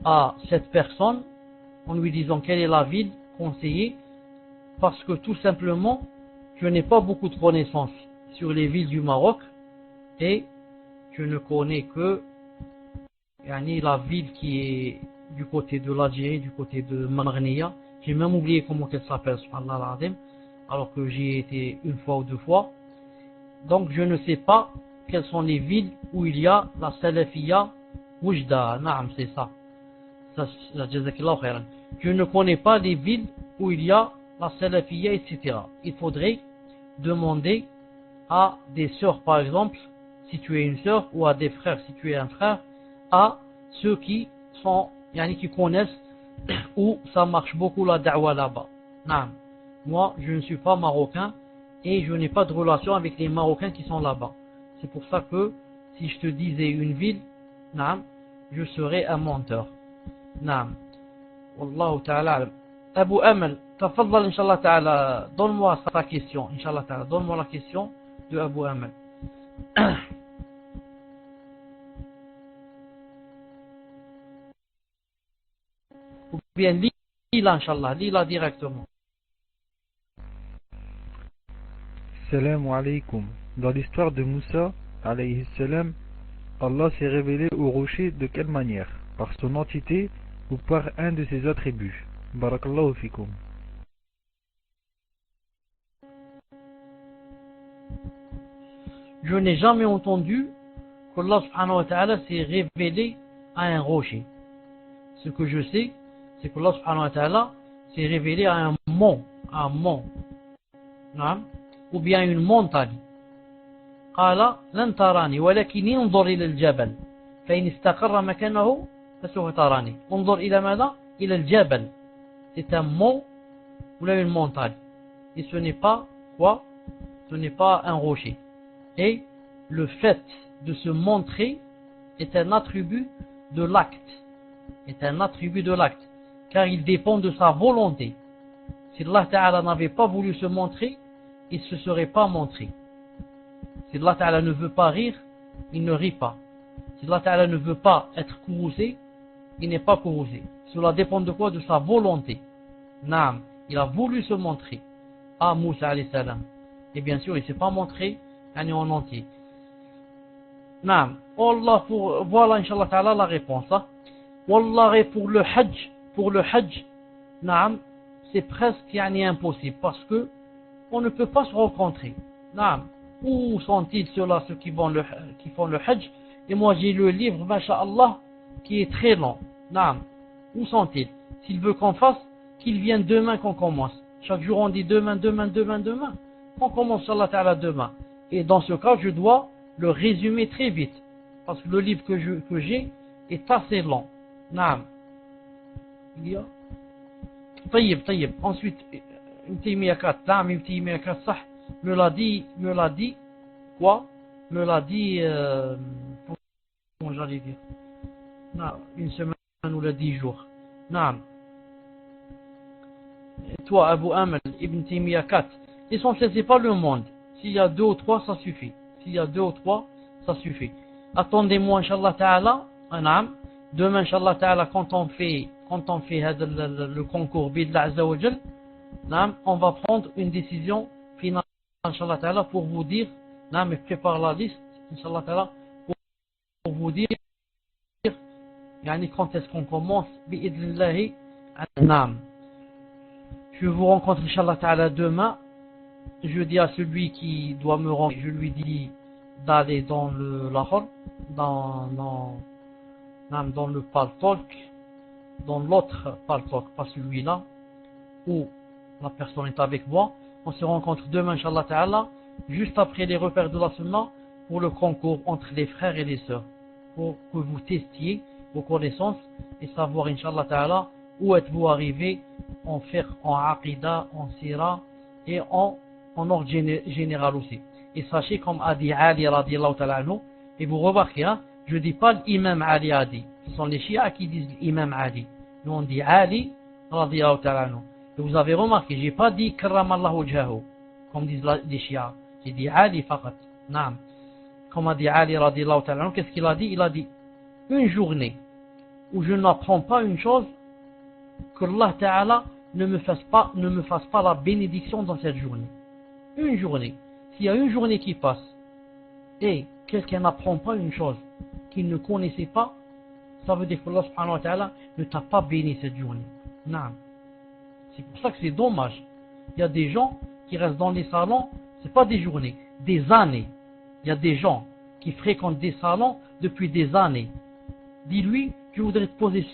à cette personne en lui disant quelle est la ville conseillée, parce que tout simplement je n'ai pas beaucoup de connaissances sur les villes du Maroc et je ne connais que la ville qui est du côté de l'Algérie, du côté de Marghniya. J'ai même oublié comment elle s'appelle, subhanallah al-azim, alors que j'y ai été une fois ou deux fois. Donc je ne sais pas quelles sont les villes où il y a la salafiyya wujda. Naam, c'est ça. Jazakallahu khairan. Je ne connais pas les villes où il y a la salafiyya, etc. Il faudrait demander à des sœurs, par exemple, si tu es une sœur, ou à des frères, si tu es un frère, à ceux qui sont, qui connaissent où ça marche beaucoup la da'wa là-bas. Naam. Moi, je ne suis pas marocain et je n'ai pas de relation avec les Marocains qui sont là-bas. C'est pour ça que si je te disais une ville, naam, je serais un menteur. Naam. Wallahu ta'ala alam. Abu Amal, Tafaddal, Inch'Allah Ta'ala, donne-moi sa question, Inch'Allah Ta'ala, donne-moi la question de Abu Amal. Ou bien lis-la, Inch'Allah, lis-la directement. Salam alaikum. Dans l'histoire de Moussa, alayhi salam, Allah s'est révélé au rocher de quelle manière? Par son entité ou par un de ses attributs? Barakallahu fikum. Je n'ai jamais entendu qu'Allah subhanahu wa ta'ala s'est révélé à un rocher. Ce que je sais, c'est qu'Allah subhanahu wa ta'ala s'est révélé à un mont, نعم, ou bien une montagne. قال لن تراني ولكن انظر إلى الجبل فإن استقر مكانه فسوف تراني. انظر إلى ماذا؟ إلى الجبل. C'est un mont ou une montagne. Et ce n'est pas quoi? Ce n'est pas un rocher. Et le fait de se montrer est un attribut de l'acte. Est un attribut de l'acte. Car il dépend de sa volonté. Si Allah Ta'ala n'avait pas voulu se montrer, il ne se serait pas montré. Si Allah Ta'ala ne veut pas rire, il ne rit pas. Si Allah Ta'ala ne veut pas être courroucé, il n'est pas courroucé. Cela dépend de quoi? De sa volonté. Naam, il a voulu se montrer à Moussa alayhi salam. Et bien sûr, il ne s'est pas montré en entier. Naam, Allah voilà Inch'Allah Ta'ala la réponse. Hein? Wallah, pour le Hajj, naam, c'est presque impossible parce que on ne peut pas se rencontrer. Naam. Où sont-ils ceux-là, ceux qui font le Hajj? Et moi j'ai le livre, masha'Allah, qui est très long. Naam. Où sont-ils? S'il veut qu'on fasse, qu'ils viennent demain qu'on commence. Chaque jour on dit demain. On commence Inch'Allah Ta'ala demain. Et dans ce cas, je dois le résumer très vite. Parce que le livre que j'ai est assez long. Naam. Il y a طيب. Ensuite, Ibn Taymiyyah 4, Naam, Ibn Taymiyyah 4, صح, me l'a dit, quoi? Me l'a dit, comment j'allais dire? Non, une semaine ou 10 jours. Naam. Toi, Abu Amal, Ibn Taymiyyah 4, l'essentiel c'est pas le monde. S'il y a 2 ou 3, ça suffit. Attendez-moi, Inch'Allah Ta'ala, Naam. Demain, Inch'Allah Ta'ala, quand on fait le concours Bid'Allah Azza wa Jal, on va prendre une décision finale, Inch'Allah Ta'ala, pour vous dire, mais prépare la liste, Inch'Allah Ta'ala, pour vous dire, quand est-ce qu'on commence, Bi'idnillahi, je vous rencontre, Inch'Allah Ta'ala, demain. Je dis à celui qui doit me rendre, je lui dis d'aller dans le Lahore, dans le Paltalk, dans l'autre Paltalk, pas celui-là, où la personne est avec moi. On se rencontre demain, Inch'Allah Ta'ala, juste après les repères de la Sunna, pour le concours entre les frères et les sœurs, pour que vous testiez vos connaissances et savoir, Inch'Allah Ta'ala, où êtes-vous arrivé en fiqh, en aqida, en sira et en ordre général aussi. Et sachez, comme a dit Ali radiallahu ta'ala anhu, et vous remarquez, je ne dis pas l'imam Ali a dit, ce sont les chiites qui disent l'imam Ali. Nous on dit Ali radiallahu ta'ala anhu. Et vous avez remarqué, je n'ai pas dit karramallahu wajhahu, comme disent les chiites. J'ai dit Ali faqat. Naam. Comme a dit Ali radiallahu ta'ala anhu, qu'est-ce qu'il a dit? Il a dit, une journée où je n'apprends pas une chose, que Allah Ta'ala ne me fasse pas la bénédiction dans cette journée. Une journée. S'il y a une journée qui passe et quelqu'un n'apprend pas une chose qu'il ne connaissait pas, ça veut dire que Allah Subhanahu wa Ta'ala ne t'a pas béni cette journée. Non. C'est pour ça que c'est dommage. Il y a des gens qui restent dans les salons, c'est pas des journées, des années. Il y a des gens qui fréquentent des salons depuis des années. Dis-lui, je voudrais te poser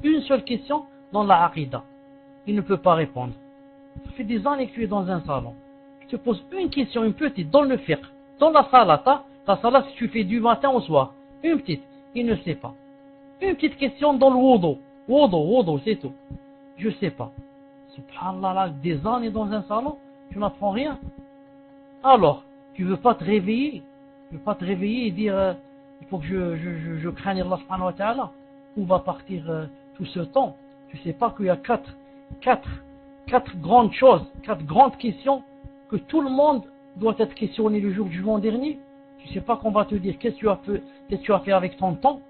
une seule question dans la Aqidah. Il ne peut pas répondre. Ça fait des années que tu es dans un salon. Je te pose une question, une petite, dans le fiqh, dans la salat. La salat, si tu fais du matin au soir. Une petite, il ne sait pas. Une petite question dans le wudu. Wudu, c'est tout. Je sais pas. Subhanallah, des années dans un salon, tu n'apprends rien. Alors, tu veux pas te réveiller. Tu veux pas te réveiller et dire, il faut que je craigne Allah subhanahu wa ta'ala. Où va partir tout ce temps? Tu sais pas qu'il y a 4 grandes choses, 4 grandes questions que tout le monde doit être questionné le jour du jugement dernier. Tu sais pas qu'on va te dire qu'est-ce que tu as fait avec ton temps,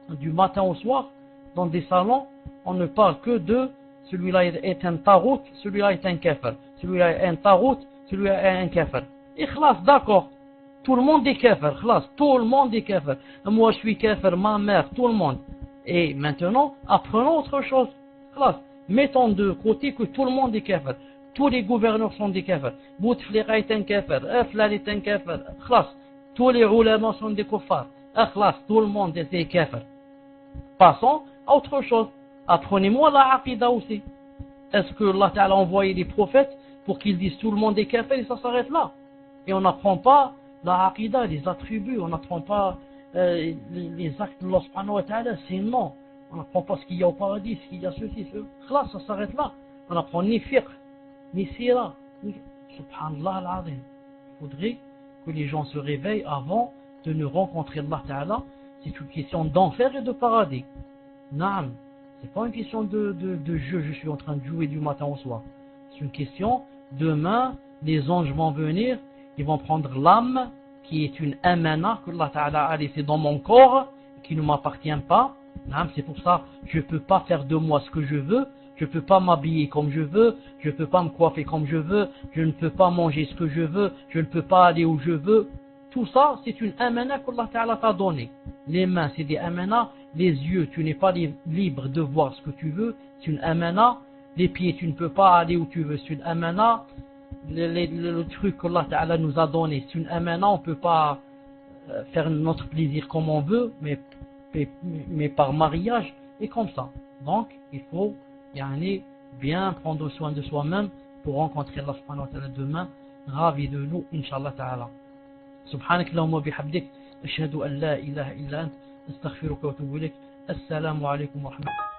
du matin au soir, dans des salons, on ne parle que de celui-là est un tarout, celui-là est un kafir, celui-là est un tarout, celui-là est un kafir. Et khlas, d'accord, tout le monde est kafir, khlas, tout le monde est kafir. Moi je suis kafir, ma mère, tout le monde. Et maintenant, apprenons autre chose, khlas, mettons de côté que tout le monde est kafir. Tous les gouverneurs sont des kafirs. Bouteflika est un kafir, Aflal est un kafir, khlas. Tous les ulama sont des kuffars. Khlas, tout le monde est des kafirs. Passons à autre chose. Apprenez-moi la aqidah aussi. Est-ce que Allah Ta'ala a envoyé des prophètes pour qu'ils disent tout le monde est kafir et ça s'arrête là? Et on n'apprend pas la aqidah, les attributs, on n'apprend pas les actes de Allah Subhanahu wa Ta'ala, c'est non. On n'apprend pas ce qu'il y a au paradis, ce qu'il y a ceci, ce. Khlas, ça s'arrête là. On n'apprend ni fiqh, ni sira. Subhanallah al-Azim. Il faudrait que les gens se réveillent avant de ne rencontrer Allah Ta'ala. C'est une question d'enfer et de paradis. Naam. C'est pas une question de jeu, je suis en train de jouer du matin au soir. C'est une question, demain, les anges vont venir, ils vont prendre l'âme, qui est une amana que Allah Ta'ala a laissée dans mon corps, qui ne m'appartient pas. Naam, c'est pour ça, je peux pas faire de moi ce que je veux, je peux pas m'habiller comme je veux, je peux pas me coiffer comme je veux, je ne peux pas manger ce que je veux, je ne peux pas aller où je veux. Tout ça, c'est une amana qu'Allah Ta'ala t'a donnée. Les mains, c'est des amana. Les yeux, tu n'es pas libre de voir ce que tu veux, c'est une amana. Les pieds, tu ne peux pas aller où tu veux, c'est une amana. Le truc qu'Allah Ta'ala nous a donné, c'est une amana. On ne peut pas faire notre plaisir comme on veut, mais par mariage et comme ça. Donc, il faut bien prendre soin de soi-même pour rencontrer Allah subhanahu wa ta'ala demain, ravi de nous, Inch'Allah Ta'ala. سبحانك اللهم وبحمدك أشهد أن لا إله إلا أنت أستغفرك وأتوب إليك السلام عليكم ورحمة الله